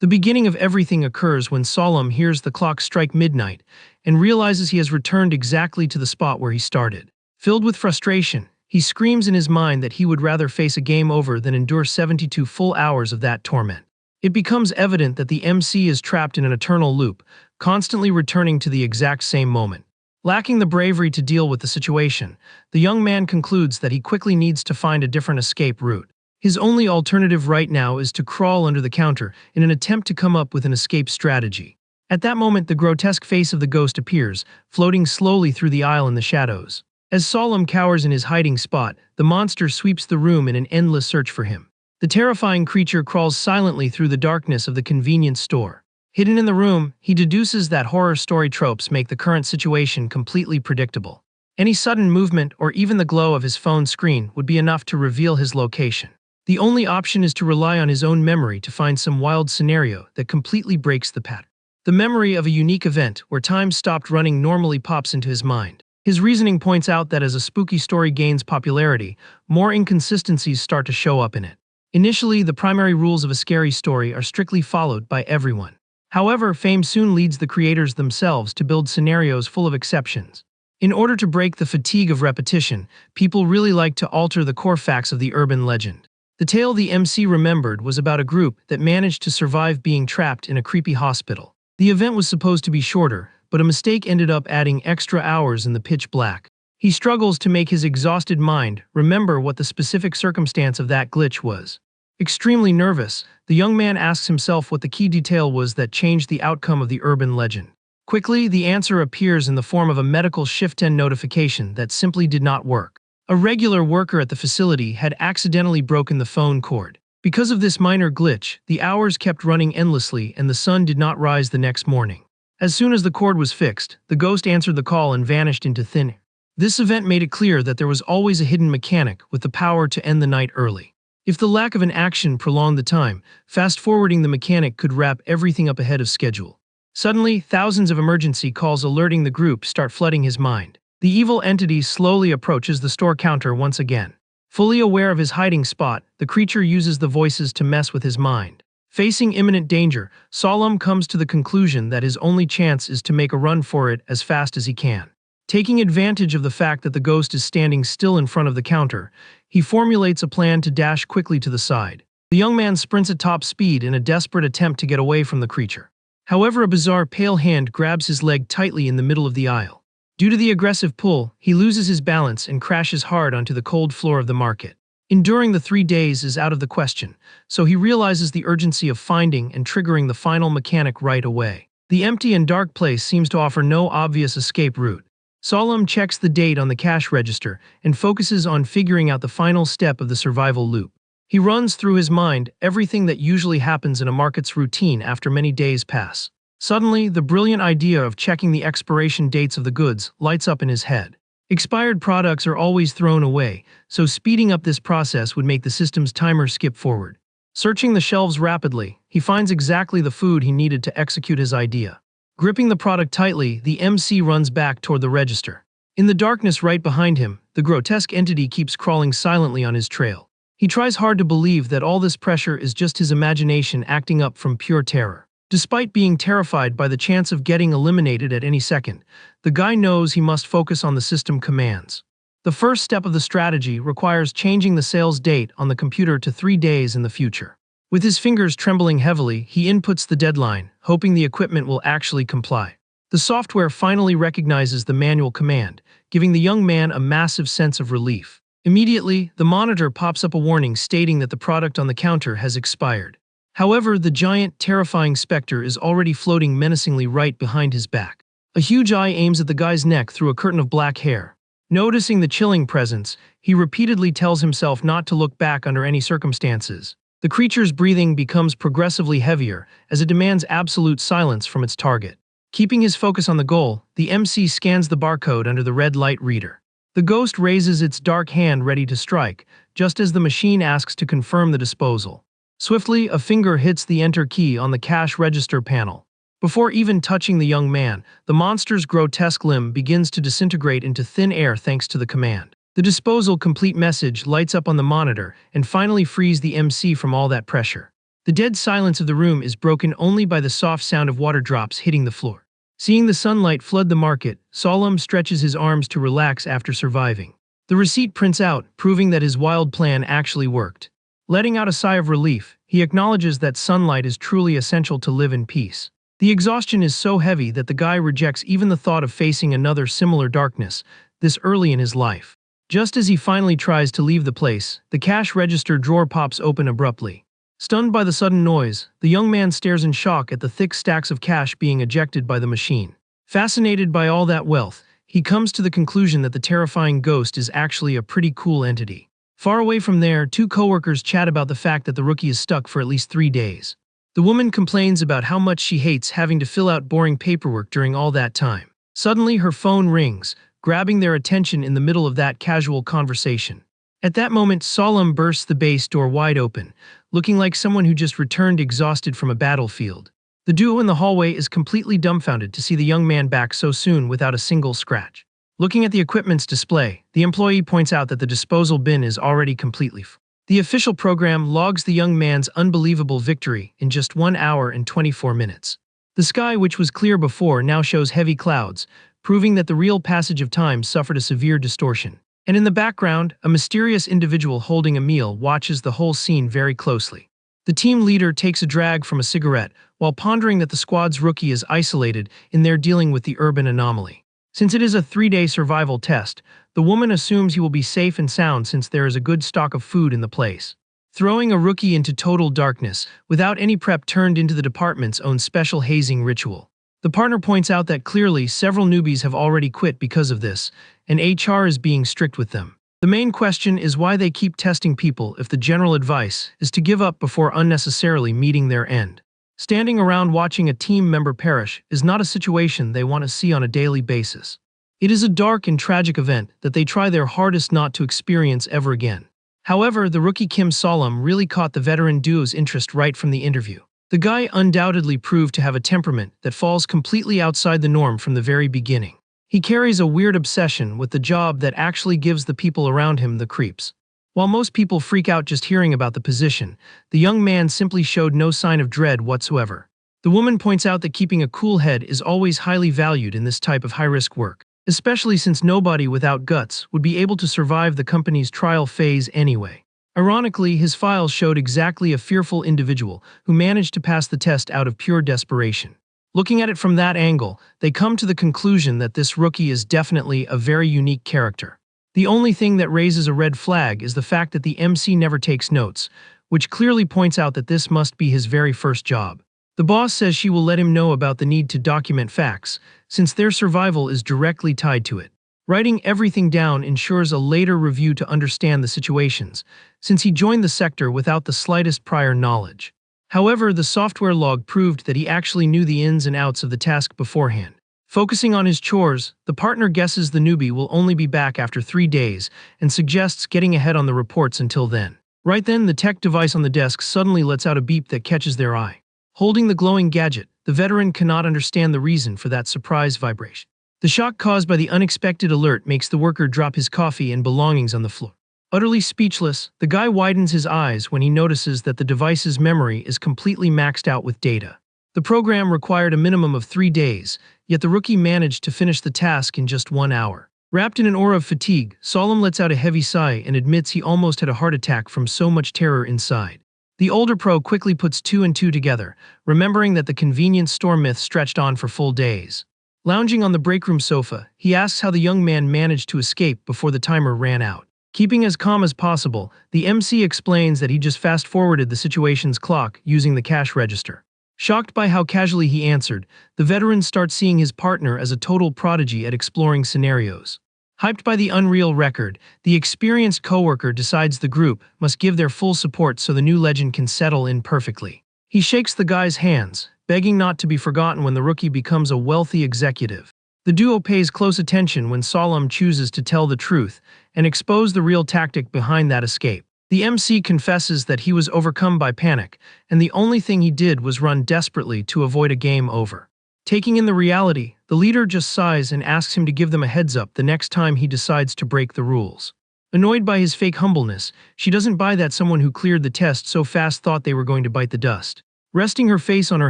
The beginning of everything occurs when Solemn hears the clock strike midnight and realizes he has returned exactly to the spot where he started. Filled with frustration, he screams in his mind that he would rather face a game over than endure 72 full hours of that torment. It becomes evident that the MC is trapped in an eternal loop, constantly returning to the exact same moment. Lacking the bravery to deal with the situation, the young man concludes that he quickly needs to find a different escape route. His only alternative right now is to crawl under the counter in an attempt to come up with an escape strategy. At that moment, the grotesque face of the ghost appears, floating slowly through the aisle in the shadows. As Solemn cowers in his hiding spot, the monster sweeps the room in an endless search for him. The terrifying creature crawls silently through the darkness of the convenience store. Hidden in the room, he deduces that horror story tropes make the current situation completely predictable. Any sudden movement or even the glow of his phone screen would be enough to reveal his location. The only option is to rely on his own memory to find some wild scenario that completely breaks the pattern. The memory of a unique event where time stopped running normally pops into his mind. His reasoning points out that as a spooky story gains popularity, more inconsistencies start to show up in it. Initially, the primary rules of a scary story are strictly followed by everyone. However, fame soon leads the creators themselves to build scenarios full of exceptions. In order to break the fatigue of repetition, people really like to alter the core facts of the urban legend. The tale the MC remembered was about a group that managed to survive being trapped in a creepy hospital. The event was supposed to be shorter, but a mistake ended up adding extra hours in the pitch black. He struggles to make his exhausted mind remember what the specific circumstance of that glitch was. Extremely nervous, the young man asks himself what the key detail was that changed the outcome of the urban legend. Quickly, the answer appears in the form of a medical shift end notification that simply did not work. A regular worker at the facility had accidentally broken the phone cord. Because of this minor glitch, the hours kept running endlessly and the sun did not rise the next morning. As soon as the cord was fixed, the ghost answered the call and vanished into thin air. This event made it clear that there was always a hidden mechanic with the power to end the night early. If the lack of an action prolonged the time, fast-forwarding the mechanic could wrap everything up ahead of schedule. Suddenly, thousands of emergency calls alerting the group start flooding his mind. The evil entity slowly approaches the store counter once again. Fully aware of his hiding spot, the creature uses the voices to mess with his mind. Facing imminent danger, Solemn comes to the conclusion that his only chance is to make a run for it as fast as he can. Taking advantage of the fact that the ghost is standing still in front of the counter, he formulates a plan to dash quickly to the side. The young man sprints at top speed in a desperate attempt to get away from the creature. However, a bizarre pale hand grabs his leg tightly in the middle of the aisle. Due to the aggressive pull, he loses his balance and crashes hard onto the cold floor of the market. Enduring the 3 days is out of the question, so he realizes the urgency of finding and triggering the final mechanic right away. The empty and dark place seems to offer no obvious escape route. Solemn checks the date on the cash register and focuses on figuring out the final step of the survival loop. He runs through his mind everything that usually happens in a market's routine after many days pass. Suddenly, the brilliant idea of checking the expiration dates of the goods lights up in his head. Expired products are always thrown away, so speeding up this process would make the system's timer skip forward. Searching the shelves rapidly, he finds exactly the food he needed to execute his idea. Gripping the product tightly, the MC runs back toward the register. In the darkness right behind him, the grotesque entity keeps crawling silently on his trail. He tries hard to believe that all this pressure is just his imagination acting up from pure terror. Despite being terrified by the chance of getting eliminated at any second, the guy knows he must focus on the system commands. The first step of the strategy requires changing the sales date on the computer to 3 days in the future. With his fingers trembling heavily, he inputs the deadline, hoping the equipment will actually comply. The software finally recognizes the manual command, giving the young man a massive sense of relief. Immediately, the monitor pops up a warning stating that the product on the counter has expired. However, the giant, terrifying specter is already floating menacingly right behind his back. A huge eye aims at the guy's neck through a curtain of black hair. Noticing the chilling presence, he repeatedly tells himself not to look back under any circumstances. The creature's breathing becomes progressively heavier as it demands absolute silence from its target. Keeping his focus on the goal, the MC scans the barcode under the red light reader. The ghost raises its dark hand ready to strike, just as the machine asks to confirm the disposal. Swiftly, a finger hits the enter key on the cash register panel. Before even touching the young man, the monster's grotesque limb begins to disintegrate into thin air thanks to the command. The disposal complete message lights up on the monitor and finally frees the MC from all that pressure. The dead silence of the room is broken only by the soft sound of water drops hitting the floor. Seeing the sunlight flood the market, Solemn stretches his arms to relax after surviving. The receipt prints out, proving that his wild plan actually worked. Letting out a sigh of relief, he acknowledges that sunlight is truly essential to live in peace. The exhaustion is so heavy that the guy rejects even the thought of facing another similar darkness, this early in his life. Just as he finally tries to leave the place, the cash register drawer pops open abruptly. Stunned by the sudden noise, the young man stares in shock at the thick stacks of cash being ejected by the machine. Fascinated by all that wealth, he comes to the conclusion that the terrifying ghost is actually a pretty cool entity. Far away from there, two coworkers chat about the fact that the rookie is stuck for at least 3 days. The woman complains about how much she hates having to fill out boring paperwork during all that time. Suddenly, her phone rings, grabbing their attention in the middle of that casual conversation. At that moment, Solemn bursts the base door wide open, looking like someone who just returned exhausted from a battlefield. The duo in the hallway is completely dumbfounded to see the young man back so soon without a single scratch. Looking at the equipment's display, the employee points out that the disposal bin is already completely full. The official program logs the young man's unbelievable victory in just 1 hour and 24 minutes. The sky, which was clear before, now shows heavy clouds, proving that the real passage of time suffered a severe distortion. And in the background, a mysterious individual holding a meal watches the whole scene very closely. The team leader takes a drag from a cigarette while pondering that the squad's rookie is isolated in their dealing with the urban anomaly. Since it is a 3-day survival test, the woman assumes he will be safe and sound since there is a good stock of food in the place. Throwing a rookie into total darkness without any prep turned into the department's own special hazing ritual. The partner points out that clearly several newbies have already quit because of this, and HR is being strict with them. The main question is why they keep testing people if the general advice is to give up before unnecessarily meeting their end. Standing around watching a team member perish is not a situation they want to see on a daily basis. It is a dark and tragic event that they try their hardest not to experience ever again. However, the rookie Kim Solemn really caught the veteran duo's interest right from the interview. The guy undoubtedly proved to have a temperament that falls completely outside the norm from the very beginning. He carries a weird obsession with the job that actually gives the people around him the creeps. While most people freak out just hearing about the position, the young man simply showed no sign of dread whatsoever. The woman points out that keeping a cool head is always highly valued in this type of high-risk work, especially since nobody without guts would be able to survive the company's trial phase anyway. Ironically, his files showed exactly a fearful individual who managed to pass the test out of pure desperation. Looking at it from that angle, they come to the conclusion that this rookie is definitely a very unique character. The only thing that raises a red flag is the fact that the MC never takes notes, which clearly points out that this must be his very first job. The boss says she will let him know about the need to document facts, since their survival is directly tied to it. Writing everything down ensures a later review to understand the situations, since he joined the sector without the slightest prior knowledge. However, the software log proved that he actually knew the ins and outs of the task beforehand. Focusing on his chores, the partner guesses the newbie will only be back after 3 days and suggests getting ahead on the reports until then. Right then, the tech device on the desk suddenly lets out a beep that catches their eye. Holding the glowing gadget, the veteran cannot understand the reason for that surprise vibration. The shock caused by the unexpected alert makes the worker drop his coffee and belongings on the floor. Utterly speechless, the guy widens his eyes when he notices that the device's memory is completely maxed out with data. The program required a minimum of 3 days, yet the rookie managed to finish the task in just 1 hour. Wrapped in an aura of fatigue, Solemn lets out a heavy sigh and admits he almost had a heart attack from so much terror inside. The older pro quickly puts 2 and 2 together, remembering that the convenience store myth stretched on for full days. Lounging on the breakroom sofa, he asks how the young man managed to escape before the timer ran out. Keeping as calm as possible, the MC explains that he just fast-forwarded the situation's clock using the cash register. Shocked by how casually he answered, the veteran starts seeing his partner as a total prodigy at exploring scenarios. Hyped by the unreal record, the experienced coworker decides the group must give their full support so the new legend can settle in perfectly. He shakes the guy's hands, begging not to be forgotten when the rookie becomes a wealthy executive. The duo pays close attention when Solemn chooses to tell the truth and expose the real tactic behind that escape. The MC confesses that he was overcome by panic, and the only thing he did was run desperately to avoid a game over. Taking in the reality, the leader just sighs and asks him to give them a heads up the next time he decides to break the rules. Annoyed by his fake humbleness, she doesn't buy that someone who cleared the test so fast thought they were going to bite the dust. Resting her face on her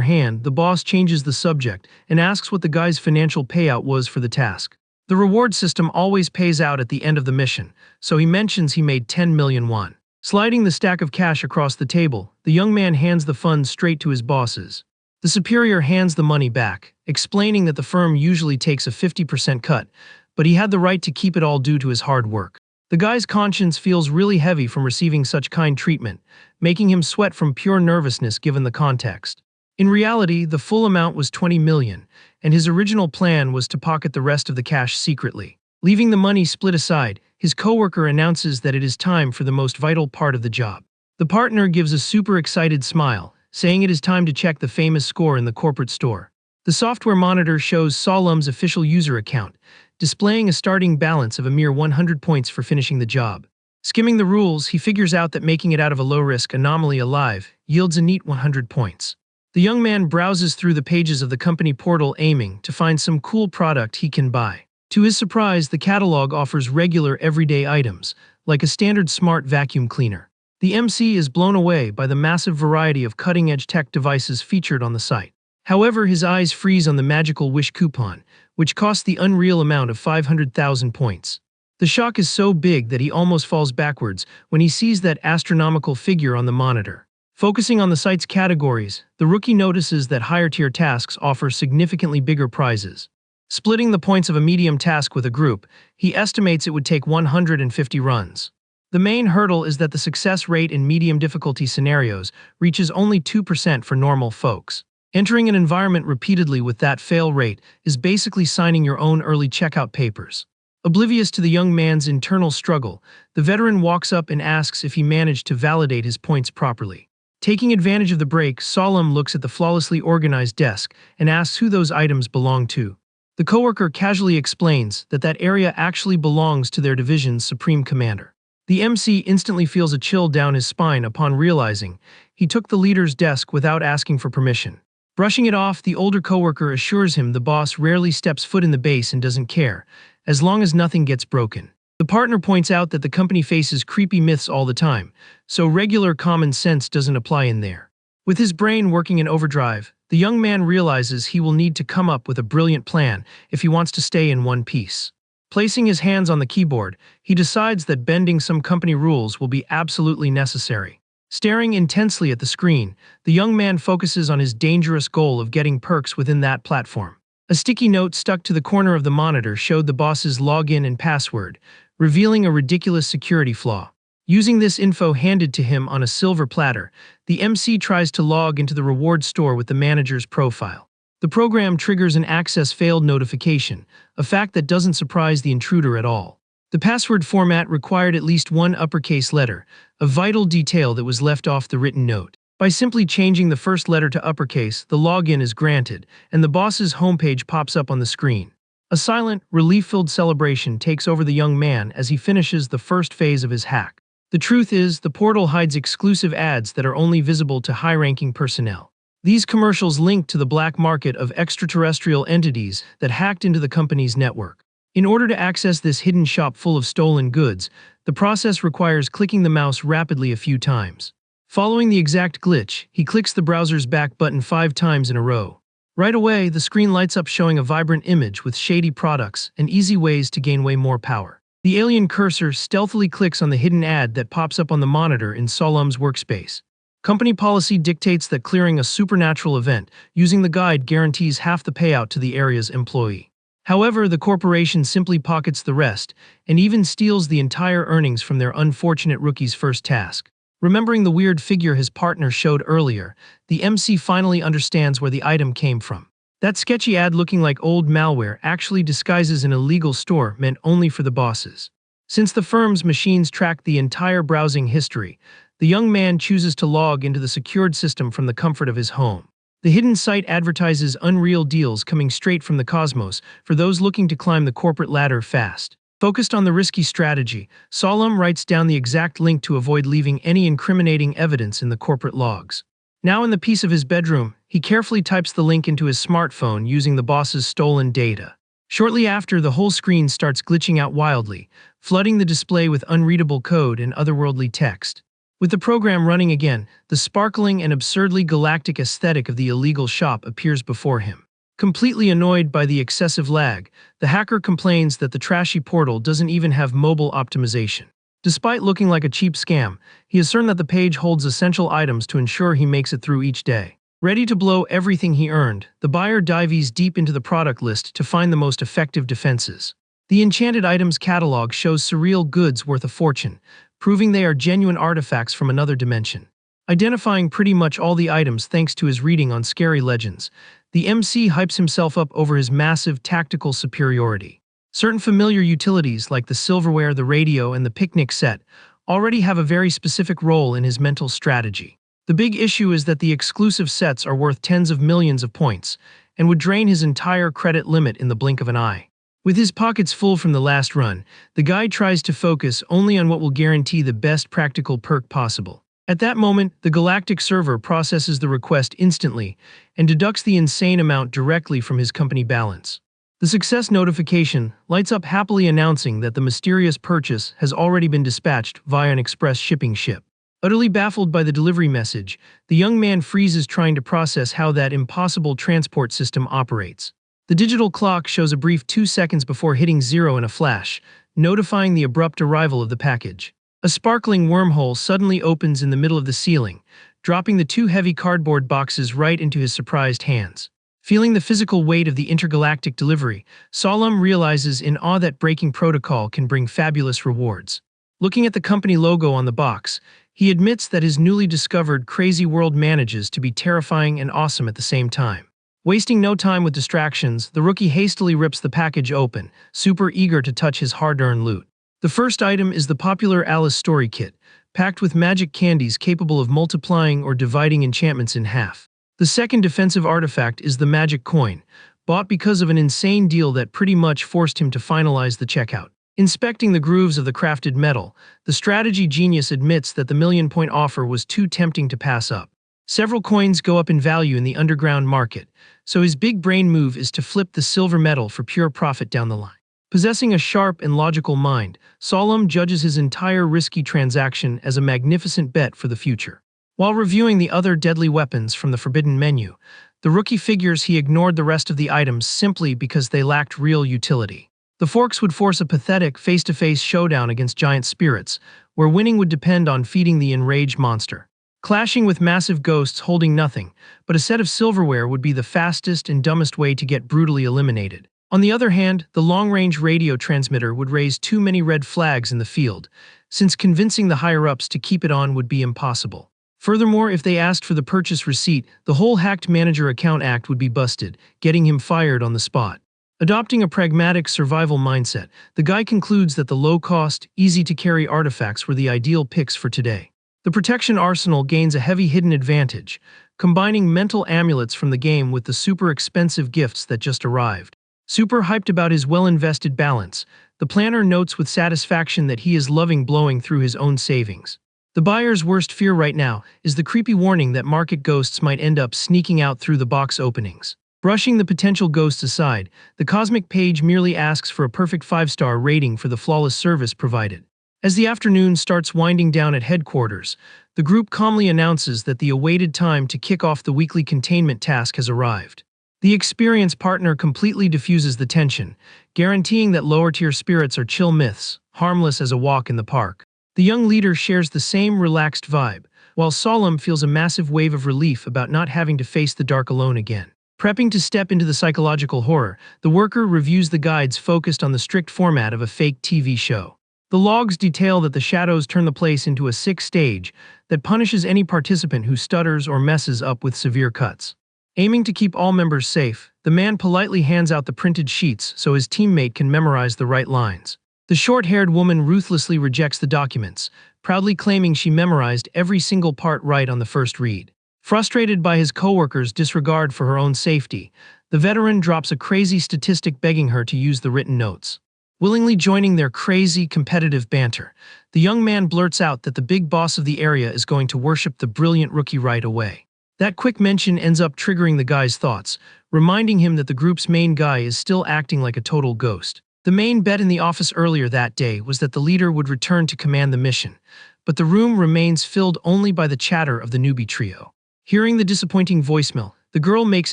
hand, the boss changes the subject and asks what the guy's financial payout was for the task. The reward system always pays out at the end of the mission, so he mentions he made 10 million won. Sliding the stack of cash across the table, the young man hands the funds straight to his bosses. The superior hands the money back, explaining that the firm usually takes a 50% cut, but he had the right to keep it all due to his hard work. The guy's conscience feels really heavy from receiving such kind treatment, making him sweat from pure nervousness given the context. In reality, the full amount was 20 million, and his original plan was to pocket the rest of the cash secretly. Leaving the money split aside, his coworker announces that it is time for the most vital part of the job. The partner gives a super excited smile, saying it is time to check the famous score in the corporate store. The software monitor shows Solemn's official user account, displaying a starting balance of a mere 100 points for finishing the job. Skimming the rules, he figures out that making it out of a low-risk anomaly alive yields a neat 100 points. The young man browses through the pages of the company portal aiming to find some cool product he can buy. To his surprise, the catalog offers regular everyday items, like a standard smart vacuum cleaner. The MC is blown away by the massive variety of cutting-edge tech devices featured on the site. However, his eyes freeze on the magical wish coupon, which costs the unreal amount of 500,000 points. The shock is so big that he almost falls backwards when he sees that astronomical figure on the monitor. Focusing on the site's categories, the rookie notices that higher-tier tasks offer significantly bigger prizes. Splitting the points of a medium task with a group, he estimates it would take 150 runs. The main hurdle is that the success rate in medium difficulty scenarios reaches only 2% for normal folks. Entering an environment repeatedly with that fail rate is basically signing your own early checkout papers. Oblivious to the young man's internal struggle, the veteran walks up and asks if he managed to validate his points properly. Taking advantage of the break, Solemn looks at the flawlessly organized desk and asks who those items belong to. The coworker casually explains that that area actually belongs to their division's supreme commander. The MC instantly feels a chill down his spine upon realizing he took the leader's desk without asking for permission. Brushing it off, the older coworker assures him the boss rarely steps foot in the base and doesn't care, as long as nothing gets broken. The partner points out that the company faces creepy myths all the time, so regular common sense doesn't apply in there. With his brain working in overdrive, the young man realizes he will need to come up with a brilliant plan if he wants to stay in one piece. Placing his hands on the keyboard, he decides that bending some company rules will be absolutely necessary. Staring intensely at the screen, the young man focuses on his dangerous goal of getting perks within that platform. A sticky note stuck to the corner of the monitor showed the boss's login and password, revealing a ridiculous security flaw. Using this info handed to him on a silver platter, the MC tries to log into the reward store with the manager's profile. The program triggers an access failed notification, a fact that doesn't surprise the intruder at all. The password format required at least one uppercase letter, a vital detail that was left off the written note. By simply changing the first letter to uppercase, the login is granted, and the boss's homepage pops up on the screen. A silent, relief-filled celebration takes over the young man as he finishes the first phase of his hack. The truth is, the portal hides exclusive ads that are only visible to high-ranking personnel. These commercials link to the black market of extraterrestrial entities that hacked into the company's network. In order to access this hidden shop full of stolen goods, the process requires clicking the mouse rapidly a few times. Following the exact glitch, he clicks the browser's back button 5 times in a row. Right away, the screen lights up showing a vibrant image with shady products and easy ways to gain way more power. The alien cursor stealthily clicks on the hidden ad that pops up on the monitor in Solemn's workspace. Company policy dictates that clearing a supernatural event using the guide guarantees half the payout to the area's employee. However, the corporation simply pockets the rest and even steals the entire earnings from their unfortunate rookie's first task. Remembering the weird figure his partner showed earlier, the MC finally understands where the item came from. That sketchy ad looking like old malware actually disguises an illegal store meant only for the bosses. Since the firm's machines track the entire browsing history, the young man chooses to log into the secured system from the comfort of his home. The hidden site advertises unreal deals coming straight from the cosmos for those looking to climb the corporate ladder fast. Focused on the risky strategy, Solemn writes down the exact link to avoid leaving any incriminating evidence in the corporate logs. Now in the peace of his bedroom, he carefully types the link into his smartphone using the boss's stolen data. Shortly after, the whole screen starts glitching out wildly, flooding the display with unreadable code and otherworldly text. With the program running again, the sparkling and absurdly galactic aesthetic of the illegal shop appears before him. Completely annoyed by the excessive lag, the hacker complains that the trashy portal doesn't even have mobile optimization. Despite looking like a cheap scam, he is certain that the page holds essential items to ensure he makes it through each day. Ready to blow everything he earned, the buyer dives deep into the product list to find the most effective defenses. The enchanted items catalog shows surreal goods worth a fortune, proving they are genuine artifacts from another dimension. Identifying pretty much all the items thanks to his reading on scary legends, the MC hypes himself up over his massive tactical superiority. Certain familiar utilities like the silverware, the radio, and the picnic set already have a very specific role in his mental strategy. The big issue is that the exclusive sets are worth tens of millions of points and would drain his entire credit limit in the blink of an eye. With his pockets full from the last run, the guy tries to focus only on what will guarantee the best practical perk possible. At that moment, the galactic server processes the request instantly and deducts the insane amount directly from his company balance. The success notification lights up happily announcing that the mysterious purchase has already been dispatched via an express shipping ship. Utterly baffled by the delivery message, the young man freezes trying to process how that impossible transport system operates. The digital clock shows a brief 2 seconds before hitting zero in a flash, notifying the abrupt arrival of the package. A sparkling wormhole suddenly opens in the middle of the ceiling, dropping the 2 heavy cardboard boxes right into his surprised hands. Feeling the physical weight of the intergalactic delivery, Solemn realizes in awe that breaking protocol can bring fabulous rewards. Looking at the company logo on the box, he admits that his newly discovered crazy world manages to be terrifying and awesome at the same time. Wasting no time with distractions, the rookie hastily rips the package open, super eager to touch his hard-earned loot. The first item is the popular Alice story kit, packed with magic candies capable of multiplying or dividing enchantments in half. The second defensive artifact is the magic coin, bought because of an insane deal that pretty much forced him to finalize the checkout. Inspecting the grooves of the crafted metal, the strategy genius admits that the million-point offer was too tempting to pass up. Several coins go up in value in the underground market, so his big brain move is to flip the silver metal for pure profit down the line. Possessing a sharp and logical mind, Solemn judges his entire risky transaction as a magnificent bet for the future. While reviewing the other deadly weapons from the forbidden menu, the rookie figures he ignored the rest of the items simply because they lacked real utility. The forks would force a pathetic face-to-face showdown against giant spirits, where winning would depend on feeding the enraged monster. Clashing with massive ghosts holding nothing but a set of silverware would be the fastest and dumbest way to get brutally eliminated. On the other hand, the long-range radio transmitter would raise too many red flags in the field, since convincing the higher-ups to keep it on would be impossible. Furthermore, if they asked for the purchase receipt, the whole hacked manager account act would be busted, getting him fired on the spot. Adopting a pragmatic survival mindset, the guy concludes that the low-cost, easy-to-carry artifacts were the ideal picks for today. The protection arsenal gains a heavy hidden advantage, combining mental amulets from the game with the super expensive gifts that just arrived. Super hyped about his well-invested balance, the planner notes with satisfaction that he is loving blowing through his own savings. The buyer's worst fear right now is the creepy warning that market ghosts might end up sneaking out through the box openings. Brushing the potential ghosts aside, the cosmic page merely asks for a perfect 5-star rating for the flawless service provided. As the afternoon starts winding down at headquarters, the group calmly announces that the awaited time to kick off the weekly containment task has arrived. The experienced partner completely diffuses the tension, guaranteeing that lower-tier spirits are chill myths, harmless as a walk in the park. The young leader shares the same relaxed vibe, while Solemn feels a massive wave of relief about not having to face the dark alone again. Prepping to step into the psychological horror, the worker reviews the guides focused on the strict format of a fake TV show. The logs detail that the shadows turn the place into a sick stage that punishes any participant who stutters or messes up with severe cuts. Aiming to keep all members safe, the man politely hands out the printed sheets so his teammate can memorize the right lines. The short-haired woman ruthlessly rejects the documents, proudly claiming she memorized every single part right on the first read. Frustrated by his coworkers' disregard for her own safety, the veteran drops a crazy statistic begging her to use the written notes. Willingly joining their crazy, competitive banter, the young man blurts out that the big boss of the area is going to worship the brilliant rookie right away. That quick mention ends up triggering the guy's thoughts, reminding him that the group's main guy is still acting like a total ghost. The main bet in the office earlier that day was that the leader would return to command the mission, but the room remains filled only by the chatter of the newbie trio. Hearing the disappointing voicemail, the girl makes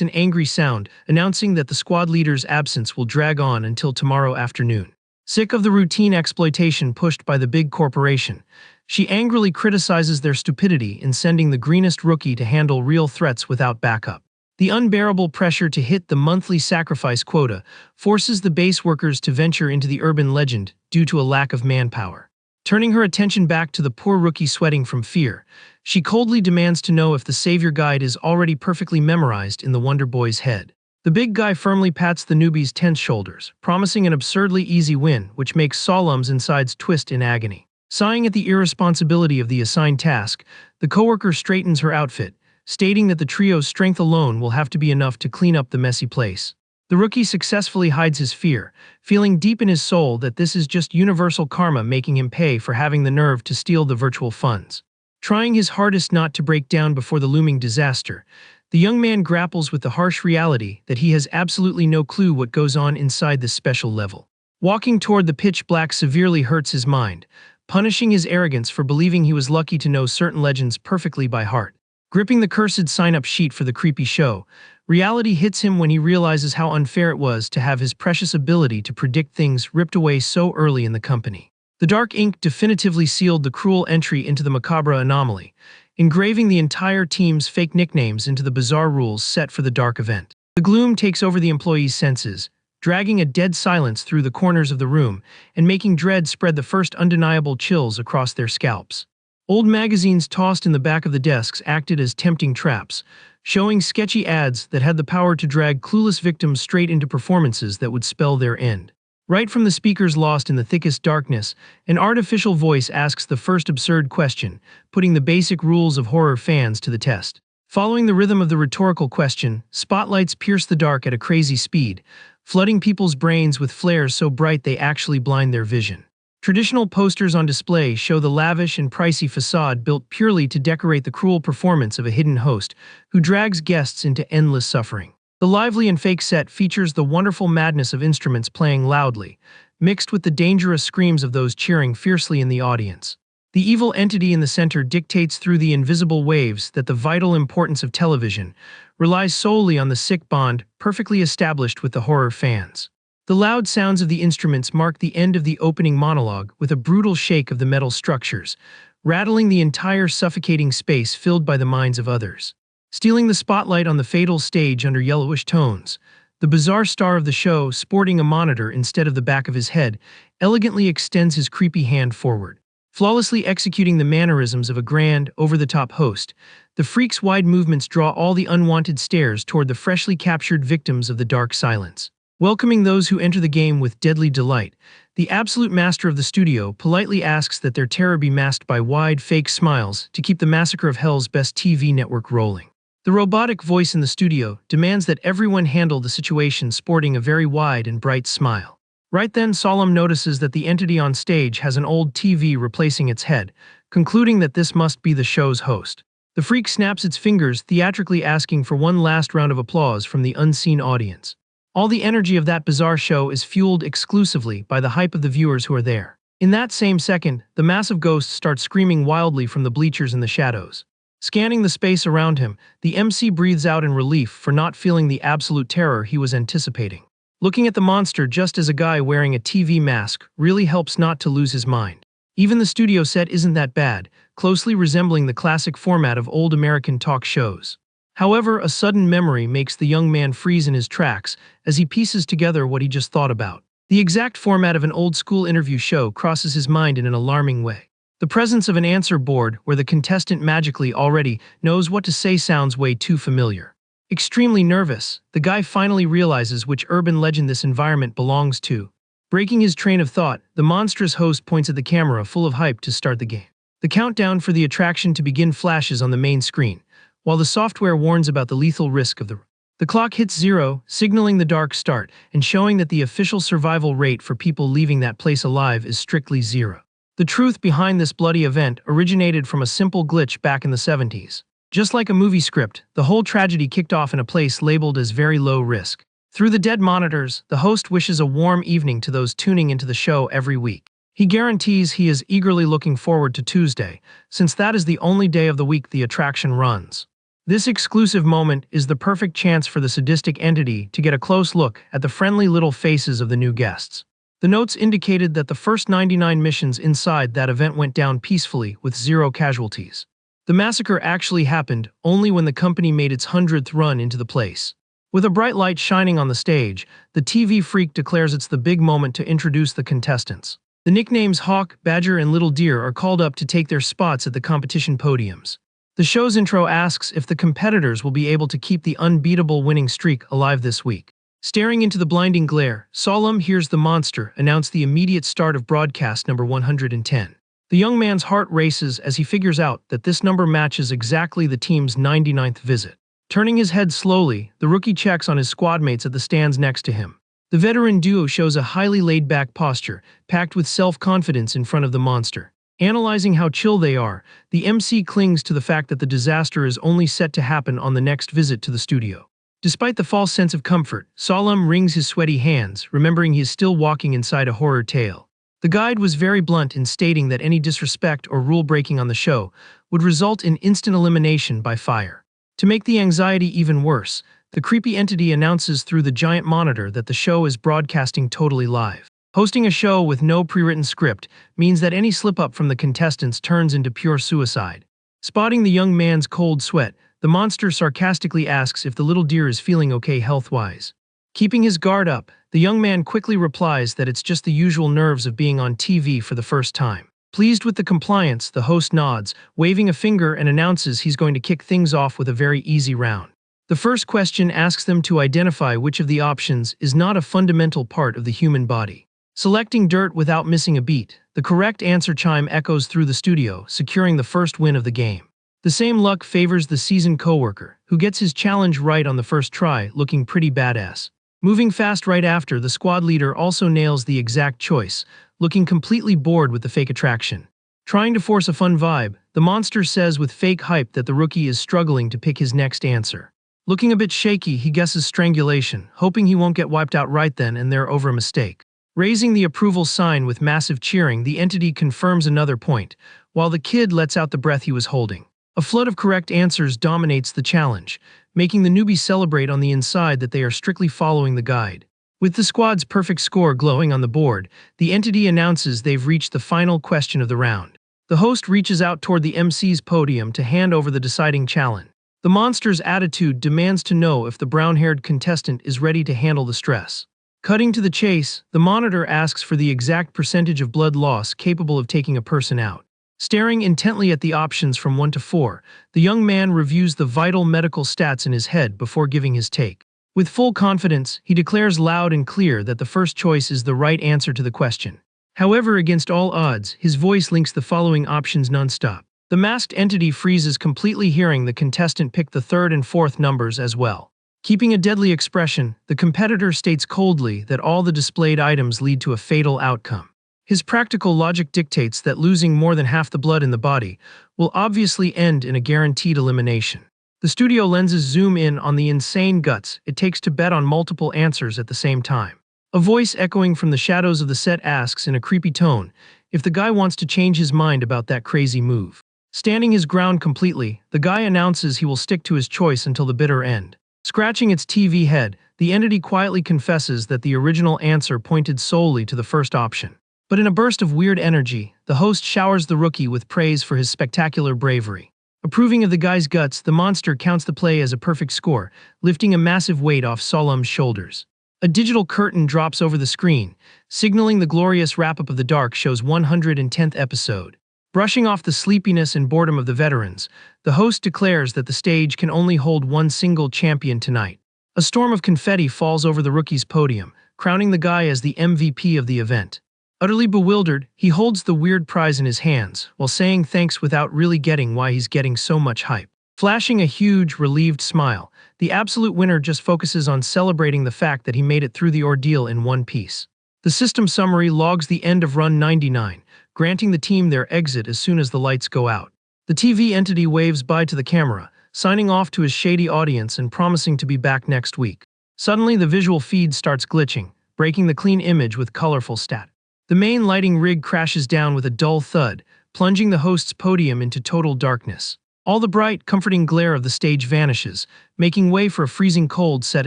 an angry sound, announcing that the squad leader's absence will drag on until tomorrow afternoon. Sick of the routine exploitation pushed by the big corporation, she angrily criticizes their stupidity in sending the greenest rookie to handle real threats without backup. The unbearable pressure to hit the monthly sacrifice quota forces the base workers to venture into the urban legend due to a lack of manpower. Turning her attention back to the poor rookie sweating from fear, she coldly demands to know if the savior guide is already perfectly memorized in the Wonder Boy's head. The big guy firmly pats the newbie's tense shoulders, promising an absurdly easy win, which makes Solemn's insides twist in agony. Sighing at the irresponsibility of the assigned task, the coworker straightens her outfit, stating that the trio's strength alone will have to be enough to clean up the messy place. The rookie successfully hides his fear, feeling deep in his soul that this is just universal karma making him pay for having the nerve to steal the virtual funds. Trying his hardest not to break down before the looming disaster, the young man grapples with the harsh reality that he has absolutely no clue what goes on inside this special level. Walking toward the pitch black severely hurts his mind, punishing his arrogance for believing he was lucky to know certain legends perfectly by heart. Gripping the cursed sign-up sheet for the creepy show, reality hits him when he realizes how unfair it was to have his precious ability to predict things ripped away so early in the company. The dark ink definitively sealed the cruel entry into the macabre anomaly, engraving the entire team's fake nicknames into the bizarre rules set for the dark event. The gloom takes over the employees' senses, dragging a dead silence through the corners of the room and making dread spread the first undeniable chills across their scalps. Old magazines tossed in the back of the desks acted as tempting traps, showing sketchy ads that had the power to drag clueless victims straight into performances that would spell their end. Right from the speakers lost in the thickest darkness, an artificial voice asks the first absurd question, putting the basic rules of horror fans to the test. Following the rhythm of the rhetorical question, spotlights pierce the dark at a crazy speed, flooding people's brains with flares so bright they actually blind their vision. Traditional posters on display show the lavish and pricey facade built purely to decorate the cruel performance of a hidden host who drags guests into endless suffering. The lively and fake set features the wonderful madness of instruments playing loudly, mixed with the dangerous screams of those cheering fiercely in the audience. The evil entity in the center dictates through the invisible waves that the vital importance of television relies solely on the sick bond perfectly established with the horror fans. The loud sounds of the instruments mark the end of the opening monologue with a brutal shake of the metal structures, rattling the entire suffocating space filled by the minds of others. Stealing the spotlight on the fatal stage under yellowish tones, the bizarre star of the show, sporting a monitor instead of the back of his head, elegantly extends his creepy hand forward. Flawlessly executing the mannerisms of a grand, over-the-top host, the freak's wide movements draw all the unwanted stares toward the freshly captured victims of the dark silence. Welcoming those who enter the game with deadly delight, the absolute master of the studio politely asks that their terror be masked by wide, fake smiles to keep the massacre of Hell's best TV network rolling. The robotic voice in the studio demands that everyone handle the situation sporting a very wide and bright smile. Right then, Solemn notices that the entity on stage has an old TV replacing its head, concluding that this must be the show's host. The freak snaps its fingers, theatrically asking for one last round of applause from the unseen audience. All the energy of that bizarre show is fueled exclusively by the hype of the viewers who are there. In that same second, the massive ghost starts screaming wildly from the bleachers in the shadows. Scanning the space around him, the MC breathes out in relief for not feeling the absolute terror he was anticipating. Looking at the monster just as a guy wearing a TV mask really helps not to lose his mind. Even the studio set isn't that bad, closely resembling the classic format of old American talk shows. However, a sudden memory makes the young man freeze in his tracks as he pieces together what he just thought about. The exact format of an old-school interview show crosses his mind in an alarming way. The presence of an answer board where the contestant magically already knows what to say sounds way too familiar. Extremely nervous, the guy finally realizes which urban legend this environment belongs to. Breaking his train of thought, the monstrous host points at the camera full of hype to start the game. The countdown for the attraction to begin flashes on the main screen, while the software warns about the lethal risk of the clock hits 0, signaling the dark start and showing that the official survival rate for people leaving that place alive is strictly 0. The truth behind this bloody event originated from a simple glitch back in the 70s. Just like a movie script, the whole tragedy kicked off in a place labeled as very low risk. Through the dead monitors, the host wishes a warm evening to those tuning into the show every week. He guarantees he is eagerly looking forward to Tuesday, since that is the only day of the week the attraction runs. This exclusive moment is the perfect chance for the sadistic entity to get a close look at the friendly little faces of the new guests. The notes indicated that the first 99 missions inside that event went down peacefully with 0 casualties. The massacre actually happened only when the company made its 100th run into the place. With a bright light shining on the stage, the TV freak declares it's the big moment to introduce the contestants. The nicknames Hawk, Badger, and Little Deer are called up to take their spots at the competition podiums. The show's intro asks if the competitors will be able to keep the unbeatable winning streak alive this week. Staring into the blinding glare, Solemn hears the monster announce the immediate start of broadcast number 110. The young man's heart races as he figures out that this number matches exactly the team's 99th visit. Turning his head slowly, the rookie checks on his squad mates at the stands next to him. The veteran duo shows a highly laid-back posture, packed with self-confidence in front of the monster. Analyzing how chill they are, the MC clings to the fact that the disaster is only set to happen on the next visit to the studio. Despite the false sense of comfort, Solemn wrings his sweaty hands, remembering he is still walking inside a horror tale. The guide was very blunt in stating that any disrespect or rule-breaking on the show would result in instant elimination by fire. To make the anxiety even worse, the creepy entity announces through the giant monitor that the show is broadcasting totally live. Hosting a show with no pre-written script means that any slip-up from the contestants turns into pure suicide. Spotting the young man's cold sweat, the monster sarcastically asks if the little deer is feeling okay health-wise. Keeping his guard up, the young man quickly replies that it's just the usual nerves of being on TV for the first time. Pleased with the compliance, the host nods, waving a finger and announces he's going to kick things off with a very easy round. The first question asks them to identify which of the options is not a fundamental part of the human body. Selecting dirt without missing a beat, the correct answer chime echoes through the studio, securing the first win of the game. The same luck favors the seasoned coworker, who gets his challenge right on the first try, looking pretty badass. Moving fast right after, the squad leader also nails the exact choice, looking completely bored with the fake attraction. Trying to force a fun vibe, the monster says with fake hype that the rookie is struggling to pick his next answer. Looking a bit shaky, he guesses strangulation, hoping he won't get wiped out right then and there over a mistake. Raising the approval sign with massive cheering, the entity confirms another point, while the kid lets out the breath he was holding. A flood of correct answers dominates the challenge, making the newbie celebrate on the inside that they are strictly following the guide. With the squad's perfect score glowing on the board, the entity announces they've reached the final question of the round. The host reaches out toward the MC's podium to hand over the deciding challenge. The monster's attitude demands to know if the brown-haired contestant is ready to handle the stress. Cutting to the chase, the monitor asks for the exact percentage of blood loss capable of taking a person out. Staring intently at the options from 1 to 4, the young man reviews the vital medical stats in his head before giving his take. With full confidence, he declares loud and clear that the first choice is the right answer to the question. However, against all odds, his voice links the following options nonstop. The masked entity freezes completely hearing the contestant pick the third and fourth numbers as well. Keeping a deadly expression, the competitor states coldly that all the displayed items lead to a fatal outcome. His practical logic dictates that losing more than half the blood in the body will obviously end in a guaranteed elimination. The studio lenses zoom in on the insane guts it takes to bet on multiple answers at the same time. A voice echoing from the shadows of the set asks in a creepy tone if the guy wants to change his mind about that crazy move. Standing his ground completely, the guy announces he will stick to his choice until the bitter end. Scratching its TV head, the entity quietly confesses that the original answer pointed solely to the first option. But in a burst of weird energy, the host showers the rookie with praise for his spectacular bravery. Approving of the guy's guts, the monster counts the play as a perfect score, lifting a massive weight off Solemn's shoulders. A digital curtain drops over the screen, signaling the glorious wrap-up of the dark show's 110th episode. Brushing off the sleepiness and boredom of the veterans, the host declares that the stage can only hold one single champion tonight. A storm of confetti falls over the rookie's podium, crowning the guy as the MVP of the event. Utterly bewildered, he holds the weird prize in his hands, while saying thanks without really getting why he's getting so much hype. Flashing a huge, relieved smile, the absolute winner just focuses on celebrating the fact that he made it through the ordeal in one piece. The system summary logs the end of run 99, granting the team their exit as soon as the lights go out. The TV entity waves bye to the camera, signing off to his shady audience and promising to be back next week. Suddenly, the visual feed starts glitching, breaking the clean image with colorful stat. The main lighting rig crashes down with a dull thud, plunging the host's podium into total darkness. All the bright, comforting glare of the stage vanishes, making way for a freezing cold set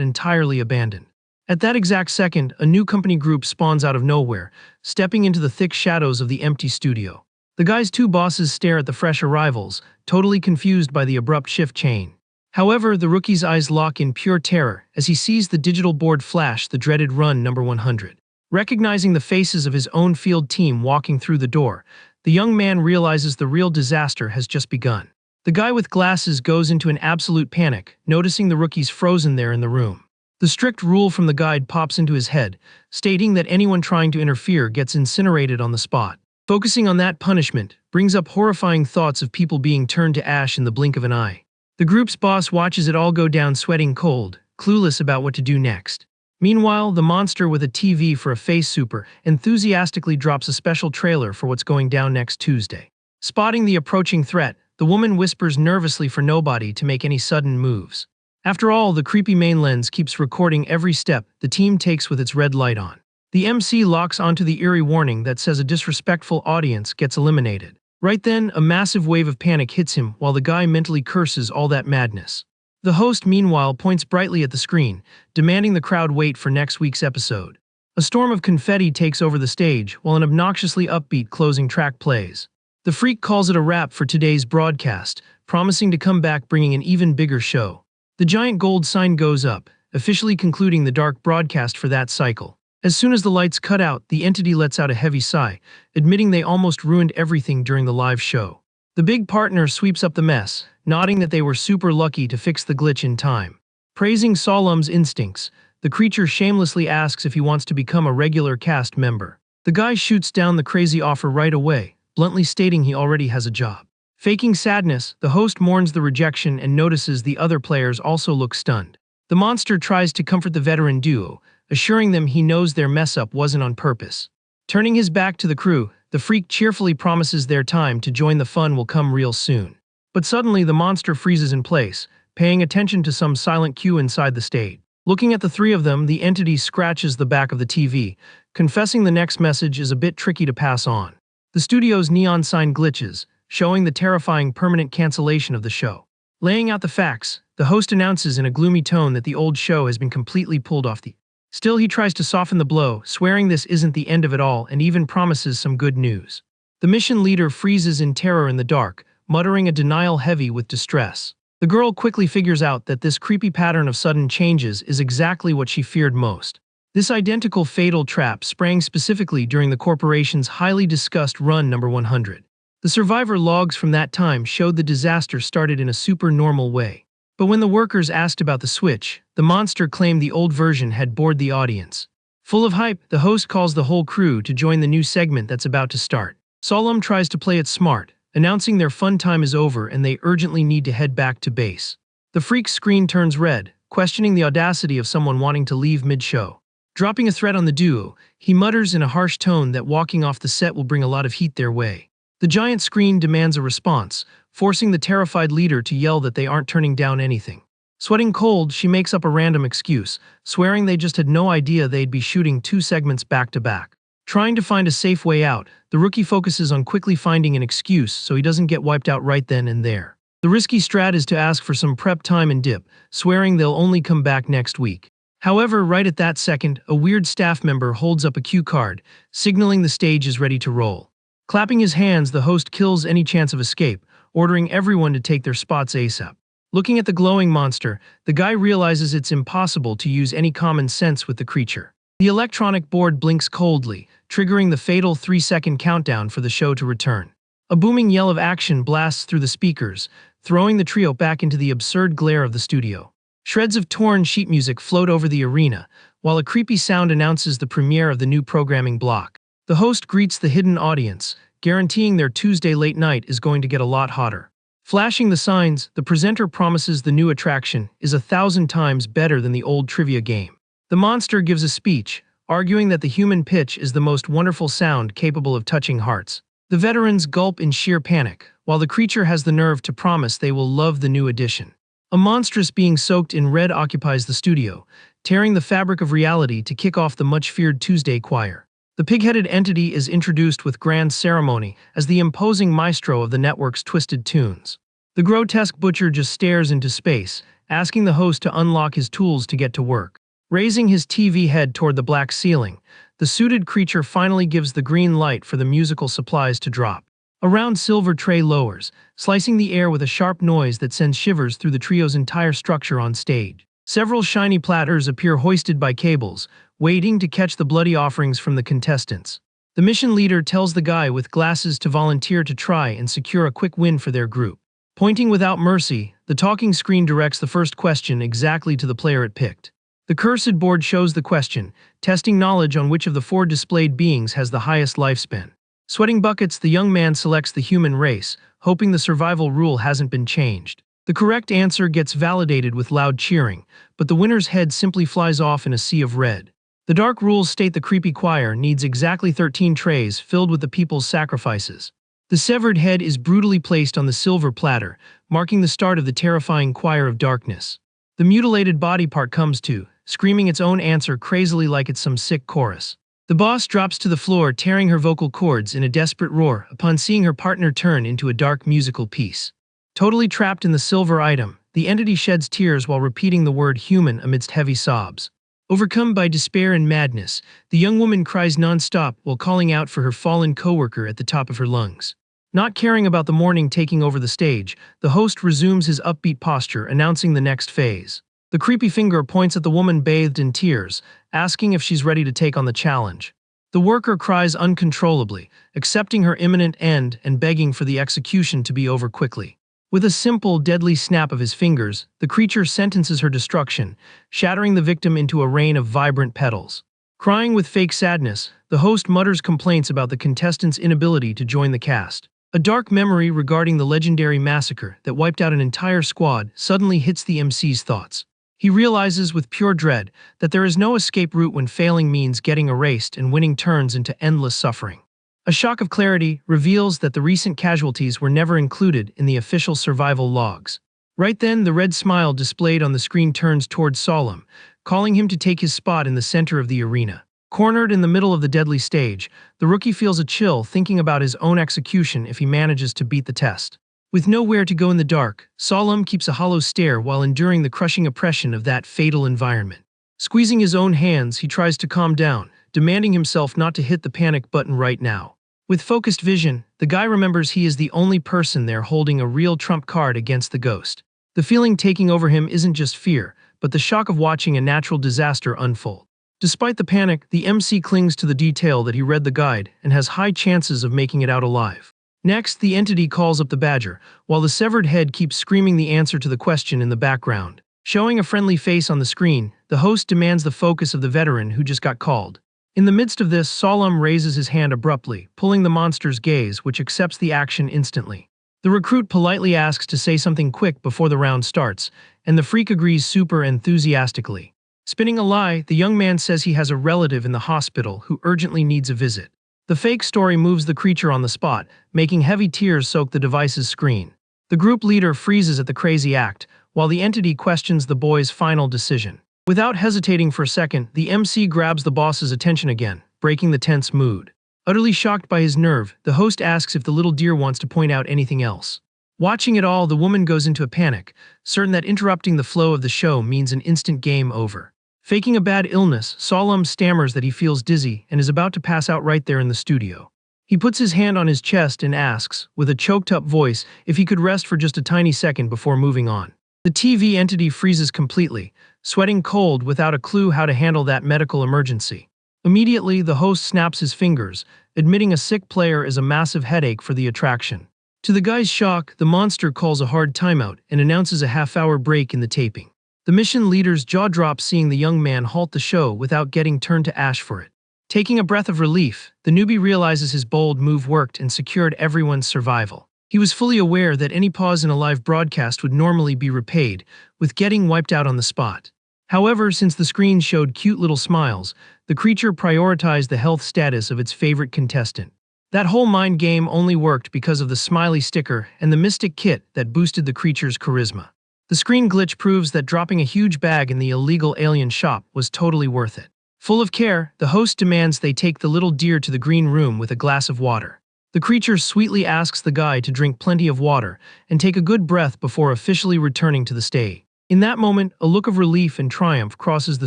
entirely abandoned. At that exact second, a new company group spawns out of nowhere, stepping into the thick shadows of the empty studio. The guy's two bosses stare at the fresh arrivals, totally confused by the abrupt shift change. However, the rookie's eyes lock in pure terror as he sees the digital board flash the dreaded run number 100. Recognizing the faces of his own field team walking through the door, the young man realizes the real disaster has just begun. The guy with glasses goes into an absolute panic, noticing the rookies frozen there in the room. The strict rule from the guide pops into his head, stating that anyone trying to interfere gets incinerated on the spot. Focusing on that punishment brings up horrifying thoughts of people being turned to ash in the blink of an eye. The group's boss watches it all go down sweating cold, clueless about what to do next. Meanwhile, the monster with a TV for a face super enthusiastically drops a special trailer for what's going down next Tuesday. Spotting the approaching threat, the woman whispers nervously for nobody to make any sudden moves. After all, the creepy main lens keeps recording every step the team takes with its red light on. The MC locks onto the eerie warning that says a disrespectful audience gets eliminated. Right then, a massive wave of panic hits him while the guy mentally curses all that madness. The host, meanwhile, points brightly at the screen, demanding the crowd wait for next week's episode. A storm of confetti takes over the stage while an obnoxiously upbeat closing track plays. The freak calls it a wrap for today's broadcast, promising to come back bringing an even bigger show. The giant gold sign goes up, officially concluding the dark broadcast for that cycle. As soon as the lights cut out, the entity lets out a heavy sigh, admitting they almost ruined everything during the live show. The big partner sweeps up the mess, nodding that they were super lucky to fix the glitch in time. Praising Solemn's instincts, the creature shamelessly asks if he wants to become a regular cast member. The guy shoots down the crazy offer right away, bluntly stating he already has a job. Faking sadness, the host mourns the rejection and notices the other players also look stunned. The monster tries to comfort the veteran duo, assuring them he knows their mess-up wasn't on purpose. Turning his back to the crew, the freak cheerfully promises their time to join the fun will come real soon. But suddenly the monster freezes in place, paying attention to some silent cue inside the stage. Looking at the three of them, the entity scratches the back of the TV, confessing the next message is a bit tricky to pass on. The studio's neon sign glitches, showing the terrifying permanent cancellation of the show. Laying out the facts, the host announces in a gloomy tone that the old show has been completely pulled off the. Still, he tries to soften the blow, swearing this isn't the end of it all and even promises some good news. The mission leader freezes in terror in the dark, muttering a denial heavy with distress. The girl quickly figures out that this creepy pattern of sudden changes is exactly what she feared most. This identical fatal trap sprang specifically during the corporation's highly discussed run number 100. The survivor logs from that time showed the disaster started in a super normal way. But when the workers asked about the switch, the monster claimed the old version had bored the audience. Full of hype, the host calls the whole crew to join the new segment that's about to start. Solemn tries to play it smart, announcing their fun time is over and they urgently need to head back to base. The freak's screen turns red, questioning the audacity of someone wanting to leave mid-show. Dropping a threat on the duo, he mutters in a harsh tone that walking off the set will bring a lot of heat their way. The giant screen demands a response, forcing the terrified leader to yell that they aren't turning down anything. Sweating cold, she makes up a random excuse, swearing they just had no idea they'd be shooting 2 segments back to back. Trying to find a safe way out, the rookie focuses on quickly finding an excuse so he doesn't get wiped out right then and there. The risky strat is to ask for some prep time and dip, swearing they'll only come back next week. However, right at that second, a weird staff member holds up a cue card, signaling the stage is ready to roll. Clapping his hands, the host kills any chance of escape, ordering everyone to take their spots ASAP. Looking at the glowing monster, the guy realizes it's impossible to use any common sense with the creature. The electronic board blinks coldly, triggering the fatal 3-second countdown for the show to return. A booming yell of action blasts through the speakers, throwing the trio back into the absurd glare of the studio. Shreds of torn sheet music float over the arena, while a creepy sound announces the premiere of the new programming block. The host greets the hidden audience, guaranteeing their Tuesday late night is going to get a lot hotter. Flashing the signs, the presenter promises the new attraction is 1,000 times better than the old trivia game. The monster gives a speech, arguing that the human pitch is the most wonderful sound capable of touching hearts. The veterans gulp in sheer panic, while the creature has the nerve to promise they will love the new addition. A monstrous being soaked in red occupies the studio, tearing the fabric of reality to kick off the much-feared Tuesday choir. The pig-headed entity is introduced with grand ceremony as the imposing maestro of the network's twisted tunes. The grotesque butcher just stares into space, asking the host to unlock his tools to get to work. Raising his TV head toward the black ceiling, the suited creature finally gives the green light for the musical supplies to drop. A round silver tray lowers, slicing the air with a sharp noise that sends shivers through the trio's entire structure on stage. Several shiny platters appear hoisted by cables, waiting to catch the bloody offerings from the contestants. The mission leader tells the guy with glasses to volunteer to try and secure a quick win for their group. Pointing without mercy, the talking screen directs the first question exactly to the player it picked. The cursed board shows the question, testing knowledge on which of the four displayed beings has the highest lifespan. Sweating buckets, the young man selects the human race, hoping the survival rule hasn't been changed. The correct answer gets validated with loud cheering, but the winner's head simply flies off in a sea of red. The dark rules state the creepy choir needs exactly 13 trays filled with the people's sacrifices. The severed head is brutally placed on the silver platter, marking the start of the terrifying choir of darkness. The mutilated body part comes to, screaming its own answer crazily like it's some sick chorus. The boss drops to the floor, tearing her vocal cords in a desperate roar upon seeing her partner turn into a dark musical piece. Totally trapped in the silver item, the entity sheds tears while repeating the word human amidst heavy sobs. Overcome by despair and madness, the young woman cries non-stop while calling out for her fallen coworker at the top of her lungs. Not caring about the mourning taking over the stage, the host resumes his upbeat posture, announcing the next phase. The creepy finger points at the woman bathed in tears, asking if she's ready to take on the challenge. The worker cries uncontrollably, accepting her imminent end and begging for the execution to be over quickly. With a simple, deadly snap of his fingers, the creature sentences her destruction, shattering the victim into a rain of vibrant petals. Crying with fake sadness, the host mutters complaints about the contestants' inability to join the cast. A dark memory regarding the legendary massacre that wiped out an entire squad suddenly hits the MC's thoughts. He realizes with pure dread that there is no escape route when failing means getting erased and winning turns into endless suffering. A shock of clarity reveals that the recent casualties were never included in the official survival logs. Right then, the red smile displayed on the screen turns towards Solemn, calling him to take his spot in the center of the arena. Cornered in the middle of the deadly stage, the rookie feels a chill thinking about his own execution if he manages to beat the test. With nowhere to go in the dark, Solemn keeps a hollow stare while enduring the crushing oppression of that fatal environment. Squeezing his own hands, he tries to calm down, demanding himself not to hit the panic button right now. With focused vision, the guy remembers he is the only person there holding a real trump card against the ghost. The feeling taking over him isn't just fear, but the shock of watching a natural disaster unfold. Despite the panic, the MC clings to the detail that he read the guide and has high chances of making it out alive. Next, the entity calls up the badger, while the severed head keeps screaming the answer to the question in the background. Showing a friendly face on the screen, the host demands the focus of the veteran who just got called. In the midst of this, Solemn raises his hand abruptly, pulling the monster's gaze, which accepts the action instantly. The recruit politely asks to say something quick before the round starts, and the freak agrees super enthusiastically. Spinning a lie, the young man says he has a relative in the hospital who urgently needs a visit. The fake story moves the creature on the spot, making heavy tears soak the device's screen. The group leader freezes at the crazy act, while the entity questions the boy's final decision. Without hesitating for a second, the MC grabs the boss's attention again, breaking the tense mood. Utterly shocked by his nerve, the host asks if the little deer wants to point out anything else. Watching it all, the woman goes into a panic, certain that interrupting the flow of the show means an instant game over. Faking a bad illness, Solemn stammers that he feels dizzy and is about to pass out right there in the studio. He puts his hand on his chest and asks, with a choked-up voice, if he could rest for just a tiny second before moving on. The TV entity freezes completely, sweating cold without a clue how to handle that medical emergency. Immediately, the host snaps his fingers, admitting a sick player is a massive headache for the attraction. To the guy's shock, the monster calls a hard timeout and announces a half-hour break in the taping. The mission leader's jaw drops seeing the young man halt the show without getting turned to ash for it. Taking a breath of relief, the newbie realizes his bold move worked and secured everyone's survival. He was fully aware that any pause in a live broadcast would normally be repaid, with getting wiped out on the spot. However, since the screen showed cute little smiles, the creature prioritized the health status of its favorite contestant. That whole mind game only worked because of the smiley sticker and the mystic kit that boosted the creature's charisma. The screen glitch proves that dropping a huge bag in the illegal alien shop was totally worth it. Full of care, the host demands they take the little deer to the green room with a glass of water. The creature sweetly asks the guy to drink plenty of water and take a good breath before officially returning to the stage. In that moment, a look of relief and triumph crosses the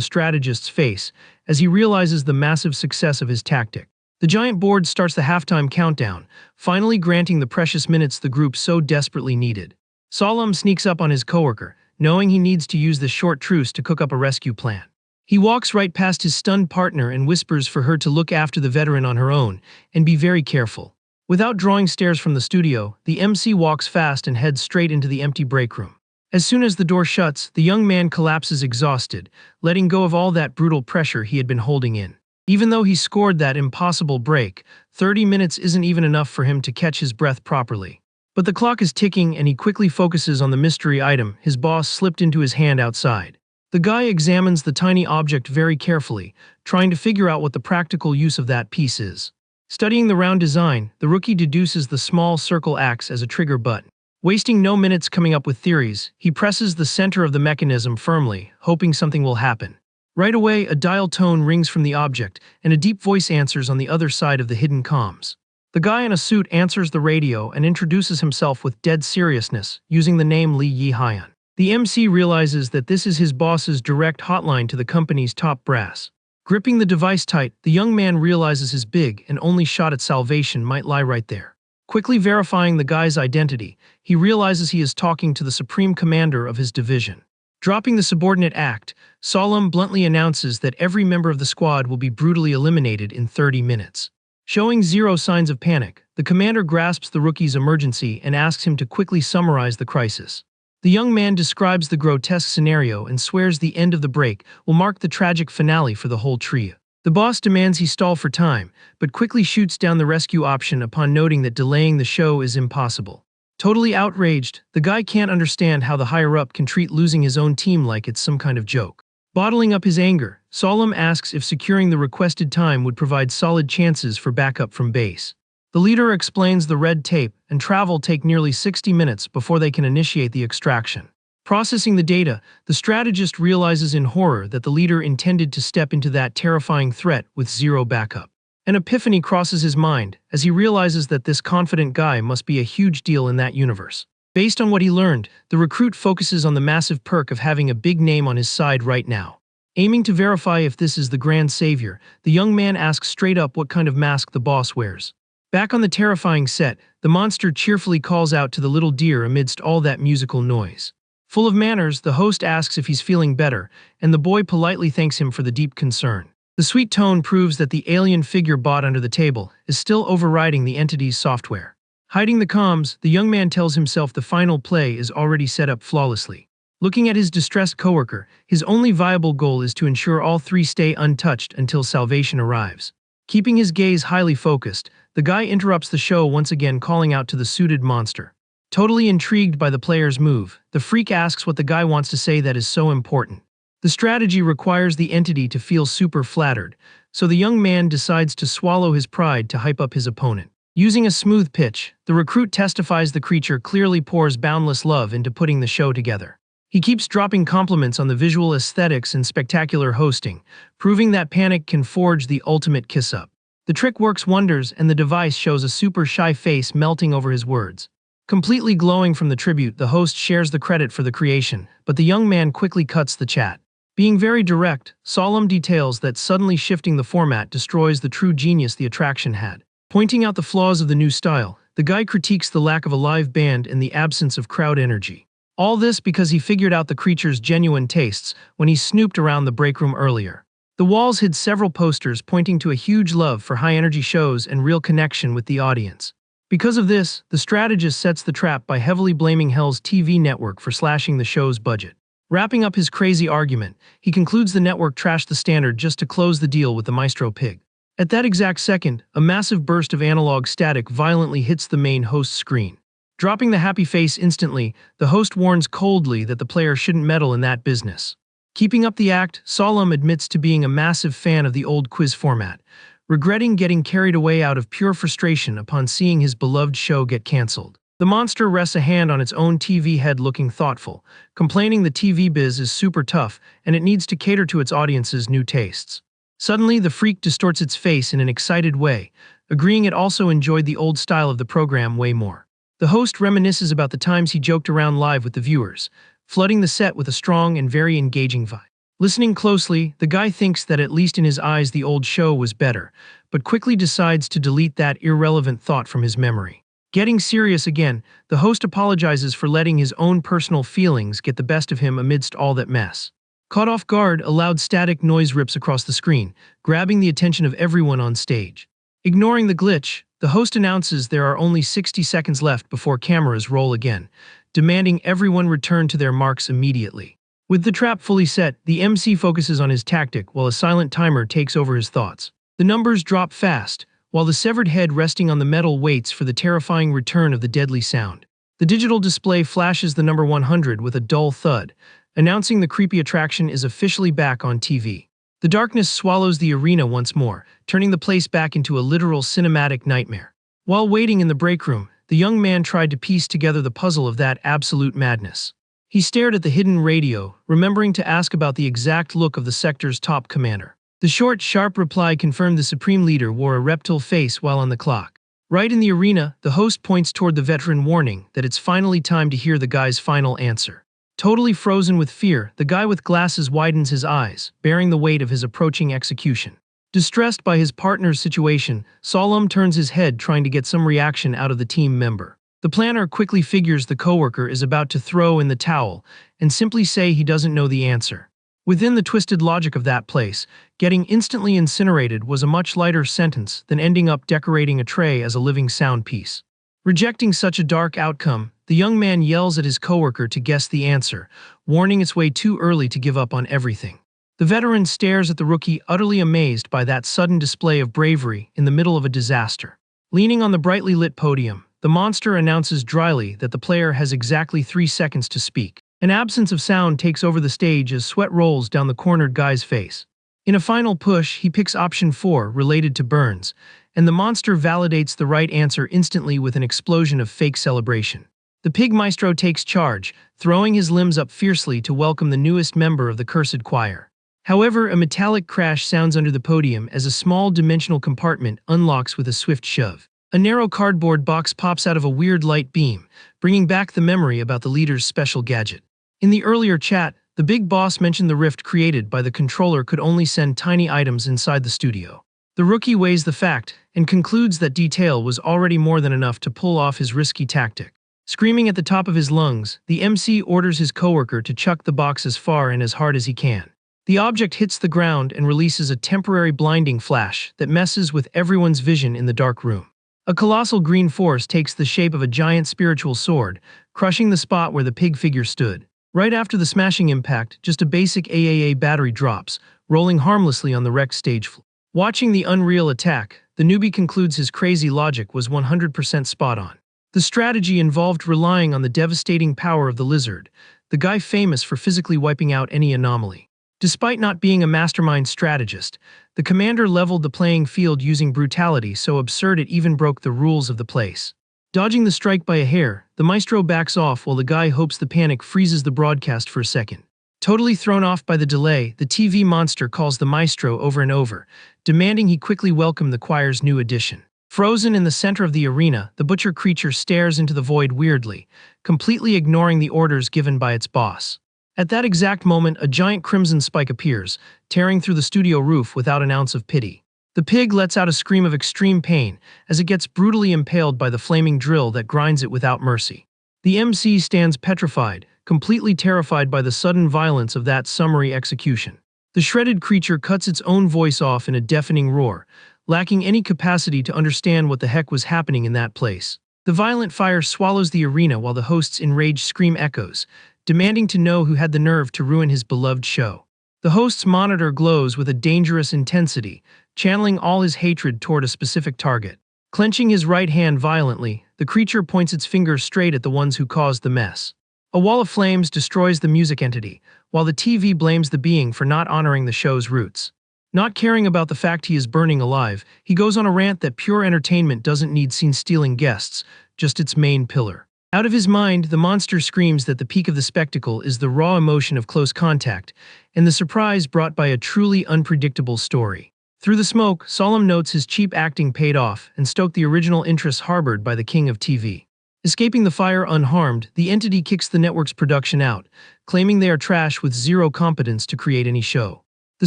strategist's face as he realizes the massive success of his tactic. The giant board starts the halftime countdown, finally granting the precious minutes the group so desperately needed. Solemn sneaks up on his coworker, knowing he needs to use this short truce to cook up a rescue plan. He walks right past his stunned partner and whispers for her to look after the veteran on her own and be very careful. Without drawing stairs from the studio, the MC walks fast and heads straight into the empty break room. As soon as the door shuts, the young man collapses exhausted, letting go of all that brutal pressure he had been holding in. Even though he scored that impossible break, 30 minutes isn't even enough for him to catch his breath properly. But the clock is ticking and he quickly focuses on the mystery item his boss slipped into his hand outside. The guy examines the tiny object very carefully, trying to figure out what the practical use of that piece is. Studying the round design, the rookie deduces the small circle acts as a trigger button. Wasting no minutes coming up with theories, he presses the center of the mechanism firmly, hoping something will happen. Right away, a dial tone rings from the object, and a deep voice answers on the other side of the hidden comms. The guy in a suit answers the radio and introduces himself with dead seriousness, using the name Lee Yi-hyun. The MC realizes that this is his boss's direct hotline to the company's top brass. Gripping the device tight, the young man realizes his big and only shot at salvation might lie right there. Quickly verifying the guy's identity, he realizes he is talking to the supreme commander of his division. Dropping the subordinate act, Solemn bluntly announces that every member of the squad will be brutally eliminated in 30 minutes. Showing zero signs of panic, the commander grasps the rookie's emergency and asks him to quickly summarize the crisis. The young man describes the grotesque scenario and swears the end of the break will mark the tragic finale for the whole trio. The boss demands he stall for time, but quickly shoots down the rescue option upon noting that delaying the show is impossible. Totally outraged, the guy can't understand how the higher-up can treat losing his own team like it's some kind of joke. Bottling up his anger, Solemn asks if securing the requested time would provide solid chances for backup from base. The leader explains the red tape and travel take nearly 60 minutes before they can initiate the extraction. Processing the data, the strategist realizes in horror that the leader intended to step into that terrifying threat with zero backup. An epiphany crosses his mind as he realizes that this confident guy must be a huge deal in that universe. Based on what he learned, the recruit focuses on the massive perk of having a big name on his side right now. Aiming to verify if this is the grand savior, the young man asks straight up what kind of mask the boss wears. Back on the terrifying set, the monster cheerfully calls out to the little deer amidst all that musical noise. Full of manners, the host asks if he's feeling better, and the boy politely thanks him for the deep concern. The sweet tone proves that the alien figure bought under the table is still overriding the entity's software. Hiding the comms, the young man tells himself the final play is already set up flawlessly. Looking at his distressed coworker, his only viable goal is to ensure all three stay untouched until salvation arrives. Keeping his gaze highly focused, the guy interrupts the show once again calling out to the suited monster. Totally intrigued by the player's move, the freak asks what the guy wants to say that is so important. The strategy requires the entity to feel super flattered, so the young man decides to swallow his pride to hype up his opponent. Using a smooth pitch, the recruit testifies the creature clearly pours boundless love into putting the show together. He keeps dropping compliments on the visual aesthetics and spectacular hosting, proving that panic can forge the ultimate kiss-up. The trick works wonders and the device shows a super shy face melting over his words. Completely glowing from the tribute, the host shares the credit for the creation, but the young man quickly cuts the chat. Being very direct, Solemn details that suddenly shifting the format destroys the true genius the attraction had. Pointing out the flaws of the new style, the guy critiques the lack of a live band and the absence of crowd energy. All this because he figured out the creature's genuine tastes when he snooped around the break room earlier. The walls hid several posters pointing to a huge love for high-energy shows and real connection with the audience. Because of this, the strategist sets the trap by heavily blaming Hell's TV network for slashing the show's budget. Wrapping up his crazy argument, he concludes the network trashed the standard just to close the deal with the maestro pig. At that exact second, a massive burst of analog static violently hits the main host's screen. Dropping the happy face instantly, the host warns coldly that the player shouldn't meddle in that business. Keeping up the act, Solemn admits to being a massive fan of the old quiz format, regretting getting carried away out of pure frustration upon seeing his beloved show get cancelled. The monster rests a hand on its own TV head looking thoughtful, complaining the TV biz is super tough and it needs to cater to its audience's new tastes. Suddenly, the freak distorts its face in an excited way, agreeing it also enjoyed the old style of the program way more. The host reminisces about the times he joked around live with the viewers, flooding the set with a strong and very engaging vibe. Listening closely, the guy thinks that at least in his eyes the old show was better, but quickly decides to delete that irrelevant thought from his memory. Getting serious again, the host apologizes for letting his own personal feelings get the best of him amidst all that mess. Caught off guard, a loud static noise rips across the screen, grabbing the attention of everyone on stage. Ignoring the glitch, the host announces there are only 60 seconds left before cameras roll again, demanding everyone return to their marks immediately. With the trap fully set, the MC focuses on his tactic while a silent timer takes over his thoughts. The numbers drop fast, while the severed head resting on the metal waits for the terrifying return of the deadly sound. The digital display flashes the number 100 with a dull thud, announcing the creepy attraction is officially back on TV. The darkness swallows the arena once more, turning the place back into a literal cinematic nightmare. While waiting in the break room, the young man tried to piece together the puzzle of that absolute madness. He stared at the hidden radio, remembering to ask about the exact look of the sector's top commander. The short, sharp reply confirmed the Supreme Leader wore a reptile face while on the clock. Right in the arena, the host points toward the veteran, warning that it's finally time to hear the guy's final answer. Totally frozen with fear, the guy with glasses widens his eyes, bearing the weight of his approaching execution. Distressed by his partner's situation, Solemn turns his head trying to get some reaction out of the team member. The planner quickly figures the coworker is about to throw in the towel and simply say he doesn't know the answer. Within the twisted logic of that place, getting instantly incinerated was a much lighter sentence than ending up decorating a tray as a living sound piece. Rejecting such a dark outcome, the young man yells at his coworker to guess the answer, warning it's way too early to give up on everything. The veteran stares at the rookie, utterly amazed by that sudden display of bravery in the middle of a disaster. Leaning on the brightly lit podium, the monster announces dryly that the player has exactly 3 seconds to speak. An absence of sound takes over the stage as sweat rolls down the cornered guy's face. In a final push, he picks option 4, related to burns, and the monster validates the right answer instantly with an explosion of fake celebration. The pig maestro takes charge, throwing his limbs up fiercely to welcome the newest member of the cursed choir. However, a metallic crash sounds under the podium as a small dimensional compartment unlocks with a swift shove. A narrow cardboard box pops out of a weird light beam, bringing back the memory about the leader's special gadget. In the earlier chat, the big boss mentioned the rift created by the controller could only send tiny items inside the studio. The rookie weighs the fact and concludes that detail was already more than enough to pull off his risky tactic. Screaming at the top of his lungs, the MC orders his coworker to chuck the box as far and as hard as he can. The object hits the ground and releases a temporary blinding flash that messes with everyone's vision in the dark room. A colossal green force takes the shape of a giant spiritual sword, crushing the spot where the pig figure stood. Right after the smashing impact, just a basic AAA battery drops, rolling harmlessly on the wrecked stage floor. Watching the unreal attack, the newbie concludes his crazy logic was 100% spot on. The strategy involved relying on the devastating power of the lizard, the guy famous for physically wiping out any anomaly. Despite not being a mastermind strategist, the commander leveled the playing field using brutality so absurd it even broke the rules of the place. Dodging the strike by a hair, the maestro backs off while the guy hopes the panic freezes the broadcast for a second. Totally thrown off by the delay, the TV monster calls the maestro over and over, demanding he quickly welcome the choir's new addition. Frozen in the center of the arena, the butcher creature stares into the void weirdly, completely ignoring the orders given by its boss. At that exact moment, a giant crimson spike appears, tearing through the studio roof without an ounce of pity. The pig lets out a scream of extreme pain as it gets brutally impaled by the flaming drill that grinds it without mercy. The MC stands petrified, completely terrified by the sudden violence of that summary execution. The shredded creature cuts its own voice off in a deafening roar, lacking any capacity to understand what the heck was happening in that place. The violent fire swallows the arena while the host's enraged scream echoes, demanding to know who had the nerve to ruin his beloved show. The host's monitor glows with a dangerous intensity, channeling all his hatred toward a specific target. Clenching his right hand violently, the creature points its finger straight at the ones who caused the mess. A wall of flames destroys the music entity, while the TV blames the being for not honoring the show's roots. Not caring about the fact he is burning alive, he goes on a rant that pure entertainment doesn't need scene-stealing guests, just its main pillar. Out of his mind, the monster screams that the peak of the spectacle is the raw emotion of close contact, and the surprise brought by a truly unpredictable story. Through the smoke, Solemn notes his cheap acting paid off and stoked the original interests harbored by the king of TV. Escaping the fire unharmed, the entity kicks the network's production out, claiming they are trash with zero competence to create any show. The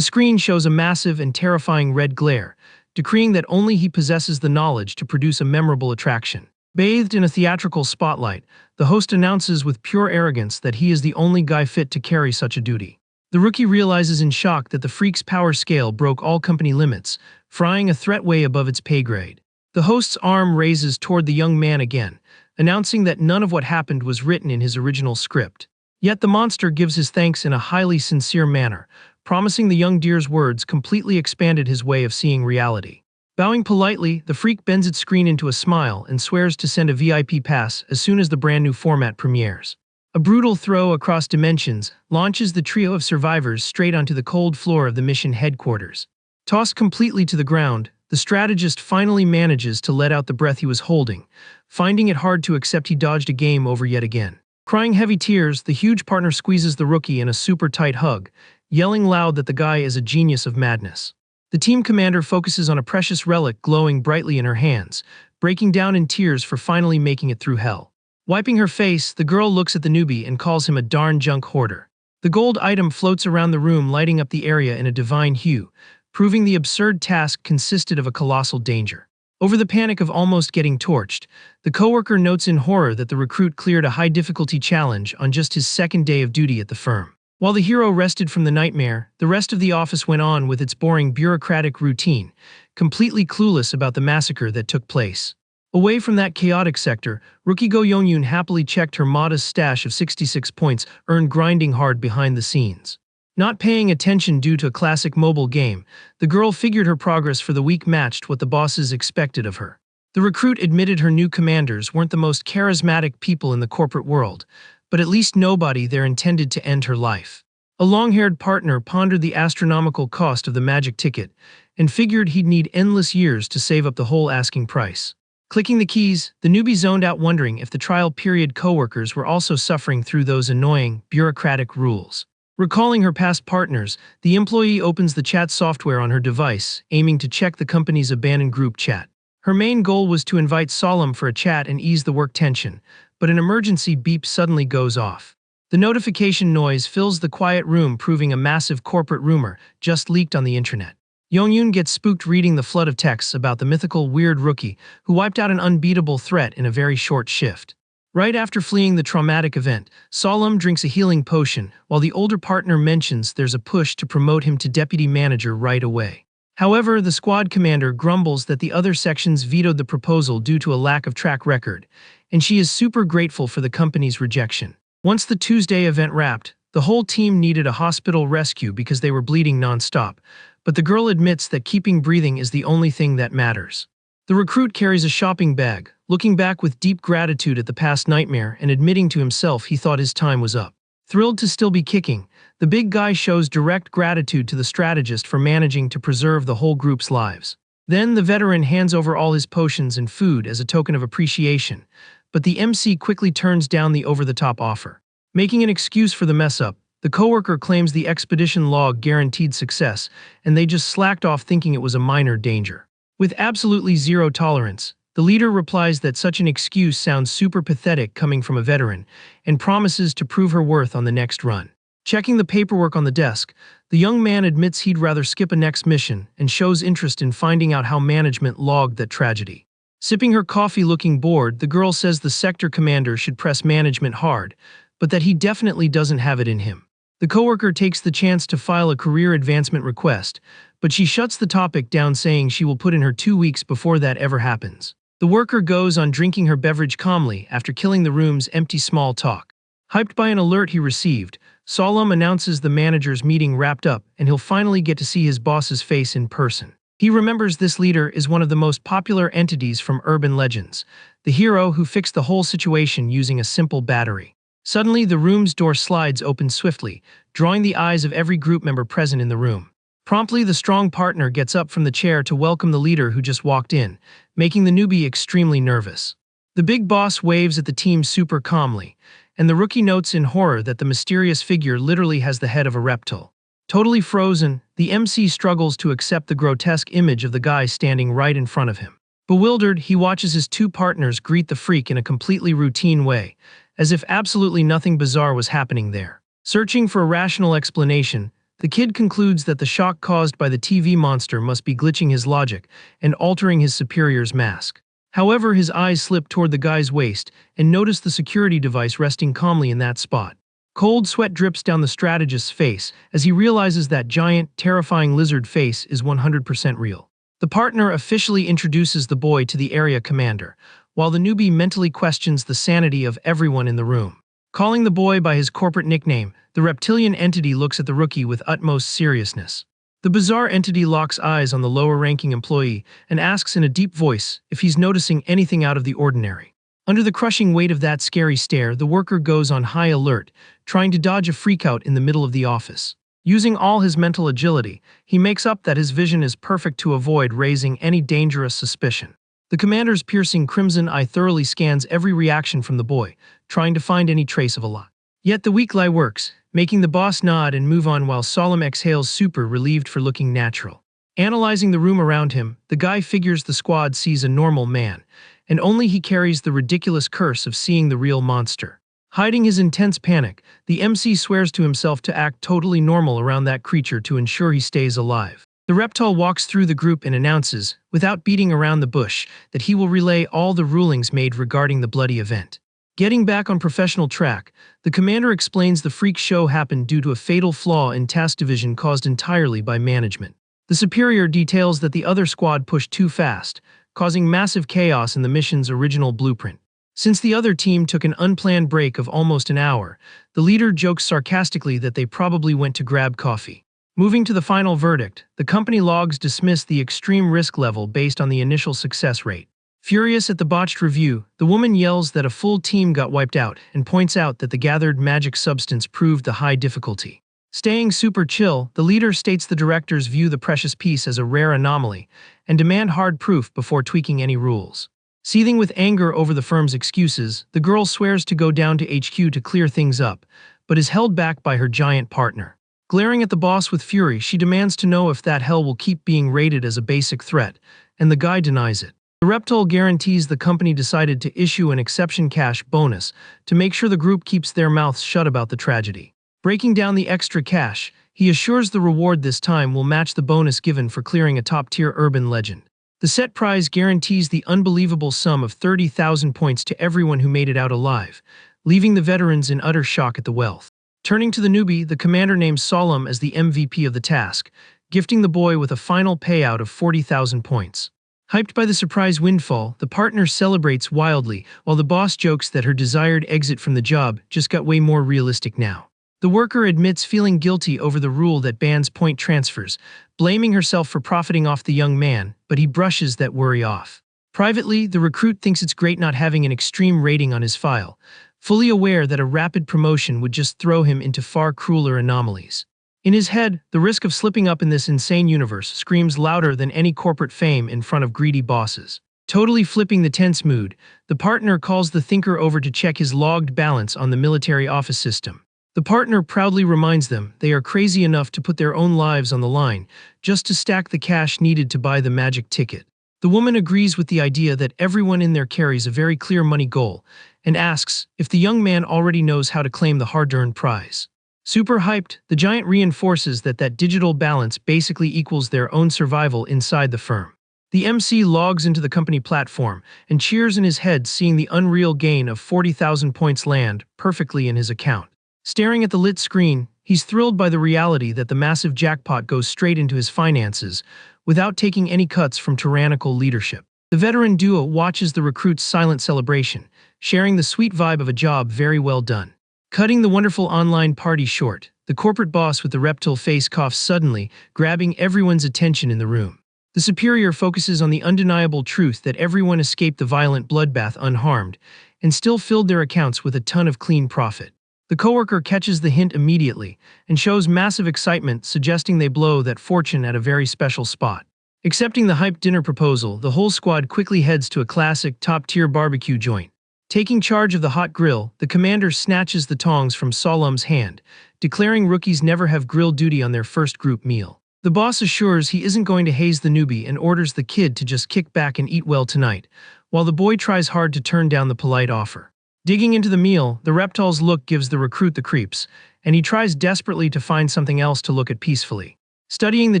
screen shows a massive and terrifying red glare, decreeing that only he possesses the knowledge to produce a memorable attraction. Bathed in a theatrical spotlight, the host announces with pure arrogance that he is the only guy fit to carry such a duty. The rookie realizes in shock that the freak's power scale broke all company limits, frying a threat way above its pay grade. The host's arm raises toward the young man again, announcing that none of what happened was written in his original script. Yet the monster gives his thanks in a highly sincere manner, promising the young deer's words completely expanded his way of seeing reality. Bowing politely, the freak bends its screen into a smile and swears to send a VIP pass as soon as the brand new format premieres. A brutal throw across dimensions launches the trio of survivors straight onto the cold floor of the mission headquarters. Tossed completely to the ground, the strategist finally manages to let out the breath he was holding, finding it hard to accept he dodged a game over yet again. Crying heavy tears, the huge partner squeezes the rookie in a super tight hug, yelling loud that the guy is a genius of madness. The team commander focuses on a precious relic glowing brightly in her hands, breaking down in tears for finally making it through hell. Wiping her face, the girl looks at the newbie and calls him a darn junk hoarder. The gold item floats around the room, lighting up the area in a divine hue, proving the absurd task consisted of a colossal danger. Over the panic of almost getting torched, the coworker notes in horror that the recruit cleared a high-difficulty challenge on just his second day of duty at the firm. While the hero rested from the nightmare, the rest of the office went on with its boring bureaucratic routine, completely clueless about the massacre that took place. Away from that chaotic sector, rookie Go Young-yoon happily checked her modest stash of 66 points earned grinding hard behind the scenes. Not paying attention due to a classic mobile game, the girl figured her progress for the week matched what the bosses expected of her. The recruit admitted her new commanders weren't the most charismatic people in the corporate world, but at least nobody there intended to end her life. A long-haired partner pondered the astronomical cost of the magic ticket and figured he'd need endless years to save up the whole asking price. Clicking the keys, the newbie zoned out wondering if the trial period coworkers were also suffering through those annoying, bureaucratic rules. Recalling her past partners, the employee opens the chat software on her device, aiming to check the company's abandoned group chat. Her main goal was to invite Solemn for a chat and ease the work tension, but an emergency beep suddenly goes off. The notification noise fills the quiet room, proving a massive corporate rumor just leaked on the internet. Young-yoon gets spooked reading the flood of texts about the mythical weird rookie who wiped out an unbeatable threat in a very short shift. Right after fleeing the traumatic event, Solemn drinks a healing potion, while the older partner mentions there's a push to promote him to deputy manager right away. However, the squad commander grumbles that the other sections vetoed the proposal due to a lack of track record, and she is super grateful for the company's rejection. Once the Tuesday event wrapped, the whole team needed a hospital rescue because they were bleeding non-stop, but the girl admits that keeping breathing is the only thing that matters. The recruit carries a shopping bag, looking back with deep gratitude at the past nightmare and admitting to himself he thought his time was up. Thrilled to still be kicking, the big guy shows direct gratitude to the strategist for managing to preserve the whole group's lives. Then the veteran hands over all his potions and food as a token of appreciation, but the MC quickly turns down the over-the-top offer. Making an excuse for the mess-up, the coworker claims the expedition log guaranteed success, and they just slacked off thinking it was a minor danger. With absolutely zero tolerance, the leader replies that such an excuse sounds super pathetic coming from a veteran, and promises to prove her worth on the next run. Checking the paperwork on the desk, the young man admits he'd rather skip a next mission and shows interest in finding out how management logged that tragedy. Sipping her coffee looking bored, the girl says the sector commander should press management hard, but that he definitely doesn't have it in him. The coworker takes the chance to file a career advancement request, but she shuts the topic down saying she will put in her 2 weeks before that ever happens. The worker goes on drinking her beverage calmly after killing the room's empty small talk. Hyped by an alert he received, Solemn announces the manager's meeting wrapped up and he'll finally get to see his boss's face in person. He remembers this leader is one of the most popular entities from urban legends, the hero who fixed the whole situation using a simple battery. Suddenly, the room's door slides open swiftly, drawing the eyes of every group member present in the room. Promptly, the strong partner gets up from the chair to welcome the leader who just walked in, making the newbie extremely nervous. The big boss waves at the team super calmly, and the rookie notes in horror that the mysterious figure literally has the head of a reptile. Totally frozen, the MC struggles to accept the grotesque image of the guy standing right in front of him. Bewildered, he watches his two partners greet the freak in a completely routine way, as if absolutely nothing bizarre was happening there. Searching for a rational explanation, the kid concludes that the shock caused by the TV monster must be glitching his logic and altering his superior's mask. However, his eyes slip toward the guy's waist and notice the security device resting calmly in that spot. Cold sweat drips down the strategist's face as he realizes that giant, terrifying lizard face is 100% real. The partner officially introduces the boy to the area commander, while the newbie mentally questions the sanity of everyone in the room. Calling the boy by his corporate nickname, the reptilian entity looks at the rookie with utmost seriousness. The bizarre entity locks eyes on the lower-ranking employee and asks in a deep voice if he's noticing anything out of the ordinary. Under the crushing weight of that scary stare, the worker goes on high alert, trying to dodge a freakout in the middle of the office. Using all his mental agility, he makes up that his vision is perfect to avoid raising any dangerous suspicion. The commander's piercing crimson eye thoroughly scans every reaction from the boy, trying to find any trace of a lie. Yet the weak lie works, making the boss nod and move on while Solemn exhales super relieved for looking natural. Analyzing the room around him, the guy figures the squad sees a normal man, and only he carries the ridiculous curse of seeing the real monster. Hiding his intense panic, the MC swears to himself to act totally normal around that creature to ensure he stays alive. The reptile walks through the group and announces, without beating around the bush, that he will relay all the rulings made regarding the bloody event. Getting back on professional track, the commander explains the freak show happened due to a fatal flaw in task division caused entirely by management. The superior details that the other squad pushed too fast, causing massive chaos in the mission's original blueprint. Since the other team took an unplanned break of almost an hour, the leader jokes sarcastically that they probably went to grab coffee. Moving to the final verdict, the company logs dismiss the extreme risk level based on the initial success rate. Furious at the botched review, the woman yells that a full team got wiped out and points out that the gathered magic substance proved the high difficulty. Staying super chill, the leader states the directors view the precious piece as a rare anomaly and demand hard proof before tweaking any rules. Seething with anger over the firm's excuses, the girl swears to go down to HQ to clear things up, but is held back by her giant partner. Glaring at the boss with fury, she demands to know if that hell will keep being rated as a basic threat, and the guy denies it. The reptile guarantees the company decided to issue an exception cash bonus to make sure the group keeps their mouths shut about the tragedy. Breaking down the extra cash, he assures the reward this time will match the bonus given for clearing a top-tier urban legend. The set prize guarantees the unbelievable sum of 30,000 points to everyone who made it out alive, leaving the veterans in utter shock at the wealth. Turning to the newbie, the commander names Solemn as the MVP of the task, gifting the boy with a final payout of 40,000 points. Hyped by the surprise windfall, the partner celebrates wildly, while the boss jokes that her desired exit from the job just got way more realistic now. The worker admits feeling guilty over the rule that bans point transfers, blaming herself for profiting off the young man, but he brushes that worry off. Privately, the recruit thinks it's great not having an extreme rating on his file, fully aware that a rapid promotion would just throw him into far crueler anomalies. In his head, the risk of slipping up in this insane universe screams louder than any corporate fame in front of greedy bosses. Totally flipping the tense mood, the partner calls the thinker over to check his logged balance on the military office system. The partner proudly reminds them they are crazy enough to put their own lives on the line just to stack the cash needed to buy the magic ticket. The woman agrees with the idea that everyone in there carries a very clear money goal and asks if the young man already knows how to claim the hard-earned prize. Super hyped, the giant reinforces that digital balance basically equals their own survival inside the firm. The MC logs into the company platform and cheers in his head seeing the unreal gain of 40,000 points land perfectly in his account. Staring at the lit screen, he's thrilled by the reality that the massive jackpot goes straight into his finances without taking any cuts from tyrannical leadership. The veteran duo watches the recruit's silent celebration, sharing the sweet vibe of a job very well done. Cutting the wonderful online party short, the corporate boss with the reptile face coughs suddenly, grabbing everyone's attention in the room. The superior focuses on the undeniable truth that everyone escaped the violent bloodbath unharmed and still filled their accounts with a ton of clean profit. The coworker catches the hint immediately and shows massive excitement, suggesting they blow that fortune at a very special spot. Accepting the hyped dinner proposal, the whole squad quickly heads to a classic top-tier barbecue joint. Taking charge of the hot grill, the commander snatches the tongs from Solem's hand, declaring rookies never have grill duty on their first group meal. The boss assures he isn't going to haze the newbie and orders the kid to just kick back and eat well tonight, while the boy tries hard to turn down the polite offer. Digging into the meal, the reptile's look gives the recruit the creeps, and he tries desperately to find something else to look at peacefully. Studying the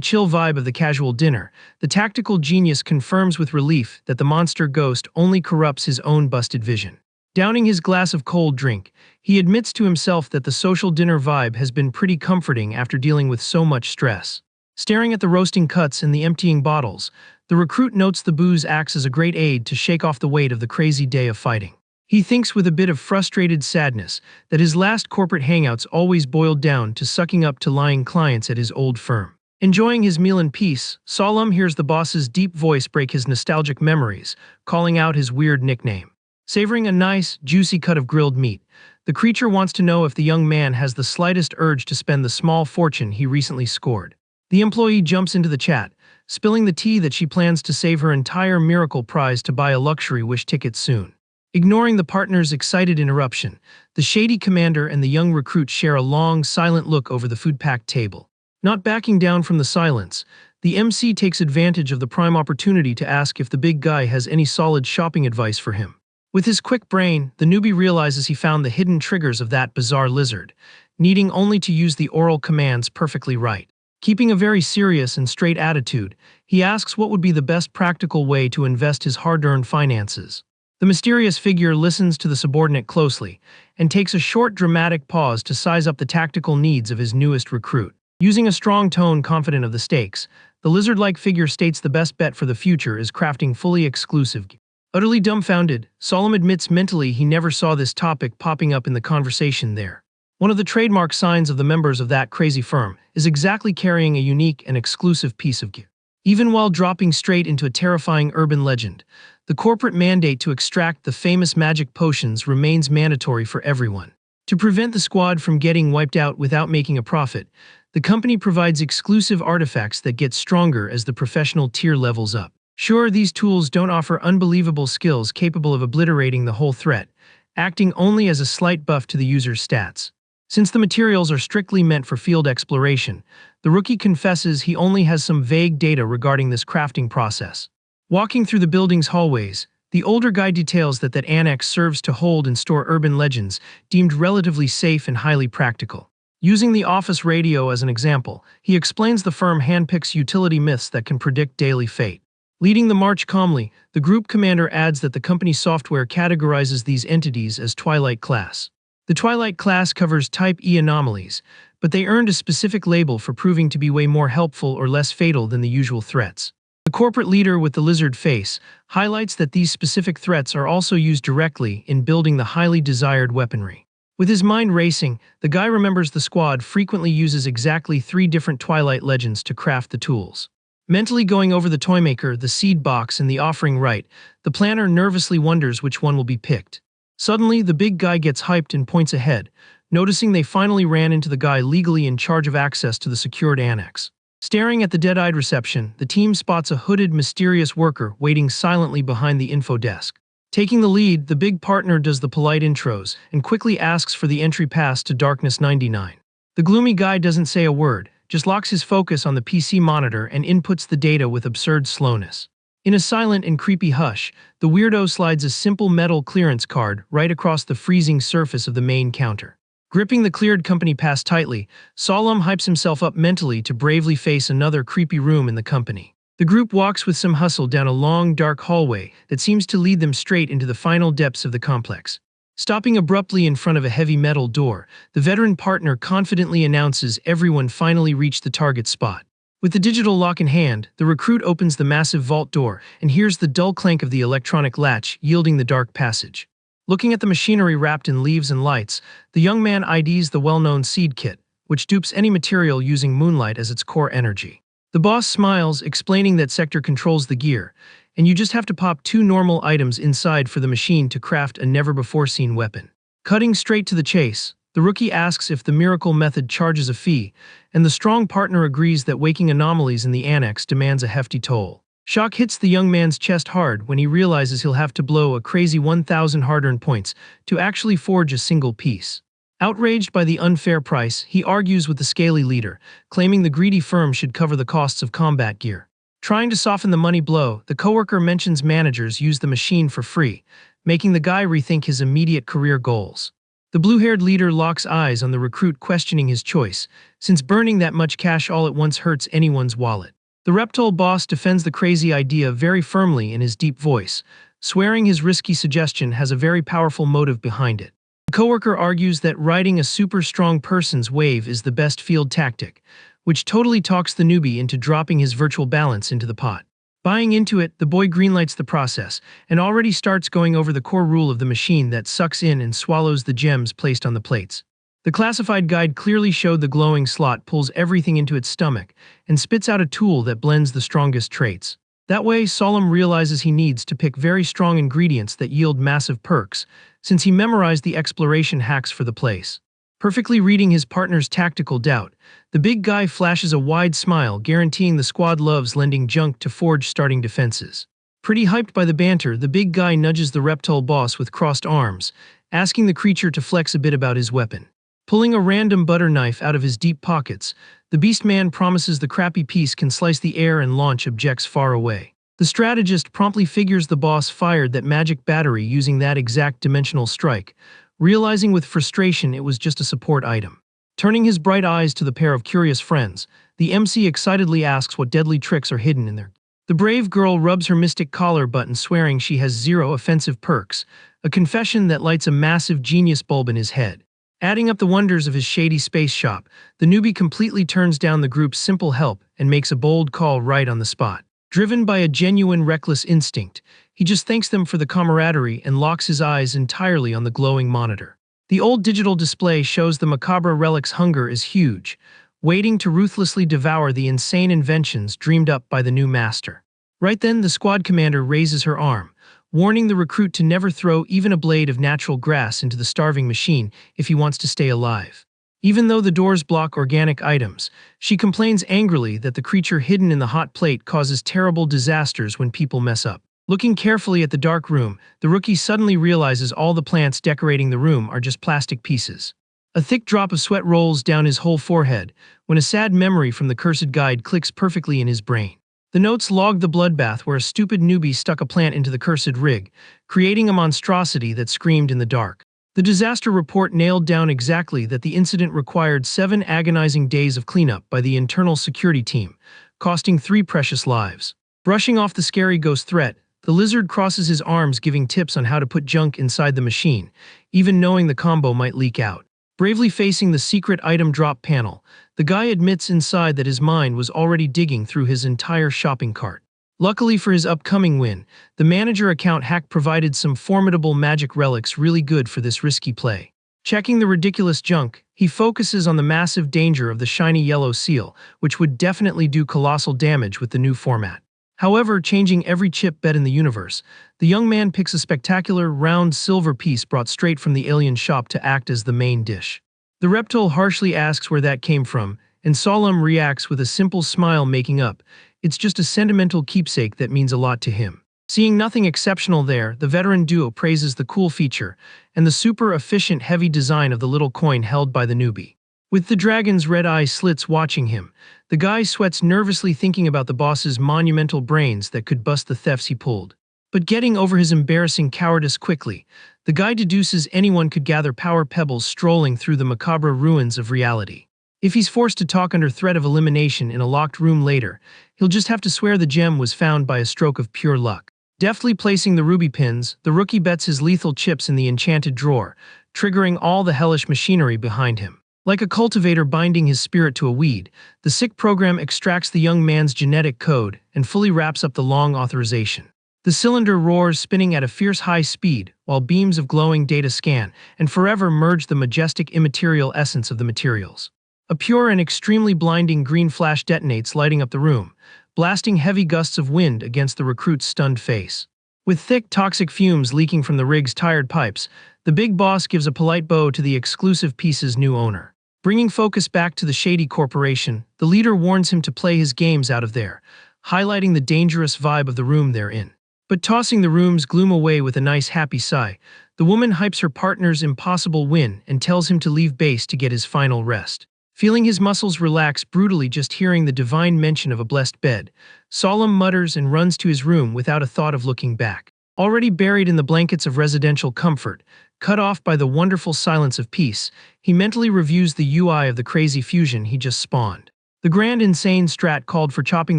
chill vibe of the casual dinner, the tactical genius confirms with relief that the monster ghost only corrupts his own busted vision. Downing his glass of cold drink, he admits to himself that the social dinner vibe has been pretty comforting after dealing with so much stress. Staring at the roasting cuts and the emptying bottles, the recruit notes the booze acts as a great aid to shake off the weight of the crazy day of fighting. He thinks with a bit of frustrated sadness that his last corporate hangouts always boiled down to sucking up to lying clients at his old firm. Enjoying his meal in peace, Solem hears the boss's deep voice break his nostalgic memories, calling out his weird nickname. Savoring a nice, juicy cut of grilled meat, the creature wants to know if the young man has the slightest urge to spend the small fortune he recently scored. The employee jumps into the chat, spilling the tea that she plans to save her entire miracle prize to buy a luxury wish ticket soon. Ignoring the partner's excited interruption, the shady commander and the young recruit share a long, silent look over the food-packed table. Not backing down from the silence, the MC takes advantage of the prime opportunity to ask if the big guy has any solid shopping advice for him. With his quick brain, the newbie realizes he found the hidden triggers of that bizarre lizard, needing only to use the oral commands perfectly right. Keeping a very serious and straight attitude, he asks what would be the best practical way to invest his hard-earned finances. The mysterious figure listens to the subordinate closely and takes a short dramatic pause to size up the tactical needs of his newest recruit. Using a strong tone confident of the stakes, the lizard-like figure states the best bet for the future is crafting fully exclusive. Utterly dumbfounded, Solem admits mentally he never saw this topic popping up in the conversation there. One of the trademark signs of the members of that crazy firm is exactly carrying a unique and exclusive piece of gear. Even while dropping straight into a terrifying urban legend, the corporate mandate to extract the famous magic potions remains mandatory for everyone. To prevent the squad from getting wiped out without making a profit, the company provides exclusive artifacts that get stronger as the professional tier levels up. Sure, these tools don't offer unbelievable skills capable of obliterating the whole threat, acting only as a slight buff to the user's stats. Since the materials are strictly meant for field exploration, the rookie confesses he only has some vague data regarding this crafting process. Walking through the building's hallways, the older guy details that annex serves to hold and store urban legends deemed relatively safe and highly practical. Using the office radio as an example, he explains the firm handpicks utility myths that can predict daily fate. Leading the march calmly, the group commander adds that the company's software categorizes these entities as Twilight class. The Twilight class covers Type E anomalies, but they earned a specific label for proving to be way more helpful or less fatal than the usual threats. The corporate leader with the lizard face highlights that these specific threats are also used directly in building the highly desired weaponry. With his mind racing, the guy remembers the squad frequently uses exactly 3 different Twilight legends to craft the tools. Mentally going over the toymaker, the seed box, and the offering rite, the planner nervously wonders which one will be picked. Suddenly, the big guy gets hyped and points ahead, noticing they finally ran into the guy legally in charge of access to the secured annex. Staring at the dead-eyed reception, the team spots a hooded, mysterious worker waiting silently behind the info desk. Taking the lead, the big partner does the polite intros and quickly asks for the entry pass to Darkness 99. The gloomy guy doesn't say a word, just locks his focus on the PC monitor and inputs the data with absurd slowness. In a silent and creepy hush, the weirdo slides a simple metal clearance card right across the freezing surface of the main counter. Gripping the cleared company pass tightly, Solem hypes himself up mentally to bravely face another creepy room in the company. The group walks with some hustle down a long, dark hallway that seems to lead them straight into the final depths of the complex. Stopping abruptly in front of a heavy metal door, the veteran partner confidently announces everyone finally reached the target spot. With the digital lock in hand, the recruit opens the massive vault door and hears the dull clank of the electronic latch, yielding the dark passage. Looking at the machinery wrapped in leaves and lights, the young man IDs the well-known seed kit, which dupes any material using moonlight as its core energy. The boss smiles, explaining that Sector controls the gear, and you just have to pop 2 normal items inside for the machine to craft a never-before-seen weapon. Cutting straight to the chase, The rookie asks if the miracle method charges a fee, and the strong partner agrees that waking anomalies in the annex demands a hefty toll. Shock hits the young man's chest hard when he realizes he'll have to blow a crazy 1,000 hard-earned points to actually forge a single piece. Outraged by the unfair price, he argues with the scaly leader, claiming the greedy firm should cover the costs of combat gear. Trying to soften the money blow, the coworker mentions managers use the machine for free, making the guy rethink his immediate career goals. The blue-haired leader locks eyes on the recruit, questioning his choice, since burning that much cash all at once hurts anyone's wallet. The reptile boss defends the crazy idea very firmly in his deep voice, swearing his risky suggestion has a very powerful motive behind it. The coworker argues that riding a super strong person's wave is the best field tactic, which totally talks the newbie into dropping his virtual balance into the pot. Buying into it, the boy greenlights the process and already starts going over the core rule of the machine that sucks in and swallows the gems placed on the plates. The classified guide clearly showed the glowing slot pulls everything into its stomach and spits out a tool that blends the strongest traits. That way, Solemn realizes he needs to pick very strong ingredients that yield massive perks, since he memorized the exploration hacks for the place. Perfectly reading his partner's tactical doubt, the big guy flashes a wide smile, guaranteeing the squad loves lending junk to forge starting defenses. Pretty hyped by the banter, the big guy nudges the reptile boss with crossed arms, asking the creature to flex a bit about his weapon. Pulling a random butter knife out of his deep pockets, the beast man promises the crappy piece can slice the air and launch objects far away. The strategist promptly figures the boss fired that magic battery using that exact dimensional strike, realizing with frustration it was just a support item. Turning his bright eyes to the pair of curious friends, the MC excitedly asks what deadly tricks are hidden in there. The brave girl rubs her mystic collar button, swearing she has 0 offensive perks, a confession that lights a massive genius bulb in his head. Adding up the wonders of his shady space shop, the newbie completely turns down the group's simple help and makes a bold call right on the spot. Driven by a genuine reckless instinct, he just thanks them for the camaraderie and locks his eyes entirely on the glowing monitor. The old digital display shows the macabre relic's hunger is huge, waiting to ruthlessly devour the insane inventions dreamed up by the new master. Right then, the squad commander raises her arm, warning the recruit to never throw even a blade of natural grass into the starving machine if he wants to stay alive. Even though the doors block organic items, she complains angrily that the creature hidden in the hot plate causes terrible disasters when people mess up. Looking carefully at the dark room, the rookie suddenly realizes all the plants decorating the room are just plastic pieces. A thick drop of sweat rolls down his whole forehead when a sad memory from the cursed guide clicks perfectly in his brain. The notes log the bloodbath where a stupid newbie stuck a plant into the cursed rig, creating a monstrosity that screamed in the dark. The disaster report nailed down exactly that the incident required 7 agonizing days of cleanup by the internal security team, costing 3 precious lives. Brushing off the scary ghost threat, the lizard crosses his arms, giving tips on how to put junk inside the machine, even knowing the combo might leak out. Bravely facing the secret item drop panel, the guy admits inside that his mind was already digging through his entire shopping cart. Luckily for his upcoming win, the manager account hack provided some formidable magic relics really good for this risky play. Checking the ridiculous junk, he focuses on the massive danger of the shiny yellow seal, which would definitely do colossal damage with the new format. However, changing every chip bet in the universe, the young man picks a spectacular, round silver piece brought straight from the alien shop to act as the main dish. The reptile harshly asks where that came from, and Solemn reacts with a simple smile, making up, it's just a sentimental keepsake that means a lot to him. Seeing nothing exceptional there, the veteran duo praises the cool feature and the super efficient heavy design of the little coin held by the newbie. With the dragon's red eye slits watching him, the guy sweats nervously, thinking about the boss's monumental brains that could bust the thefts he pulled. But getting over his embarrassing cowardice quickly, the guy deduces anyone could gather power pebbles strolling through the macabre ruins of reality. If he's forced to talk under threat of elimination in a locked room later, he'll just have to swear the gem was found by a stroke of pure luck. Deftly placing the ruby pins, the rookie bets his lethal chips in the enchanted drawer, triggering all the hellish machinery behind him. Like a cultivator binding his spirit to a weed, the sick program extracts the young man's genetic code and fully wraps up the long authorization. The cylinder roars, spinning at a fierce high speed, while beams of glowing data scan and forever merge the majestic immaterial essence of the materials. A pure and extremely blinding green flash detonates, lighting up the room, blasting heavy gusts of wind against the recruit's stunned face. With thick, toxic fumes leaking from the rig's tired pipes, the big boss gives a polite bow to the exclusive piece's new owner. Bringing focus back to the shady corporation, the leader warns him to play his games out of there, highlighting the dangerous vibe of the room they're in. But tossing the room's gloom away with a nice happy sigh, the woman hypes her partner's impossible win and tells him to leave base to get his final rest. Feeling his muscles relax brutally just hearing the divine mention of a blessed bed, Solemn mutters and runs to his room without a thought of looking back. Already buried in the blankets of residential comfort, cut off by the wonderful silence of peace, he mentally reviews the UI of the crazy fusion he just spawned. The grand insane strat called for chopping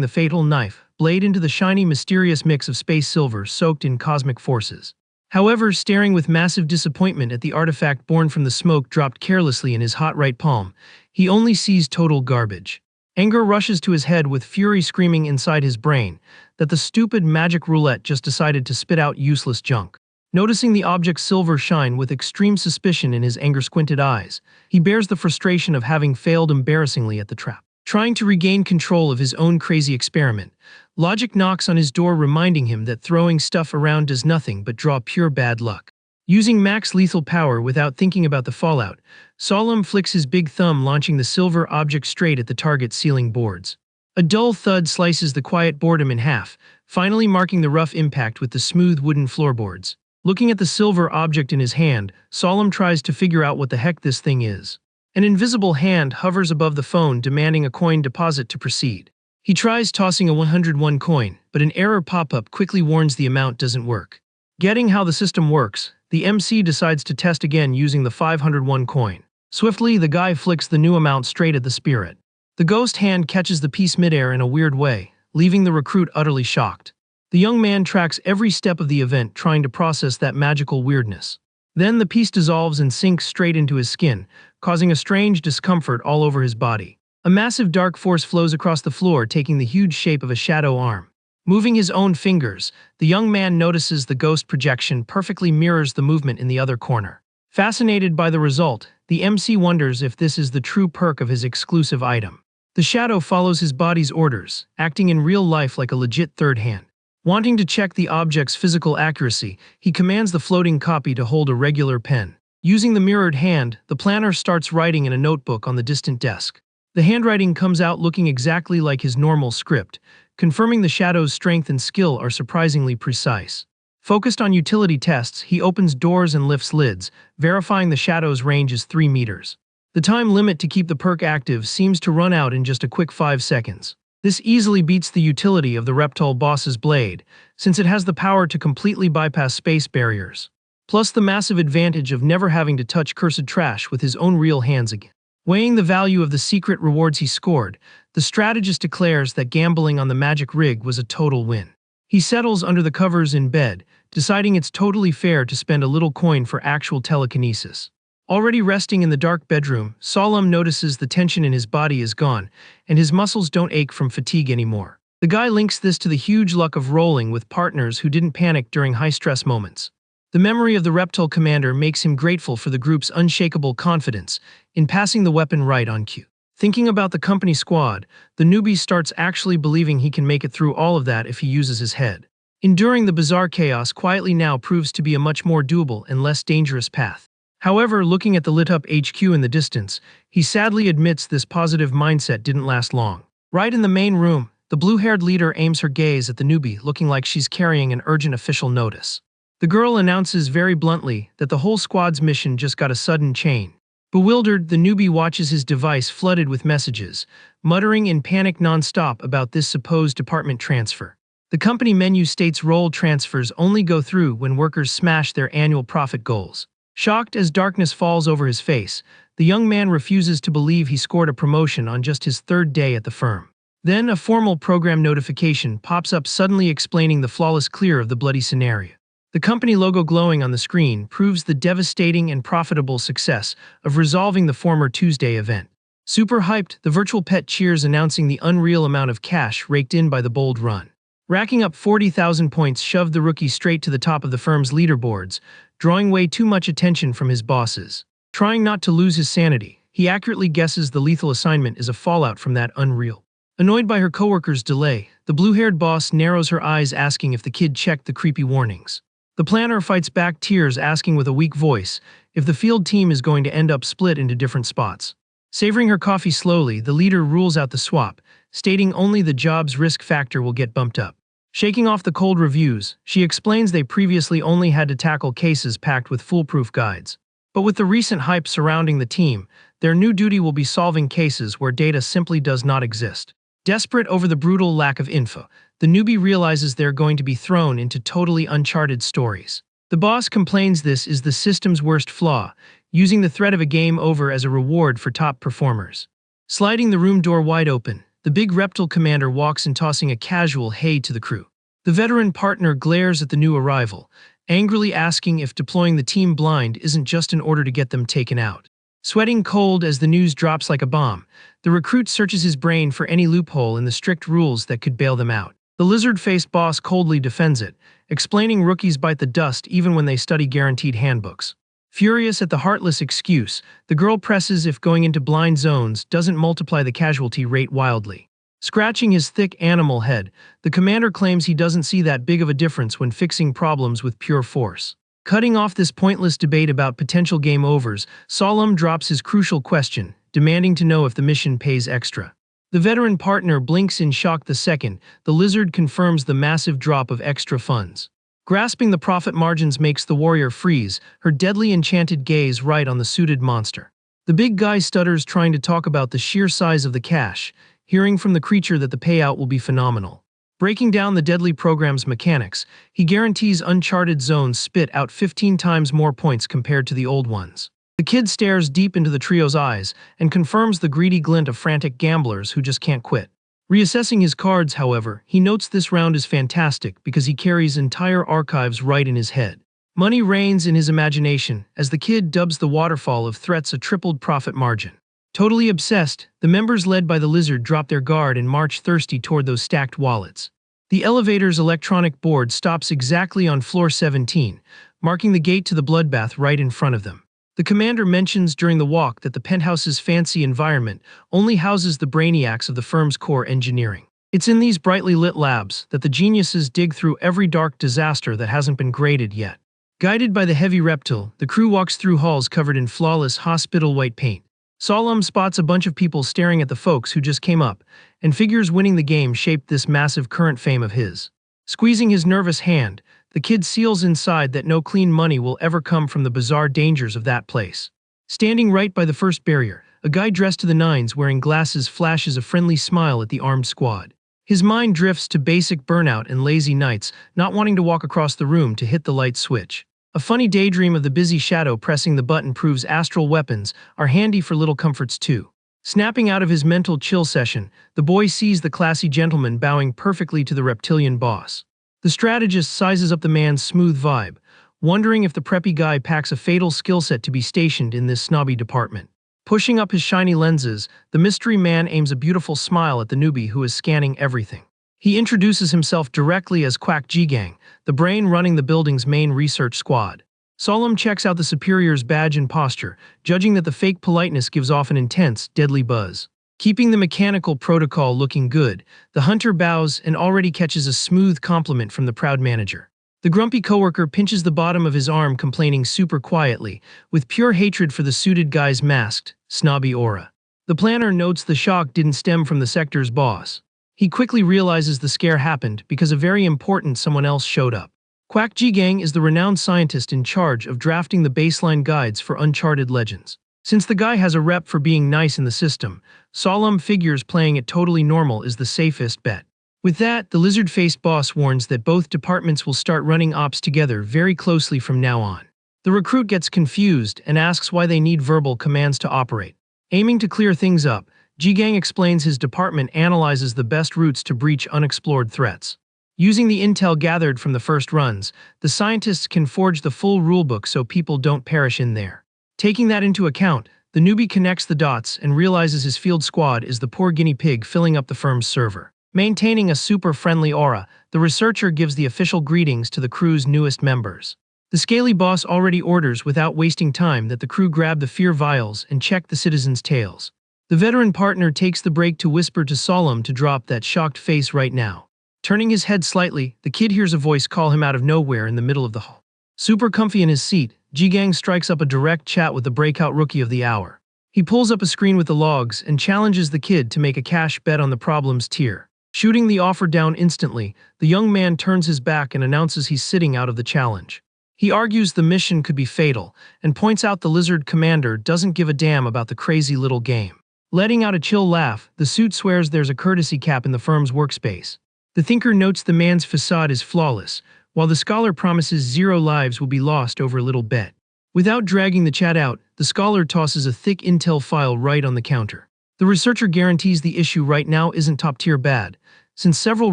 the fatal knife blade into the shiny mysterious mix of space silver soaked in cosmic forces. However, staring with massive disappointment at the artifact born from the smoke dropped carelessly in his hot right palm, he only sees total garbage. Anger rushes to his head with fury screaming inside his brain that the stupid magic roulette just decided to spit out useless junk. Noticing the object's silver shine with extreme suspicion in his anger-squinted eyes, he bears the frustration of having failed embarrassingly at the trap. Trying to regain control of his own crazy experiment, logic knocks on his door reminding him that throwing stuff around does nothing but draw pure bad luck. Using max lethal power without thinking about the fallout, Solemn flicks his big thumb launching the silver object straight at the target's ceiling boards. A dull thud slices the quiet boredom in half, finally marking the rough impact with the smooth wooden floorboards. Looking at the silver object in his hand, Solemn tries to figure out what the heck this thing is. An invisible hand hovers above the phone demanding a coin deposit to proceed. He tries tossing a 101 coin, but an error pop-up quickly warns the amount doesn't work. Getting how the system works, the MC decides to test again using the 501 coin. Swiftly, the guy flicks the new amount straight at the spirit. The ghost hand catches the piece midair in a weird way, leaving the recruit utterly shocked. The young man tracks every step of the event trying to process that magical weirdness. Then the piece dissolves and sinks straight into his skin, causing a strange discomfort all over his body. A massive dark force flows across the floor, taking the huge shape of a shadow arm. Moving his own fingers, the young man notices the ghost projection perfectly mirrors the movement in the other corner. Fascinated by the result, the MC wonders if this is the true perk of his exclusive item. The shadow follows his body's orders, acting in real life like a legit third hand. Wanting to check the object's physical accuracy, he commands the floating copy to hold a regular pen. Using the mirrored hand, the planner starts writing in a notebook on the distant desk. The handwriting comes out looking exactly like his normal script, confirming the shadow's strength and skill are surprisingly precise. Focused on utility tests, he opens doors and lifts lids, verifying the shadow's range is 3 meters. The time limit to keep the perk active seems to run out in just a quick 5 seconds. This easily beats the utility of the reptile boss's blade, since it has the power to completely bypass space barriers. Plus the massive advantage of never having to touch cursed trash with his own real hands again. Weighing the value of the secret rewards he scored, the strategist declares that gambling on the magic rig was a total win. He settles under the covers in bed, deciding it's totally fair to spend a little coin for actual telekinesis. Already resting in the dark bedroom, Solemn notices the tension in his body is gone, and his muscles don't ache from fatigue anymore. The guy links this to the huge luck of rolling with partners who didn't panic during high-stress moments. The memory of the reptile commander makes him grateful for the group's unshakable confidence in passing the weapon right on cue. Thinking about the company squad, the newbie starts actually believing he can make it through all of that if he uses his head. Enduring the bizarre chaos quietly now proves to be a much more doable and less dangerous path. However, looking at the lit-up HQ in the distance, he sadly admits this positive mindset didn't last long. Right in the main room, the blue-haired leader aims her gaze at the newbie, looking like she's carrying an urgent official notice. The girl announces very bluntly that the whole squad's mission just got a sudden change. Bewildered, the newbie watches his device flooded with messages, muttering in panic non-stop about this supposed department transfer. The company menu states role transfers only go through when workers smash their annual profit goals. Shocked as darkness falls over his face, the young man refuses to believe he scored a promotion on just his 3rd day at the firm. Then a formal program notification pops up suddenly explaining the flawless clear of the bloody scenario. The company logo glowing on the screen proves the devastating and profitable success of resolving the former Tuesday event. Super hyped, the virtual pet cheers announcing the unreal amount of cash raked in by the bold run. Racking up 40,000 points shoved the rookie straight to the top of the firm's leaderboards, drawing way too much attention from his bosses. Trying not to lose his sanity, he accurately guesses the lethal assignment is a fallout from that unreal Annoyed by her coworker's delay, the blue-haired boss narrows her eyes asking if the kid checked the creepy warnings. The planner fights back tears asking with a weak voice if the field team is going to end up split into different spots. Savoring her coffee slowly, the leader rules out the swap, stating only the job's risk factor will get bumped up. Shaking off the cold reviews, she explains they previously only had to tackle cases packed with foolproof guides. But with the recent hype surrounding the team, their new duty will be solving cases where data simply does not exist. Desperate over the brutal lack of info, the newbie realizes they're going to be thrown into totally uncharted stories. The boss complains this is the system's worst flaw, using the threat of a game over as a reward for top performers. Sliding the room door wide open, the big reptile commander walks in tossing a casual hey to the crew. The veteran partner glares at the new arrival, angrily asking if deploying the team blind isn't just in order to get them taken out. Sweating cold as the news drops like a bomb, the recruit searches his brain for any loophole in the strict rules that could bail them out. The lizard-faced boss coldly defends it, explaining rookies bite the dust even when they study guaranteed handbooks. Furious at the heartless excuse, the girl presses if going into blind zones doesn't multiply the casualty rate wildly. Scratching his thick animal head, the commander claims he doesn't see that big of a difference when fixing problems with pure force. Cutting off this pointless debate about potential game overs, Solemn drops his crucial question, demanding to know if the mission pays extra. The veteran partner blinks in shock the second the lizard confirms the massive drop of extra funds. Grasping the profit margins makes the warrior freeze, her deadly enchanted gaze right on the suited monster. The big guy stutters trying to talk about the sheer size of the cash, hearing from the creature that the payout will be phenomenal. Breaking down the deadly program's mechanics, he guarantees uncharted zones spit out 15 times more points compared to the old ones. The kid stares deep into the trio's eyes and confirms the greedy glint of frantic gamblers who just can't quit. Reassessing his cards, however, he notes this round is fantastic because he carries entire archives right in his head. Money reigns in his imagination as the kid dubs the waterfall of threats a tripled profit margin. Totally obsessed, the members led by the lizard drop their guard and march thirsty toward those stacked wallets. The elevator's electronic board stops exactly on floor 17, marking the gate to the bloodbath right in front of them. The commander mentions during the walk that the penthouse's fancy environment only houses the brainiacs of the firm's core engineering. It's in these brightly lit labs that the geniuses dig through every dark disaster that hasn't been graded yet. Guided by the heavy reptile, the crew walks through halls covered in flawless hospital white paint. Solemn spots a bunch of people staring at the folks who just came up, and figures winning the game shaped this massive current fame of his. Squeezing his nervous hand, the kid seals inside that no clean money will ever come from the bizarre dangers of that place. Standing right by the first barrier, a guy dressed to the nines wearing glasses flashes a friendly smile at the armed squad. His mind drifts to basic burnout and lazy nights, not wanting to walk across the room to hit the light switch. A funny daydream of the busy shadow pressing the button proves astral weapons are handy for little comforts too. Snapping out of his mental chill session, the boy sees the classy gentleman bowing perfectly to the reptilian boss. The strategist sizes up the man's smooth vibe, wondering if the preppy guy packs a fatal skill set to be stationed in this snobby department. Pushing up his shiny lenses, the mystery man aims a beautiful smile at the newbie who is scanning everything. He introduces himself directly as Quack G-Gang, the brain running the building's main research squad. Solemn checks out the superior's badge and posture, judging that the fake politeness gives off an intense, deadly buzz. Keeping the mechanical protocol looking good, the hunter bows and already catches a smooth compliment from the proud manager. The grumpy coworker pinches the bottom of his arm complaining super quietly, with pure hatred for the suited guy's masked, snobby aura. The planner notes the shock didn't stem from the sector's boss. He quickly realizes the scare happened because a very important someone else showed up. Quack G-Gang is the renowned scientist in charge of drafting the baseline guides for Uncharted Legends. Since the guy has a rep for being nice in the system, Solemn figures playing it totally normal is the safest bet. With that, the lizard-faced boss warns that both departments will start running ops together very closely from now on. The recruit gets confused and asks why they need verbal commands to operate. Aiming to clear things up, G-Gang explains his department analyzes the best routes to breach unexplored threats. Using the intel gathered from the first runs, the scientists can forge the full rulebook so people don't perish in there. Taking that into account, the newbie connects the dots and realizes his field squad is the poor guinea pig filling up the firm's server. Maintaining a super friendly aura, the researcher gives the official greetings to the crew's newest members. The scaly boss already orders without wasting time that the crew grab the fear vials and check the citizens' tails. The veteran partner takes the break to whisper to Solemn to drop that shocked face right now. Turning his head slightly, the kid hears a voice call him out of nowhere in the middle of the hall. Super comfy in his seat, Ji-gang strikes up a direct chat with the breakout rookie of the hour. He pulls up a screen with the logs and challenges the kid to make a cash bet on the problem's tier. Shooting the offer down instantly, the young man turns his back and announces he's sitting out of the challenge. He argues the mission could be fatal and points out the lizard commander doesn't give a damn about the crazy little game. Letting out a chill laugh, the suit swears there's a courtesy cap in the firm's workspace. The thinker notes the man's facade is flawless, while the scholar promises 0 lives will be lost over a little bet. Without dragging the chat out, the scholar tosses a thick intel file right on the counter. The researcher guarantees the issue right now isn't top-tier bad, since several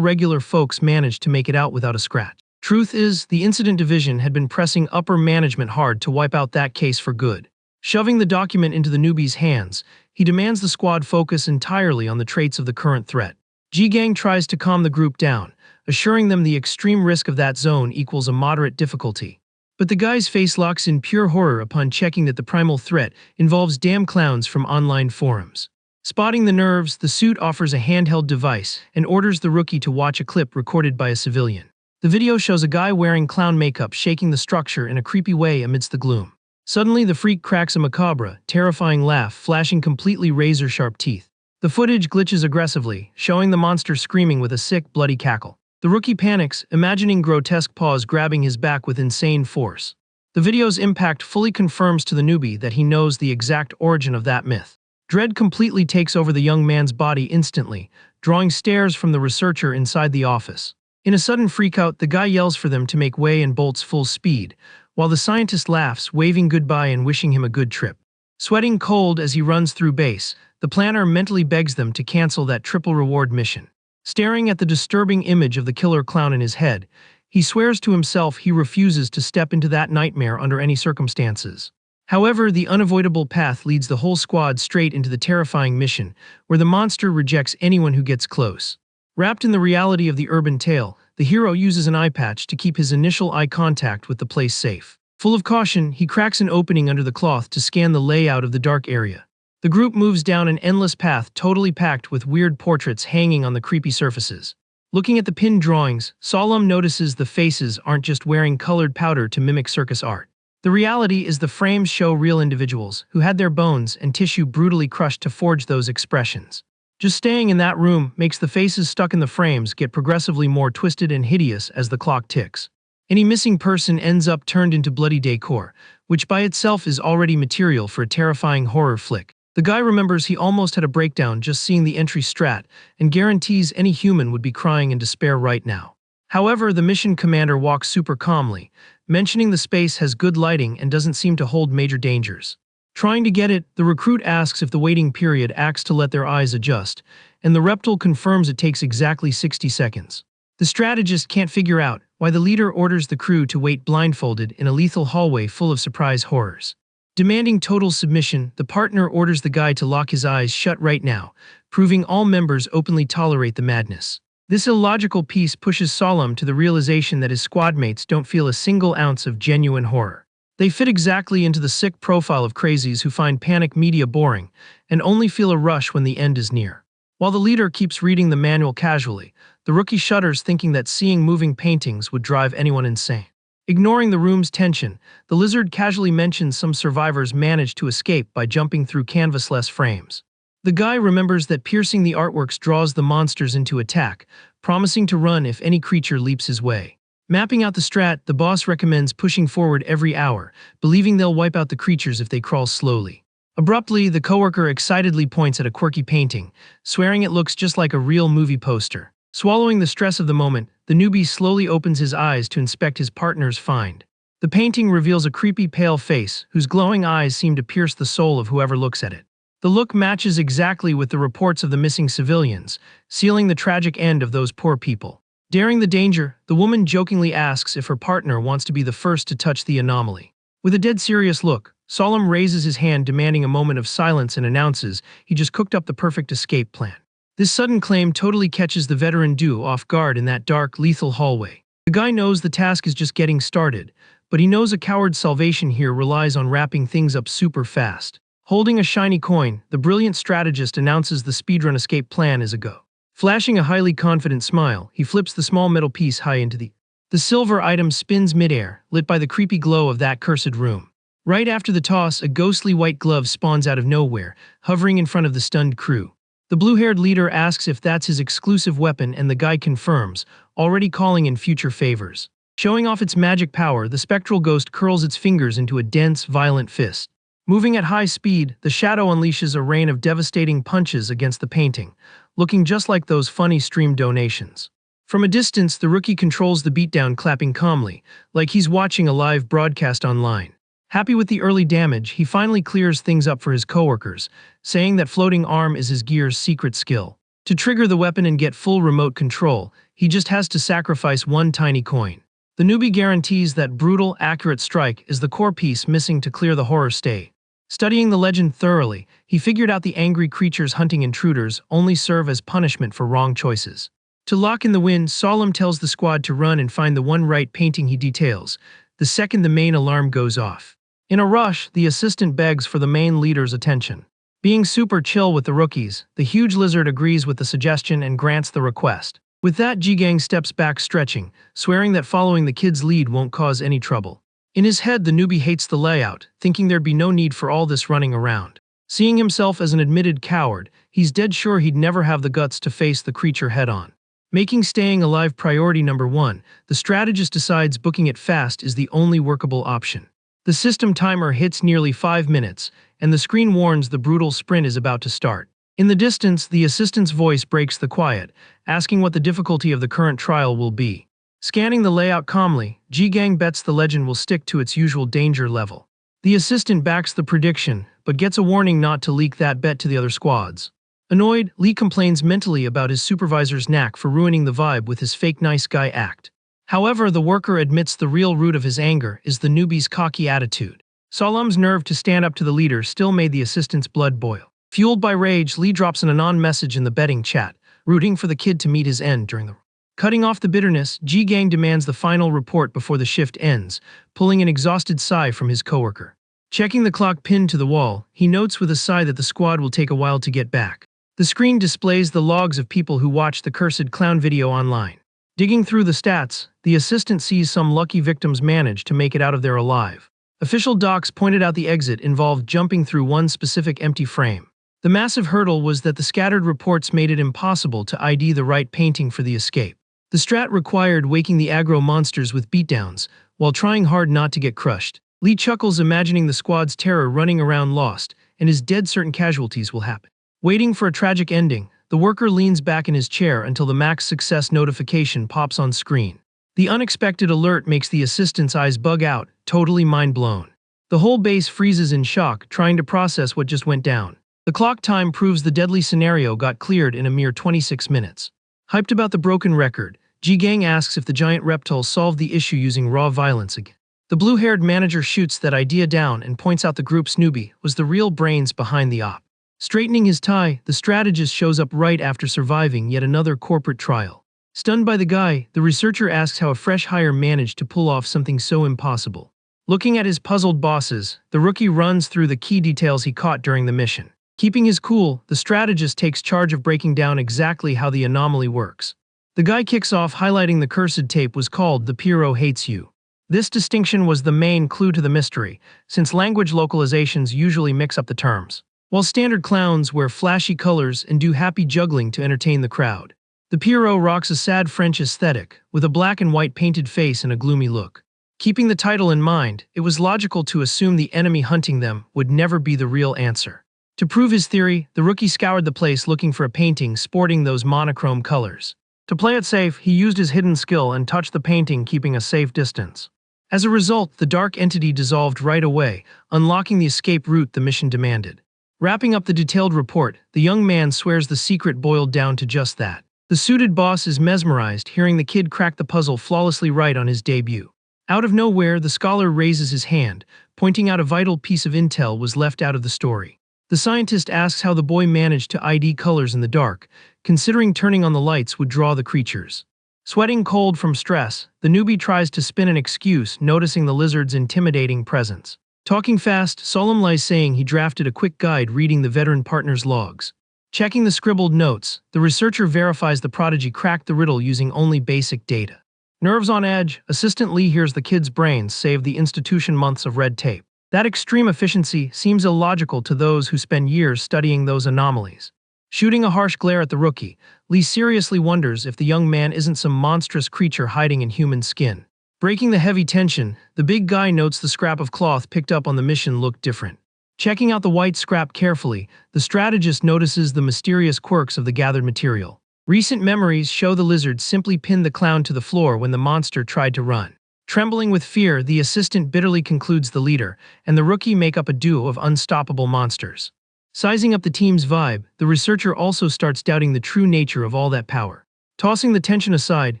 regular folks managed to make it out without a scratch. Truth is, the incident division had been pressing upper management hard to wipe out that case for good. Shoving the document into the newbie's hands, he demands the squad focus entirely on the traits of the current threat. Ji-gang tries to calm the group down, assuring them the extreme risk of that zone equals a moderate difficulty. But the guy's face locks in pure horror upon checking that the primal threat involves damn clowns from online forums. Spotting the nerves, the suit offers a handheld device and orders the rookie to watch a clip recorded by a civilian. The video shows a guy wearing clown makeup shaking the structure in a creepy way amidst the gloom. Suddenly, the freak cracks a macabre, terrifying laugh, flashing completely razor-sharp teeth. The footage glitches aggressively, showing the monster screaming with a sick, bloody cackle. The rookie panics, imagining grotesque paws grabbing his back with insane force. The video's impact fully confirms to the newbie that he knows the exact origin of that myth. Dread completely takes over the young man's body instantly, drawing stares from the researcher inside the office. In a sudden freakout, the guy yells for them to make way and bolts full speed, while the scientist laughs, waving goodbye and wishing him a good trip. Sweating cold as he runs through base, the planner mentally begs them to cancel that triple reward mission. Staring at the disturbing image of the killer clown in his head, he swears to himself he refuses to step into that nightmare under any circumstances. However, the unavoidable path leads the whole squad straight into the terrifying mission, where the monster rejects anyone who gets close. Wrapped in the reality of the urban tale, the hero uses an eye patch to keep his initial eye contact with the place safe. Full of caution, he cracks an opening under the cloth to scan the layout of the dark area. The group moves down an endless path totally packed with weird portraits hanging on the creepy surfaces. Looking at the pinned drawings, Solemn notices the faces aren't just wearing colored powder to mimic circus art. The reality is the frames show real individuals who had their bones and tissue brutally crushed to forge those expressions. Just staying in that room makes the faces stuck in the frames get progressively more twisted and hideous as the clock ticks. Any missing person ends up turned into bloody decor, which by itself is already material for a terrifying horror flick. The guy remembers he almost had a breakdown just seeing the entry strat and guarantees any human would be crying in despair right now. However, the mission commander walks super calmly, mentioning the space has good lighting and doesn't seem to hold major dangers. Trying to get it, the recruit asks if the waiting period acts to let their eyes adjust, and the reptile confirms it takes exactly 60 seconds. The strategist can't figure out why the leader orders the crew to wait blindfolded in a lethal hallway full of surprise horrors. Demanding total submission, the partner orders the guy to lock his eyes shut right now, proving all members openly tolerate the madness. This illogical piece pushes Solemn to the realization that his squadmates don't feel a single ounce of genuine horror. They fit exactly into the sick profile of crazies who find panic media boring and only feel a rush when the end is near. While the leader keeps reading the manual casually, the rookie shudders thinking that seeing moving paintings would drive anyone insane. Ignoring the room's tension, the lizard casually mentions some survivors managed to escape by jumping through canvas-less frames. The guy remembers that piercing the artworks draws the monsters into attack, promising to run if any creature leaps his way. Mapping out the strat, the boss recommends pushing forward every hour, believing they'll wipe out the creatures if they crawl slowly. Abruptly, the coworker excitedly points at a quirky painting, swearing it looks just like a real movie poster. Swallowing the stress of the moment, the newbie slowly opens his eyes to inspect his partner's find. The painting reveals a creepy pale face, whose glowing eyes seem to pierce the soul of whoever looks at it. The look matches exactly with the reports of the missing civilians, sealing the tragic end of those poor people. Daring the danger, the woman jokingly asks if her partner wants to be the first to touch the anomaly. With a dead serious look, Solemn raises his hand demanding a moment of silence and announces he just cooked up the perfect escape plan. This sudden claim totally catches the veteran duo off guard in that dark, lethal hallway. The guy knows the task is just getting started, but he knows a coward's salvation here relies on wrapping things up super fast. Holding a shiny coin, the brilliant strategist announces the speedrun escape plan is a go. Flashing a highly confident smile, he flips the small metal piece high into the silver item spins midair, lit by the creepy glow of that cursed room. Right after the toss, a ghostly white glove spawns out of nowhere, hovering in front of the stunned crew. The blue-haired leader asks if that's his exclusive weapon and the guy confirms, already calling in future favors. Showing off its magic power, the spectral ghost curls its fingers into a dense, violent fist. Moving at high speed, the shadow unleashes a rain of devastating punches against the painting, looking just like those funny stream donations. From a distance, the rookie controls the beatdown, clapping calmly, like he's watching a live broadcast online. Happy with the early damage, he finally clears things up for his coworkers, saying that floating arm is his gear's secret skill. To trigger the weapon and get full remote control, he just has to sacrifice one tiny coin. The newbie guarantees that brutal, accurate strike is the core piece missing to clear the horror state. Studying the legend thoroughly, he figured out the angry creatures hunting intruders only serve as punishment for wrong choices. To lock in the win, Solemn tells the squad to run and find the one right painting he details, the second the main alarm goes off. In a rush, the assistant begs for the main leader's attention. Being super chill with the rookies, the huge lizard agrees with the suggestion and grants the request. With that, G-Gang steps back stretching, swearing that following the kid's lead won't cause any trouble. In his head, the newbie hates the layout, thinking there'd be no need for all this running around. Seeing himself as an admitted coward, he's dead sure he'd never have the guts to face the creature head-on. Making staying alive priority number one, the strategist decides booking it fast is the only workable option. The system timer hits nearly 5 minutes, and the screen warns the brutal sprint is about to start. In the distance, the assistant's voice breaks the quiet, asking what the difficulty of the current trial will be. Scanning the layout calmly, G-Gang bets the legend will stick to its usual danger level. The assistant backs the prediction, but gets a warning not to leak that bet to the other squads. Annoyed, Lee complains mentally about his supervisor's knack for ruining the vibe with his fake nice guy act. However, the worker admits the real root of his anger is the newbie's cocky attitude. Solemn's nerve to stand up to the leader still made the assistant's blood boil. Fueled by rage, Lee drops an anon message in the betting chat, rooting for the kid to meet his end during the... Cutting off the bitterness, G-Gang demands the final report before the shift ends, pulling an exhausted sigh from his coworker. Checking the clock pinned to the wall, he notes with a sigh that the squad will take a while to get back. The screen displays the logs of people who watched the cursed clown video online. Digging through the stats, the assistant sees some lucky victims manage to make it out of there alive. Official docs pointed out the exit involved jumping through one specific empty frame. The massive hurdle was that the scattered reports made it impossible to ID the right painting for the escape. The strat required waking the aggro monsters with beatdowns, while trying hard not to get crushed. Lee chuckles imagining the squad's terror running around lost, and is dead certain casualties will happen. Waiting for a tragic ending, the worker leans back in his chair until the max success notification pops on screen. The unexpected alert makes the assistant's eyes bug out, totally mind-blown. The whole base freezes in shock, trying to process what just went down. The clock time proves the deadly scenario got cleared in a mere 26 minutes. Hyped about the broken record, G-Gang asks if the giant reptile solved the issue using raw violence again. The blue-haired manager shoots that idea down and points out the group's newbie was the real brains behind the op. Straightening his tie, the strategist shows up right after surviving yet another corporate trial. Stunned by the guy, the researcher asks how a fresh hire managed to pull off something so impossible. Looking at his puzzled bosses, the rookie runs through the key details he caught during the mission. Keeping his cool, the strategist takes charge of breaking down exactly how the anomaly works. The guy kicks off highlighting the cursed tape was called "The Pyro Hates You." This distinction was the main clue to the mystery, since language localizations usually mix up the terms. While standard clowns wear flashy colors and do happy juggling to entertain the crowd, the Pyro rocks a sad French aesthetic, with a black and white painted face and a gloomy look. Keeping the title in mind, it was logical to assume the enemy hunting them would never be the real answer. To prove his theory, the rookie scoured the place looking for a painting sporting those monochrome colors. To play it safe, he used his hidden skill and touched the painting, keeping a safe distance. As a result, the dark entity dissolved right away, unlocking the escape route the mission demanded. Wrapping up the detailed report, the young man swears the secret boiled down to just that. The suited boss is mesmerized hearing the kid crack the puzzle flawlessly right on his debut. Out of nowhere, the scholar raises his hand, pointing out a vital piece of intel was left out of the story. The scientist asks how the boy managed to ID colors in the dark, considering turning on the lights would draw the creatures. Sweating cold from stress, the newbie tries to spin an excuse, noticing the lizard's intimidating presence. Talking fast, Solemn lies saying he drafted a quick guide reading the veteran partner's logs. Checking the scribbled notes, the researcher verifies the prodigy cracked the riddle using only basic data. Nerves on edge, Assistant Lee hears the kid's brains save the institution months of red tape. That extreme efficiency seems illogical to those who spend years studying those anomalies. Shooting a harsh glare at the rookie, Lee seriously wonders if the young man isn't some monstrous creature hiding in human skin. Breaking the heavy tension, the big guy notes the scrap of cloth picked up on the mission looked different. Checking out the white scrap carefully, the strategist notices the mysterious quirks of the gathered material. Recent memories show the lizard simply pinned the clown to the floor when the monster tried to run. Trembling with fear, the assistant bitterly concludes the leader, and the rookie make up a duo of unstoppable monsters. Sizing up the team's vibe, the researcher also starts doubting the true nature of all that power. Tossing the tension aside,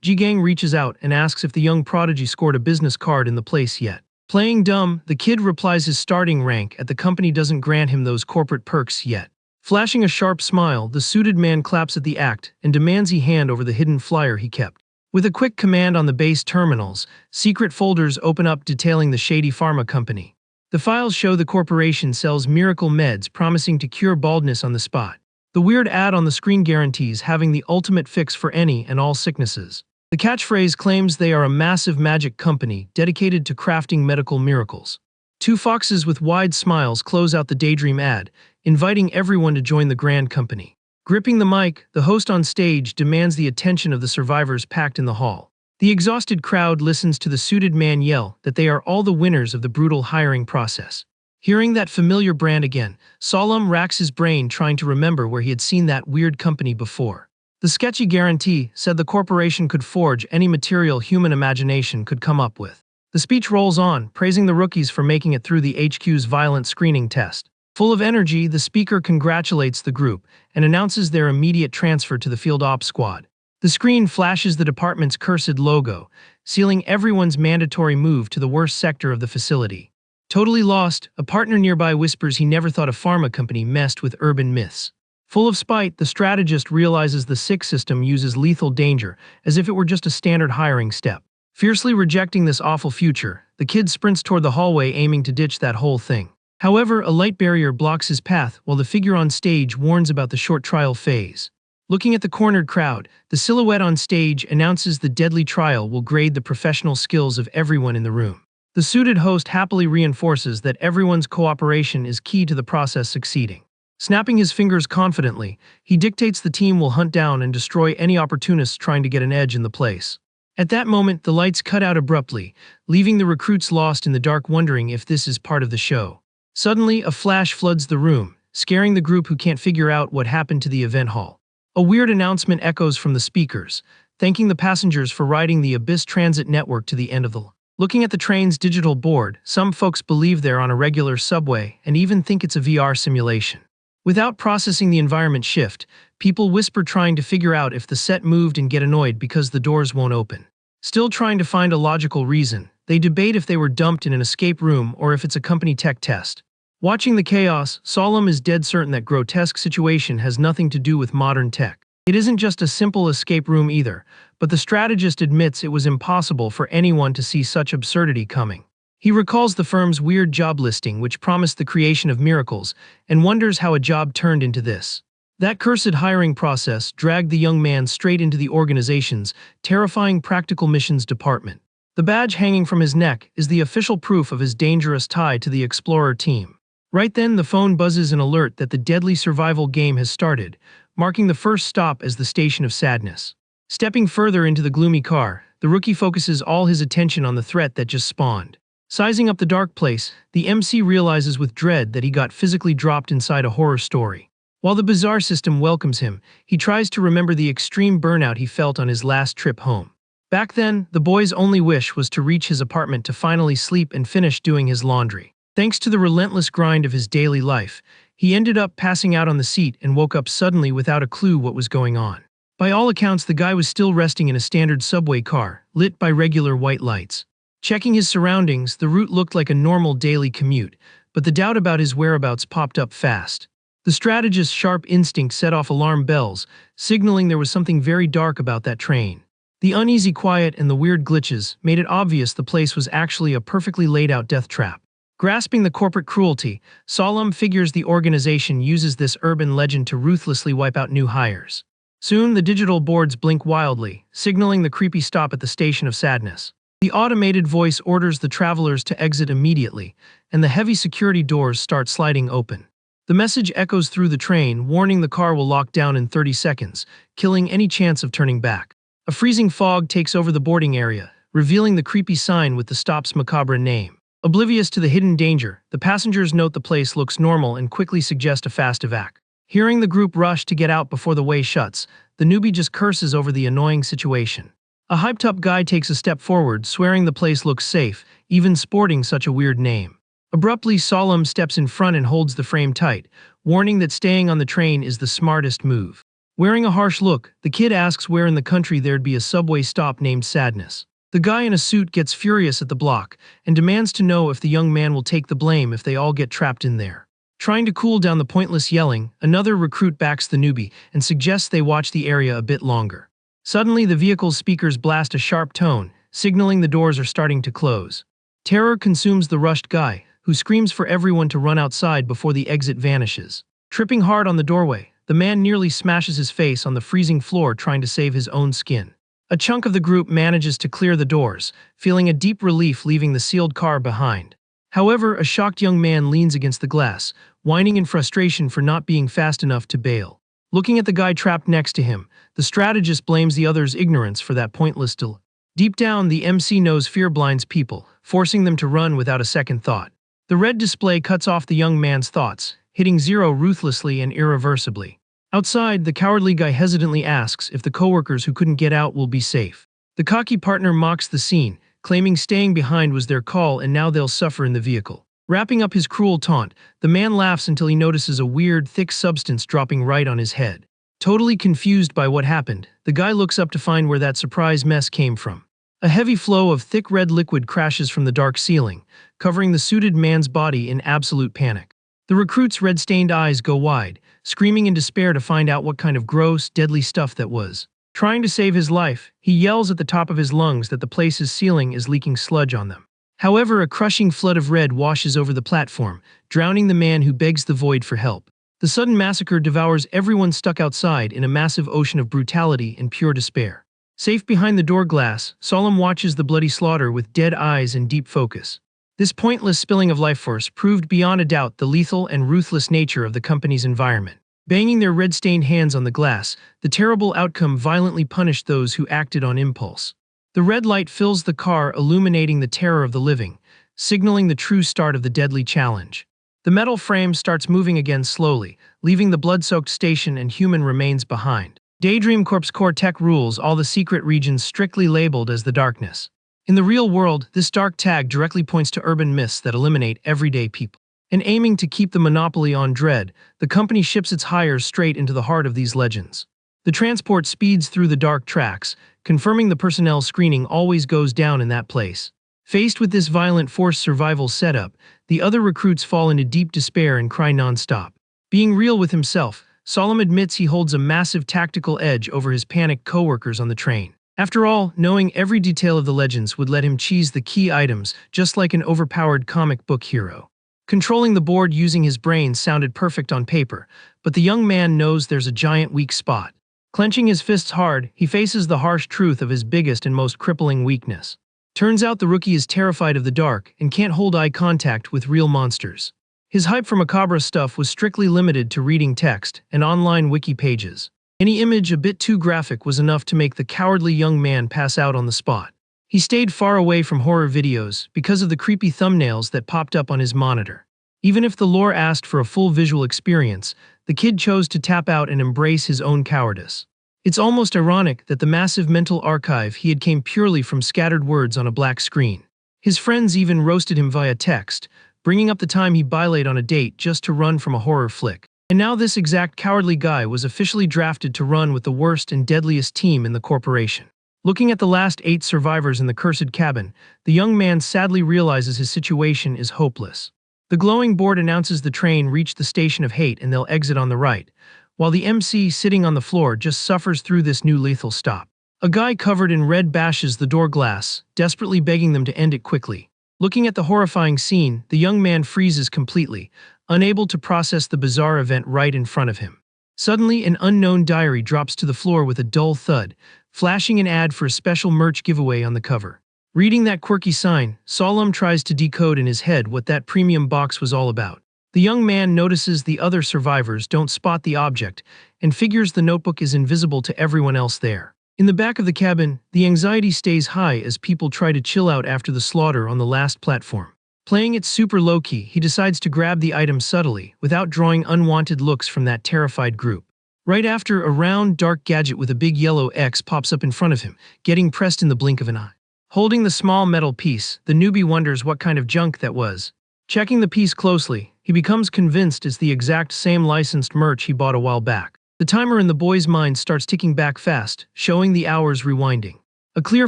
Ji-gang reaches out and asks if the young prodigy scored a business card in the place yet. Playing dumb, the kid replies his starting rank at the company doesn't grant him those corporate perks yet. Flashing a sharp smile, the suited man claps at the act and demands he hand over the hidden flyer he kept. With a quick command on the base terminals, secret folders open up detailing the shady pharma company. The files show the corporation sells miracle meds promising to cure baldness on the spot. The weird ad on the screen guarantees having the ultimate fix for any and all sicknesses. The catchphrase claims they are a massive magic company dedicated to crafting medical miracles. Two foxes with wide smiles close out the daydream ad, inviting everyone to join the grand company. Gripping the mic, the host on stage demands the attention of the survivors packed in the hall. The exhausted crowd listens to the suited man yell that they are all the winners of the brutal hiring process. Hearing that familiar brand again, Solemn racks his brain trying to remember where he had seen that weird company before. The sketchy guarantee said the corporation could forge any material human imagination could come up with. The speech rolls on, praising the rookies for making it through the HQ's violent screening test. Full of energy, the speaker congratulates the group and announces their immediate transfer to the field ops squad. The screen flashes the department's cursed logo, sealing everyone's mandatory move to the worst sector of the facility. Totally lost, a partner nearby whispers he never thought a pharma company messed with urban myths. Full of spite, the strategist realizes the sick system uses lethal danger, as if it were just a standard hiring step. Fiercely rejecting this awful future, the kid sprints toward the hallway aiming to ditch that whole thing. However, a light barrier blocks his path while the figure on stage warns about the short trial phase. Looking at the cornered crowd, the silhouette on stage announces the deadly trial will grade the professional skills of everyone in the room. The suited host happily reinforces that everyone's cooperation is key to the process succeeding. Snapping his fingers confidently, he dictates the team will hunt down and destroy any opportunists trying to get an edge in the place. At that moment, the lights cut out abruptly, leaving the recruits lost in the dark wondering if this is part of the show. Suddenly, a flash floods the room, scaring the group who can't figure out what happened to the event hall. A weird announcement echoes from the speakers, thanking the passengers for riding the Abyss Transit Network to the end of the line. Looking at the train's digital board, some folks believe they're on a regular subway and even think it's a VR simulation. Without processing the environment shift, people whisper trying to figure out if the set moved and get annoyed because the doors won't open. Still trying to find a logical reason, they debate if they were dumped in an escape room or if it's a company tech test. Watching the chaos, Solemn is dead certain that grotesque situation has nothing to do with modern tech. It isn't just a simple escape room either, but the strategist admits it was impossible for anyone to see such absurdity coming. He recalls the firm's weird job listing which promised the creation of miracles, and wonders how a job turned into this. That cursed hiring process dragged the young man straight into the organization's terrifying practical missions department. The badge hanging from his neck is the official proof of his dangerous tie to the Explorer team. Right then, the phone buzzes an alert that the deadly survival game has started, marking the first stop as the Station of Sadness. Stepping further into the gloomy car, the rookie focuses all his attention on the threat that just spawned. Sizing up the dark place, the MC realizes with dread that he got physically dropped inside a horror story. While the bizarre system welcomes him, he tries to remember the extreme burnout he felt on his last trip home. Back then, the boy's only wish was to reach his apartment to finally sleep and finish doing his laundry. Thanks to the relentless grind of his daily life, he ended up passing out on the seat and woke up suddenly without a clue what was going on. By all accounts, the guy was still resting in a standard subway car, lit by regular white lights. Checking his surroundings, the route looked like a normal daily commute, but the doubt about his whereabouts popped up fast. The strategist's sharp instinct set off alarm bells, signaling there was something very dark about that train. The uneasy quiet and the weird glitches made it obvious the place was actually a perfectly laid-out death trap. Grasping the corporate cruelty, Solemn figures the organization uses this urban legend to ruthlessly wipe out new hires. Soon, the digital boards blink wildly, signaling the creepy stop at the Station of Sadness. The automated voice orders the travelers to exit immediately, and the heavy security doors start sliding open. The message echoes through the train, warning the car will lock down in 30 seconds, killing any chance of turning back. A freezing fog takes over the boarding area, revealing the creepy sign with the stop's macabre name. Oblivious to the hidden danger, the passengers note the place looks normal and quickly suggest a fast evac. Hearing the group rush to get out before the way shuts, the newbie just curses over the annoying situation. A hyped-up guy takes a step forward, swearing the place looks safe, even sporting such a weird name. Abruptly, Solemn steps in front and holds the frame tight, warning that staying on the train is the smartest move. Wearing a harsh look, the kid asks where in the country there'd be a subway stop named Sadness. The guy in a suit gets furious at the block and demands to know if the young man will take the blame if they all get trapped in there. Trying to cool down the pointless yelling, another recruit backs the newbie and suggests they watch the area a bit longer. Suddenly, the vehicle's speakers blast a sharp tone, signaling the doors are starting to close. Terror consumes the rushed guy, who screams for everyone to run outside before the exit vanishes. Tripping hard on the doorway, the man nearly smashes his face on the freezing floor trying to save his own skin. A chunk of the group manages to clear the doors, feeling a deep relief leaving the sealed car behind. However, a shocked young man leans against the glass, whining in frustration for not being fast enough to bail. Looking at the guy trapped next to him, the strategist blames the other's ignorance for that pointless delay. Deep down, the MC knows fear blinds people, forcing them to run without a second thought. The red display cuts off the young man's thoughts, hitting zero ruthlessly and irreversibly. Outside, the cowardly guy hesitantly asks if the coworkers who couldn't get out will be safe. The cocky partner mocks the scene, claiming staying behind was their call and now they'll suffer in the vehicle. Wrapping up his cruel taunt, the man laughs until he notices a weird, thick substance dropping right on his head. Totally confused by what happened, the guy looks up to find where that surprise mess came from. A heavy flow of thick red liquid crashes from the dark ceiling, covering the suited man's body in absolute panic. The recruit's red-stained eyes go wide, screaming in despair to find out what kind of gross, deadly stuff that was. Trying to save his life, he yells at the top of his lungs that the place's ceiling is leaking sludge on them. However, a crushing flood of red washes over the platform, drowning the man who begs the void for help. The sudden massacre devours everyone stuck outside in a massive ocean of brutality and pure despair. Safe behind the door glass, Solemn watches the bloody slaughter with dead eyes and deep focus. This pointless spilling of life force proved beyond a doubt the lethal and ruthless nature of the company's environment. Banging their red-stained hands on the glass, the terrible outcome violently punished those who acted on impulse. The red light fills the car, illuminating the terror of the living, signaling the true start of the deadly challenge. The metal frame starts moving again slowly, leaving the blood-soaked station and human remains behind. Daydream Corp's core tech rules all the secret regions strictly labeled as the darkness. In the real world, this dark tag directly points to urban myths that eliminate everyday people. And aiming to keep the monopoly on dread, the company ships its hires straight into the heart of these legends. The transport speeds through the dark tracks, confirming the personnel screening always goes down in that place. Faced with this violent forced survival setup, the other recruits fall into deep despair and cry non-stop. Being real with himself, Solemn admits he holds a massive tactical edge over his panicked coworkers on the train. After all, knowing every detail of the legends would let him cheese the key items just like an overpowered comic book hero. Controlling the board using his brain sounded perfect on paper, but the young man knows there's a giant weak spot. Clenching his fists hard, he faces the harsh truth of his biggest and most crippling weakness. Turns out the rookie is terrified of the dark and can't hold eye contact with real monsters. His hype for macabre stuff was strictly limited to reading text and online wiki pages. Any image a bit too graphic was enough to make the cowardly young man pass out on the spot. He stayed far away from horror videos because of the creepy thumbnails that popped up on his monitor. Even if the lore asked for a full visual experience, the kid chose to tap out and embrace his own cowardice. It's almost ironic that the massive mental archive he had came purely from scattered words on a black screen. His friends even roasted him via text, bringing up the time he bilayed on a date just to run from a horror flick. And now this exact cowardly guy was officially drafted to run with the worst and deadliest team in the corporation. Looking at the last 8 survivors in the cursed cabin, the young man sadly realizes his situation is hopeless. The glowing board announces the train reached the Station of Hate and they'll exit on the right, while the MC sitting on the floor just suffers through this new lethal stop. A guy covered in red bashes the door glass, desperately begging them to end it quickly. Looking at the horrifying scene, the young man freezes completely, unable to process the bizarre event right in front of him. Suddenly, an unknown diary drops to the floor with a dull thud, flashing an ad for a special merch giveaway on the cover. Reading that quirky sign, Solemn tries to decode in his head what that premium box was all about. The young man notices the other survivors don't spot the object and figures the notebook is invisible to everyone else there. In the back of the cabin, the anxiety stays high as people try to chill out after the slaughter on the last platform. Playing it super low-key, he decides to grab the item subtly, without drawing unwanted looks from that terrified group. Right after, a round, dark gadget with a big yellow X pops up in front of him, getting pressed in the blink of an eye. Holding the small metal piece, the newbie wonders what kind of junk that was. Checking the piece closely, he becomes convinced it's the exact same licensed merch he bought a while back. The timer in the boy's mind starts ticking back fast, showing the hours rewinding. A clear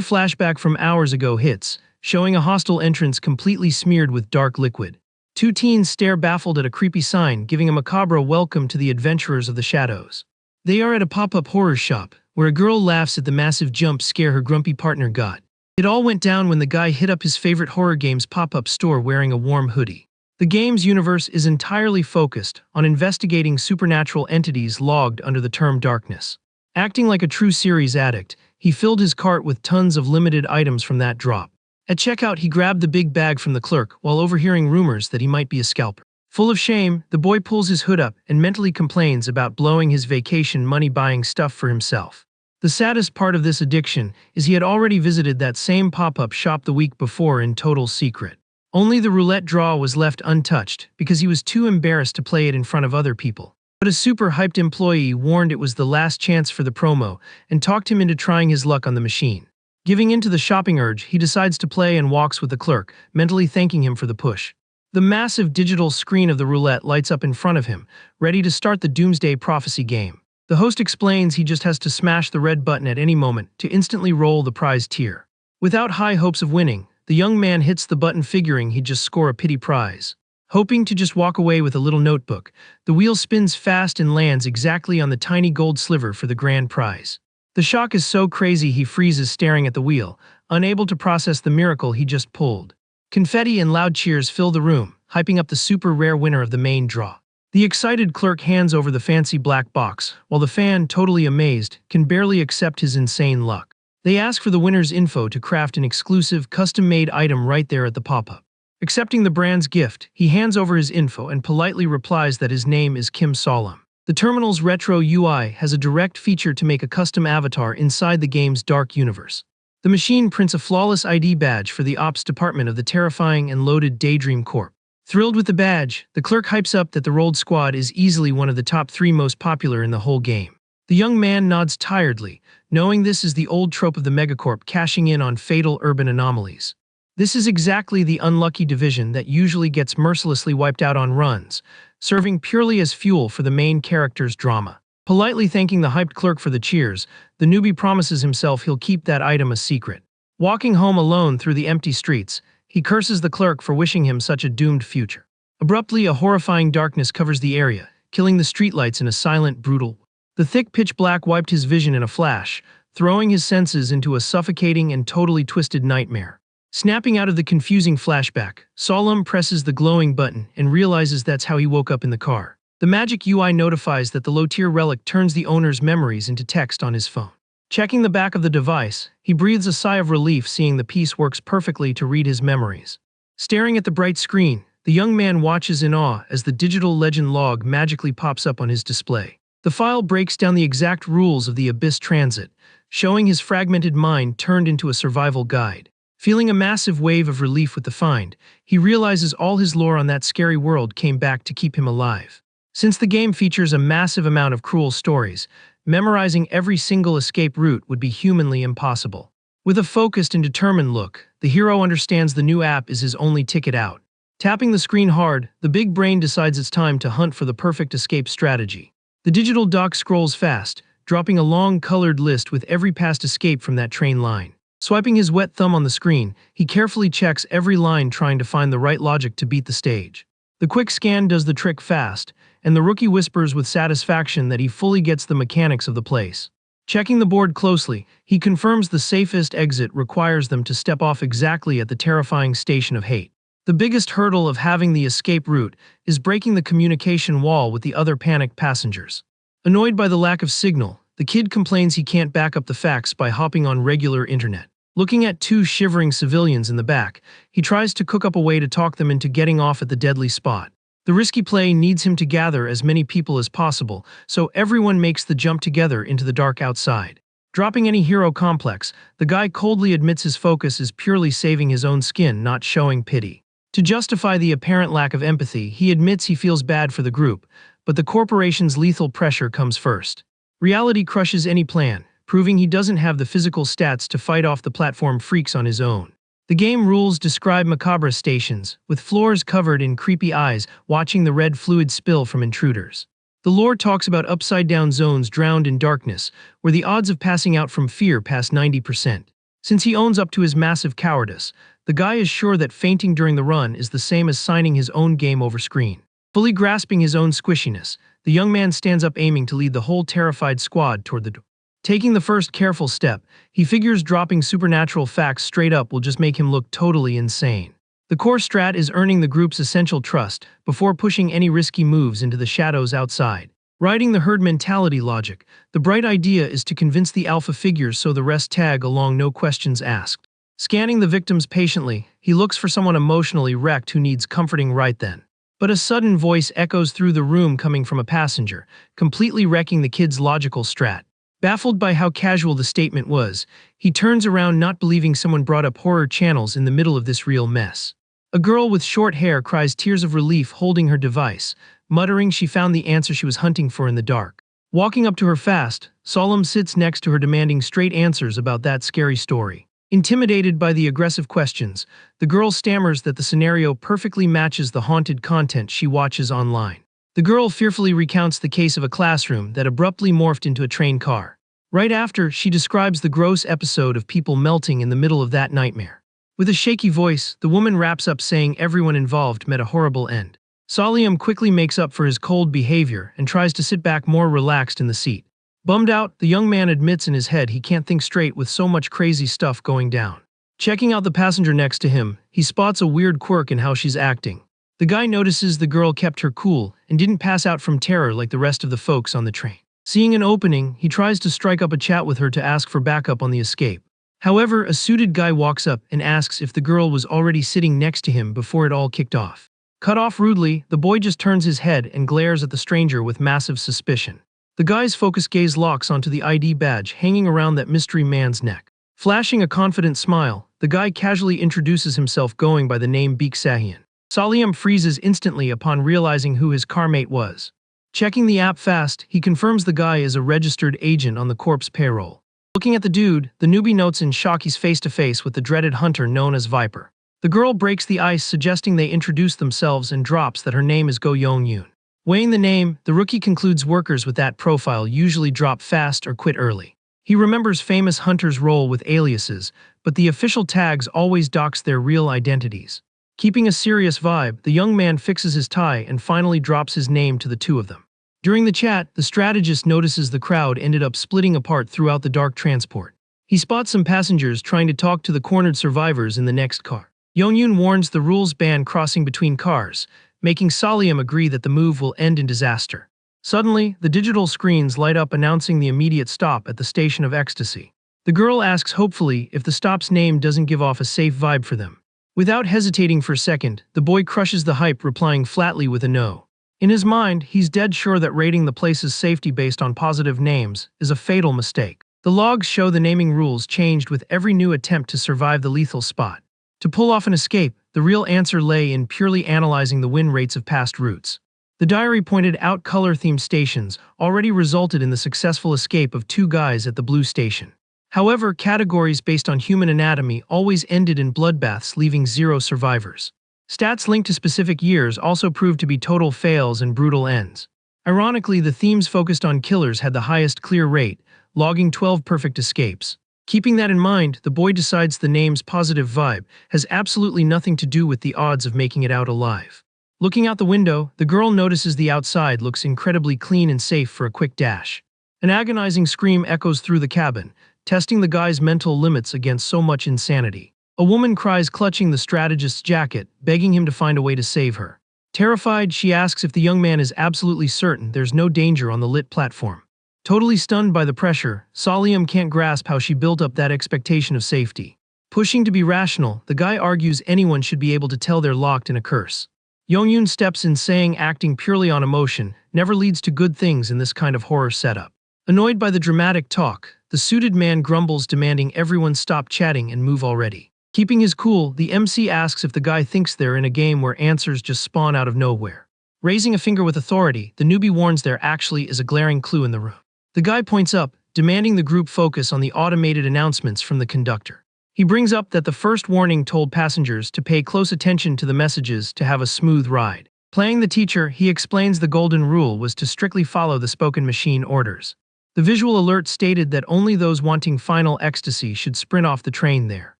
flashback from hours ago hits, showing a hostile entrance completely smeared with dark liquid. Two teens stare baffled at a creepy sign, giving a macabre welcome to the adventurers of the shadows. They are at a pop-up horror shop, where a girl laughs at the massive jump scare her grumpy partner got. It all went down when the guy hit up his favorite horror game's pop-up store wearing a warm hoodie. The game's universe is entirely focused on investigating supernatural entities logged under the term darkness. Acting like a true series addict, he filled his cart with tons of limited items from that drop. At checkout, he grabbed the big bag from the clerk while overhearing rumors that he might be a scalper. Full of shame, the boy pulls his hood up and mentally complains about blowing his vacation money buying stuff for himself. The saddest part of this addiction is he had already visited that same pop-up shop the week before in total secret. Only the roulette draw was left untouched because he was too embarrassed to play it in front of other people. But a super hyped employee warned it was the last chance for the promo and talked him into trying his luck on the machine. Giving in to the shopping urge, he decides to play and walks with the clerk, mentally thanking him for the push. The massive digital screen of the roulette lights up in front of him, ready to start the Doomsday Prophecy game. The host explains he just has to smash the red button at any moment to instantly roll the prize tier. Without high hopes of winning, the young man hits the button figuring he'd just score a pity prize. Hoping to just walk away with a little notebook, the wheel spins fast and lands exactly on the tiny gold sliver for the grand prize. The shock is so crazy he freezes staring at the wheel, unable to process the miracle he just pulled. Confetti and loud cheers fill the room, hyping up the super rare winner of the main draw. The excited clerk hands over the fancy black box, while the fan, totally amazed, can barely accept his insane luck. They ask for the winner's info to craft an exclusive, custom-made item right there at the pop-up. Accepting the brand's gift, he hands over his info and politely replies that his name is Kim Solemn. The terminal's retro UI has a direct feature to make a custom avatar inside the game's dark universe. The machine prints a flawless ID badge for the ops department of the terrifying and loaded Daydream Corp. Thrilled with the badge, the clerk hypes up that the rolled squad is easily one of the top 3 most popular in the whole game. The young man nods tiredly, knowing this is the old trope of the megacorp cashing in on fatal urban anomalies. This is exactly the unlucky division that usually gets mercilessly wiped out on runs, serving purely as fuel for the main character's drama. Politely thanking the hyped clerk for the cheers, the newbie promises himself he'll keep that item a secret. Walking home alone through the empty streets, he curses the clerk for wishing him such a doomed future. Abruptly, a horrifying darkness covers the area, killing the streetlights in a silent, brutal way. The thick pitch black wiped his vision in a flash, throwing his senses into a suffocating and totally twisted nightmare. Snapping out of the confusing flashback, Solemn presses the glowing button and realizes that's how he woke up in the car. The magic UI notifies that the low-tier relic turns the owner's memories into text on his phone. Checking the back of the device, he breathes a sigh of relief seeing the piece works perfectly to read his memories. Staring at the bright screen, the young man watches in awe as the digital legend log magically pops up on his display. The file breaks down the exact rules of the Abyss Transit, showing his fragmented mind turned into a survival guide. Feeling a massive wave of relief with the find, he realizes all his lore on that scary world came back to keep him alive. Since the game features a massive amount of cruel stories, memorizing every single escape route would be humanly impossible. With a focused and determined look, the hero understands the new app is his only ticket out. Tapping the screen hard, the big brain decides it's time to hunt for the perfect escape strategy. The digital dock scrolls fast, dropping a long colored list with every past escape from that train line. Swiping his wet thumb on the screen, he carefully checks every line trying to find the right logic to beat the stage. The quick scan does the trick fast, and the rookie whispers with satisfaction that he fully gets the mechanics of the place. Checking the board closely, he confirms the safest exit requires them to step off exactly at the terrifying station of hate. The biggest hurdle of having the escape route is breaking the communication wall with the other panicked passengers. Annoyed by the lack of signal, the kid complains he can't back up the facts by hopping on regular internet. Looking at two shivering civilians in the back, he tries to cook up a way to talk them into getting off at the deadly spot. The risky play needs him to gather as many people as possible, so everyone makes the jump together into the dark outside. Dropping any hero complex, the guy coldly admits his focus is purely saving his own skin, not showing pity. To justify the apparent lack of empathy, he admits he feels bad for the group, but the corporation's lethal pressure comes first. Reality crushes any plan, proving he doesn't have the physical stats to fight off the platform freaks on his own. The game rules describe macabre stations, with floors covered in creepy eyes watching the red fluid spill from intruders. The lore talks about upside-down zones drowned in darkness, where the odds of passing out from fear pass 90%. Since he owns up to his massive cowardice, the guy is sure that fainting during the run is the same as signing his own game over screen. Fully grasping his own squishiness, the young man stands up aiming to lead the whole terrified squad toward the door. Taking the first careful step, he figures dropping supernatural facts straight up will just make him look totally insane. The core strat is earning the group's essential trust before pushing any risky moves into the shadows outside. Riding the herd mentality logic, the bright idea is to convince the alpha figures so the rest tag along, no questions asked. Scanning the victims patiently, he looks for someone emotionally wrecked who needs comforting right then. But a sudden voice echoes through the room coming from a passenger, completely wrecking the kid's logical strat. Baffled by how casual the statement was, he turns around not believing someone brought up horror channels in the middle of this real mess. A girl with short hair cries tears of relief holding her device, muttering she found the answer she was hunting for in the dark. Walking up to her fast, Solemn sits next to her demanding straight answers about that scary story. Intimidated by the aggressive questions, the girl stammers that the scenario perfectly matches the haunted content she watches online. The girl fearfully recounts the case of a classroom that abruptly morphed into a train car. Right after, she describes the gross episode of people melting in the middle of that nightmare. With a shaky voice, the woman wraps up saying everyone involved met a horrible end. Solium quickly makes up for his cold behavior and tries to sit back more relaxed in the seat. Bummed out, the young man admits in his head he can't think straight with so much crazy stuff going down. Checking out the passenger next to him, he spots a weird quirk in how she's acting. The guy notices the girl kept her cool and didn't pass out from terror like the rest of the folks on the train. Seeing an opening, he tries to strike up a chat with her to ask for backup on the escape. However, a suited guy walks up and asks if the girl was already sitting next to him before it all kicked off. Cut off rudely, the boy just turns his head and glares at the stranger with massive suspicion. The guy's focused gaze locks onto the ID badge hanging around that mystery man's neck. Flashing a confident smile, the guy casually introduces himself going by the name Beek Sahian. Solium freezes instantly upon realizing who his carmate was. Checking the app fast, he confirms the guy is a registered agent on the corp's payroll. Looking at the dude, the newbie notes in shock he's face-to-face with the dreaded hunter known as Viper. The girl breaks the ice, suggesting they introduce themselves and drops that her name is Go Yong-yoon. Weighing the name, the rookie concludes workers with that profile usually drop fast or quit early. He remembers famous hunters' roll with aliases, but the official tags always dox their real identities. Keeping a serious vibe, the young man fixes his tie and finally drops his name to the two of them. During the chat, the strategist notices the crowd ended up splitting apart throughout the dark transport. He spots some passengers trying to talk to the cornered survivors in the next car. Yong-yoon warns the rules ban crossing between cars, making Solium agree that the move will end in disaster. Suddenly, the digital screens light up announcing the immediate stop at the Station of Ecstasy. The girl asks hopefully if the stop's name doesn't give off a safe vibe for them. Without hesitating for a second, the boy crushes the hype, replying flatly with a no. In his mind, he's dead sure that rating the place's safety based on positive names is a fatal mistake. The logs show the naming rules changed with every new attempt to survive the lethal spot. To pull off an escape, the real answer lay in purely analyzing the win rates of past routes. The diary pointed out color-themed stations already resulted in the successful escape of two guys at the blue station. However, categories based on human anatomy always ended in bloodbaths, leaving 0 survivors. Stats linked to specific years also proved to be total fails and brutal ends. Ironically, the themes focused on killers had the highest clear rate, logging 12 perfect escapes. Keeping that in mind, the boy decides the name's positive vibe has absolutely nothing to do with the odds of making it out alive. Looking out the window, the girl notices the outside looks incredibly clean and safe for a quick dash. An agonizing scream echoes through the cabin, testing the guy's mental limits against so much insanity. A woman cries, clutching the strategist's jacket, begging him to find a way to save her. Terrified, she asks if the young man is absolutely certain there's no danger on the lit platform. Totally stunned by the pressure, Salyam can't grasp how she built up that expectation of safety. Pushing to be rational, the guy argues anyone should be able to tell they're locked in a curse. Yongyun steps in, saying acting purely on emotion never leads to good things in this kind of horror setup. Annoyed by the dramatic talk, the suited man grumbles, demanding everyone stop chatting and move already. Keeping his cool, the MC asks if the guy thinks they're in a game where answers just spawn out of nowhere. Raising a finger with authority, the newbie warns there actually is a glaring clue in the room. The guy points up, demanding the group focus on the automated announcements from the conductor. He brings up that the first warning told passengers to pay close attention to the messages to have a smooth ride. Playing the teacher, he explains the golden rule was to strictly follow the spoken machine orders. The visual alert stated that only those wanting final ecstasy should sprint off the train there.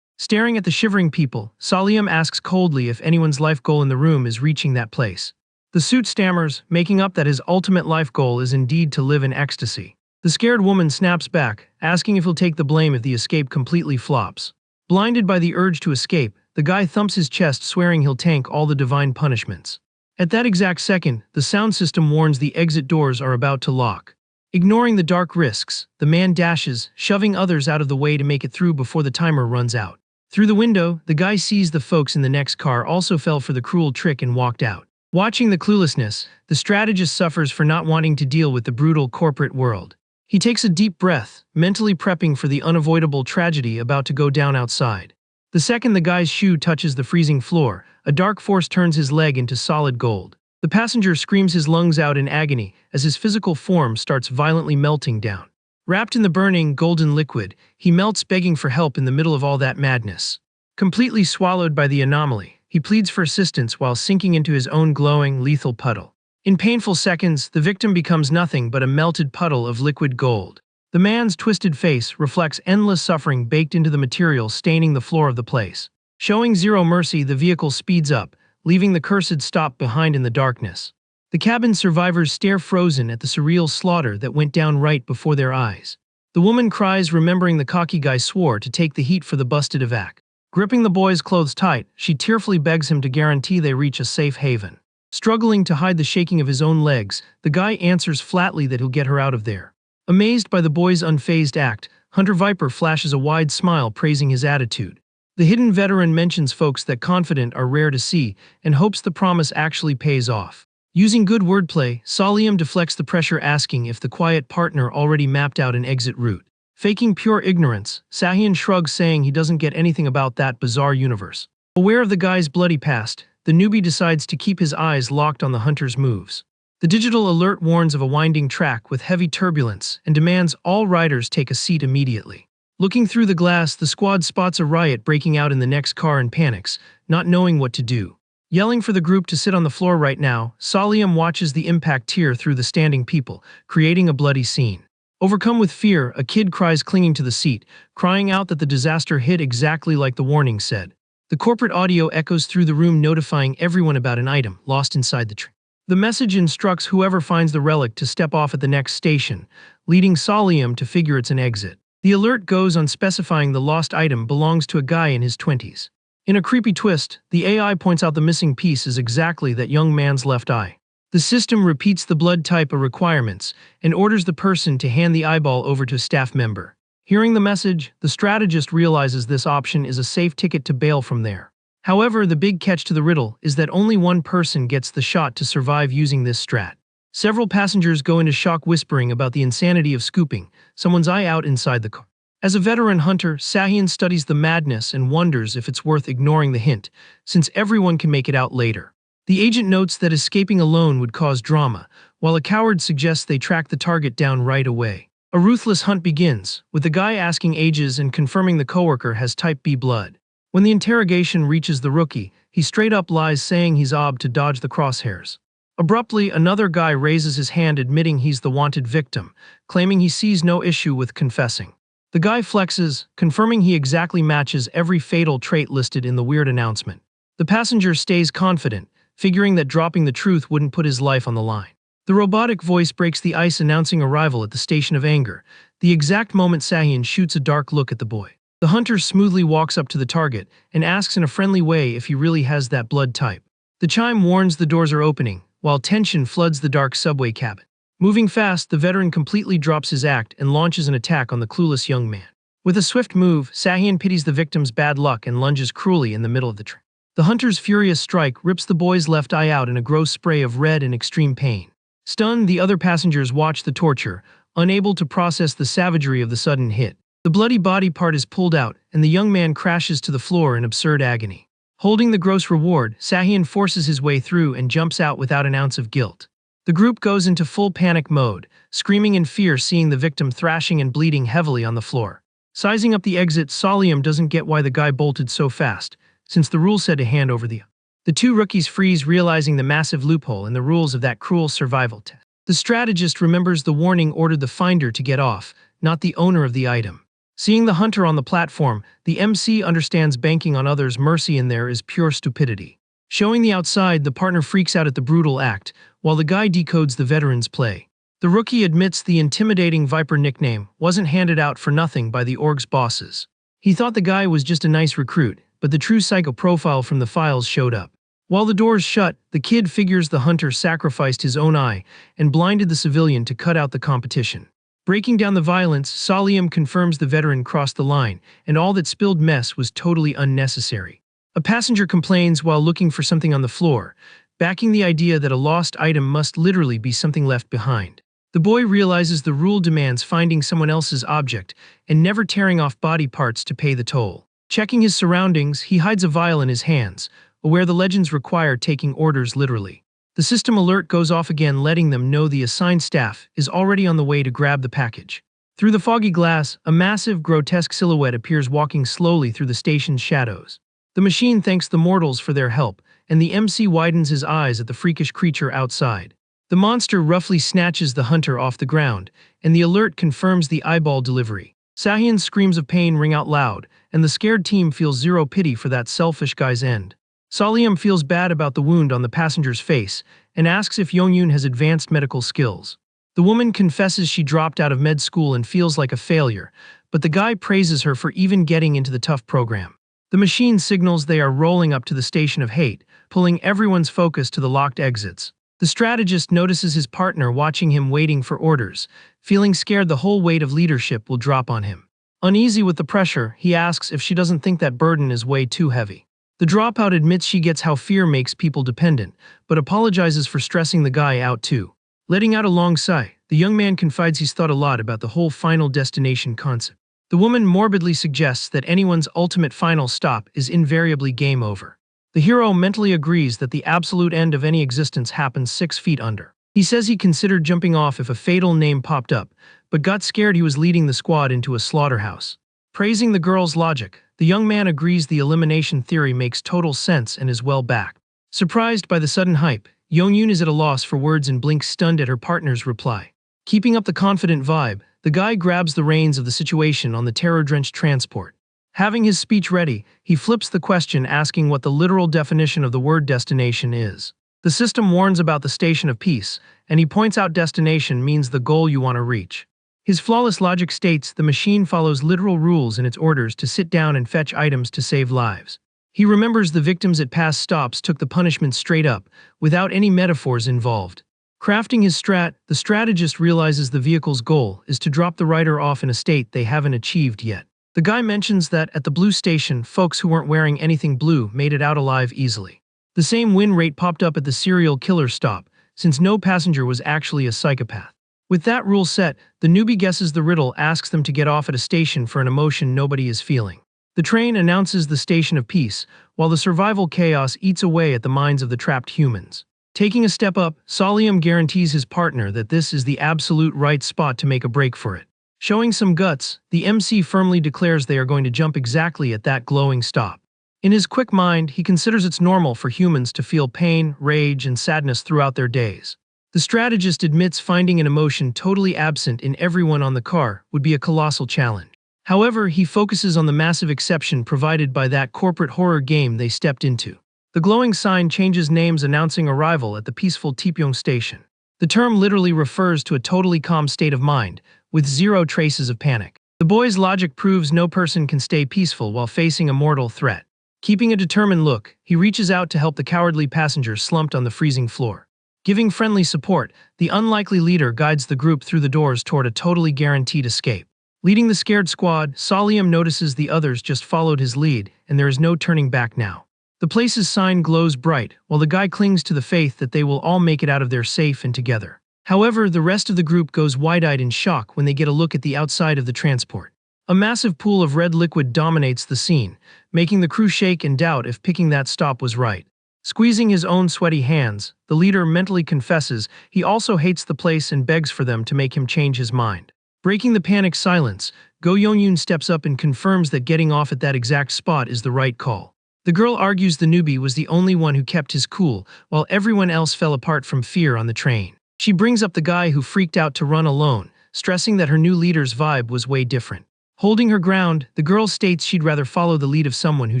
Staring at the shivering people, Salyam asks coldly if anyone's life goal in the room is reaching that place. The suit stammers, making up that his ultimate life goal is indeed to live in ecstasy. The scared woman snaps back, asking if he'll take the blame if the escape completely flops. Blinded by the urge to escape, the guy thumps his chest, swearing he'll tank all the divine punishments. At that exact second, the sound system warns the exit doors are about to lock. Ignoring the dark risks, the man dashes, shoving others out of the way to make it through before the timer runs out. Through the window, the guy sees the folks in the next car also fell for the cruel trick and walked out. Watching the cluelessness, the strategist suffers for not wanting to deal with the brutal corporate world. He takes a deep breath, mentally prepping for the unavoidable tragedy about to go down outside. The second the guy's shoe touches the freezing floor, a dark force turns his leg into solid gold. The passenger screams his lungs out in agony as his physical form starts violently melting down. Wrapped in the burning, golden liquid, he melts, begging for help in the middle of all that madness. Completely swallowed by the anomaly, he pleads for assistance while sinking into his own glowing, lethal puddle. In painful seconds, the victim becomes nothing but a melted puddle of liquid gold. The man's twisted face reflects endless suffering baked into the material, staining the floor of the place. Showing zero mercy, the vehicle speeds up, leaving the cursed stop behind in the darkness. The cabin survivors stare frozen at the surreal slaughter that went down right before their eyes. The woman cries, remembering the cocky guy swore to take the heat for the busted evac. Gripping the boy's clothes tight, she tearfully begs him to guarantee they reach a safe haven. Struggling to hide the shaking of his own legs, the guy answers flatly that he'll get her out of there. Amazed by the boy's unfazed act, Hunter Viper flashes a wide smile, praising his attitude. The hidden veteran mentions folks that confident are rare to see and hopes the promise actually pays off. Using good wordplay, Salyam deflects the pressure, asking if the quiet partner already mapped out an exit route. Faking pure ignorance, Sahian shrugs, saying he doesn't get anything about that bizarre universe. Aware of the guy's bloody past, the newbie decides to keep his eyes locked on the hunter's moves. The digital alert warns of a winding track with heavy turbulence and demands all riders take a seat immediately. Looking through the glass, the squad spots a riot breaking out in the next car and panics, not knowing what to do. Yelling for the group to sit on the floor right now, Salyam watches the impact tear through the standing people, creating a bloody scene. Overcome with fear, a kid cries, clinging to the seat, crying out that the disaster hit exactly like the warning said. The corporate audio echoes through the room, notifying everyone about an item lost inside the train. The message instructs whoever finds the relic to step off at the next station, leading Salyam to figure it's an exit. The alert goes on, specifying the lost item belongs to a guy in his 20s. In a creepy twist, the AI points out the missing piece is exactly that young man's left eye. The system repeats the blood type of requirements and orders the person to hand the eyeball over to a staff member. Hearing the message, the strategist realizes this option is a safe ticket to bail from there. However, the big catch to the riddle is that only one person gets the shot to survive using this strat. Several passengers go into shock, whispering about the insanity of scooping someone's eye out inside the car. As a veteran hunter, Sahian studies the madness and wonders if it's worth ignoring the hint, since everyone can make it out later. The agent notes that escaping alone would cause drama, while a coward suggests they track the target down right away. A ruthless hunt begins, with the guy asking ages and confirming the coworker has type B blood. When the interrogation reaches the rookie, he straight up lies, saying he's OB to dodge the crosshairs. Abruptly, another guy raises his hand, admitting he's the wanted victim, claiming he sees no issue with confessing. The guy flexes, confirming he exactly matches every fatal trait listed in the weird announcement. The passenger stays confident, figuring that dropping the truth wouldn't put his life on the line. The robotic voice breaks the ice announcing arrival at the station of anger, the exact moment Sahyun shoots a dark look at the boy. The hunter smoothly walks up to the target and asks in a friendly way if he really has that blood type. The chime warns the doors are opening, while tension floods the dark subway cabin. Moving fast, the veteran completely drops his act and launches an attack on the clueless young man. With a swift move, Sahyun pities the victim's bad luck and lunges cruelly in the middle of the train. The hunter's furious strike rips the boy's left eye out in a gross spray of red and extreme pain. Stunned, the other passengers watch the torture, unable to process the savagery of the sudden hit. The bloody body part is pulled out, and the young man crashes to the floor in absurd agony. Holding the gross reward, Sahyun forces his way through and jumps out without an ounce of guilt. The group goes into full panic mode, screaming in fear seeing the victim thrashing and bleeding heavily on the floor. Sizing up the exit, Solium doesn't get why the guy bolted so fast, since the rule said to hand over the... The two rookies freeze, realizing the massive loophole in the rules of that cruel survival test. The strategist remembers the warning ordered the finder to get off, not the owner of the item. Seeing the hunter on the platform, the MC understands banking on others' mercy in there is pure stupidity. Showing the outside, the partner freaks out at the brutal act, while the guy decodes the veteran's play. The rookie admits the intimidating Viper nickname wasn't handed out for nothing by the org's bosses. He thought the guy was just a nice recruit, but the true psycho profile from the files showed up. While the doors shut, the kid figures the hunter sacrificed his own eye and blinded the civilian to cut out the competition. Breaking down the violence, Solium confirms the veteran crossed the line, and all that spilled mess was totally unnecessary. A passenger complains while looking for something on the floor, backing the idea that a lost item must literally be something left behind. The boy realizes the rule demands finding someone else's object and never tearing off body parts to pay the toll. Checking his surroundings, he hides a vial in his hands, aware the legends require taking orders literally. The system alert goes off again, letting them know the assigned staff is already on the way to grab the package. Through the foggy glass, a massive, grotesque silhouette appears walking slowly through the station's shadows. The machine thanks the mortals for their help, and the MC widens his eyes at the freakish creature outside. The monster roughly snatches the hunter off the ground, and the alert confirms the eyeball delivery. Sahyun's screams of pain ring out loud, and the scared team feels zero pity for that selfish guy's end. Solium feels bad about the wound on the passenger's face and asks if Yongyun has advanced medical skills. The woman confesses she dropped out of med school and feels like a failure, but the guy praises her for even getting into the tough program. The machine signals they are rolling up to the station of hate, pulling everyone's focus to the locked exits. The strategist notices his partner watching him waiting for orders, feeling scared the whole weight of leadership will drop on him. Uneasy with the pressure, he asks if she doesn't think that burden is way too heavy. The dropout admits she gets how fear makes people dependent, but apologizes for stressing the guy out too. Letting out a long sigh, the young man confides he's thought a lot about the whole final destination concept. The woman morbidly suggests that anyone's ultimate final stop is invariably game over. The hero mentally agrees that the absolute end of any existence happens 6 feet under. He says he considered jumping off if a fatal name popped up, but got scared he was leading the squad into a slaughterhouse. Praising the girl's logic, the young man agrees the elimination theory makes total sense and is well backed. Surprised by the sudden hype, Yongyun is at a loss for words and blinks stunned at her partner's reply. Keeping up the confident vibe, the guy grabs the reins of the situation on the terror-drenched transport. Having his speech ready, he flips the question asking what the literal definition of the word destination is. The system warns about the station of peace, and he points out destination means the goal you want to reach. His flawless logic states the machine follows literal rules in its orders to sit down and fetch items to save lives. He remembers the victims at past stops took the punishment straight up, without any metaphors involved. Crafting his strat, the strategist realizes the vehicle's goal is to drop the rider off in a state they haven't achieved yet. The guy mentions that at the blue station, folks who weren't wearing anything blue made it out alive easily. The same win rate popped up at the serial killer stop, since no passenger was actually a psychopath. With that rule set, the newbie guesses the riddle, asks them to get off at a station for an emotion nobody is feeling. The train announces the station of peace, while the survival chaos eats away at the minds of the trapped humans. Taking a step up, Solium guarantees his partner that this is the absolute right spot to make a break for it. Showing some guts, the MC firmly declares they are going to jump exactly at that glowing stop. In his quick mind, he considers it's normal for humans to feel pain, rage, and sadness throughout their days. The strategist admits finding an emotion totally absent in everyone on the car would be a colossal challenge. However, he focuses on the massive exception provided by that corporate horror game they stepped into. The glowing sign changes names announcing arrival at the peaceful Tipyong station. The term literally refers to a totally calm state of mind, with zero traces of panic. The boy's logic proves no person can stay peaceful while facing a mortal threat. Keeping a determined look, he reaches out to help the cowardly passenger slumped on the freezing floor. Giving friendly support, the unlikely leader guides the group through the doors toward a totally guaranteed escape. Leading the scared squad, Salim notices the others just followed his lead, and there is no turning back now. The place's sign glows bright, while the guy clings to the faith that they will all make it out of there safe and together. However, the rest of the group goes wide-eyed in shock when they get a look at the outside of the transport. A massive pool of red liquid dominates the scene, making the crew shake and doubt if picking that stop was right. Squeezing his own sweaty hands, the leader mentally confesses he also hates the place and begs for them to make him change his mind. Breaking the panic silence, Go Yongyun steps up and confirms that getting off at that exact spot is the right call. The girl argues the newbie was the only one who kept his cool, while everyone else fell apart from fear on the train. She brings up the guy who freaked out to run alone, stressing that her new leader's vibe was way different. Holding her ground, the girl states she'd rather follow the lead of someone who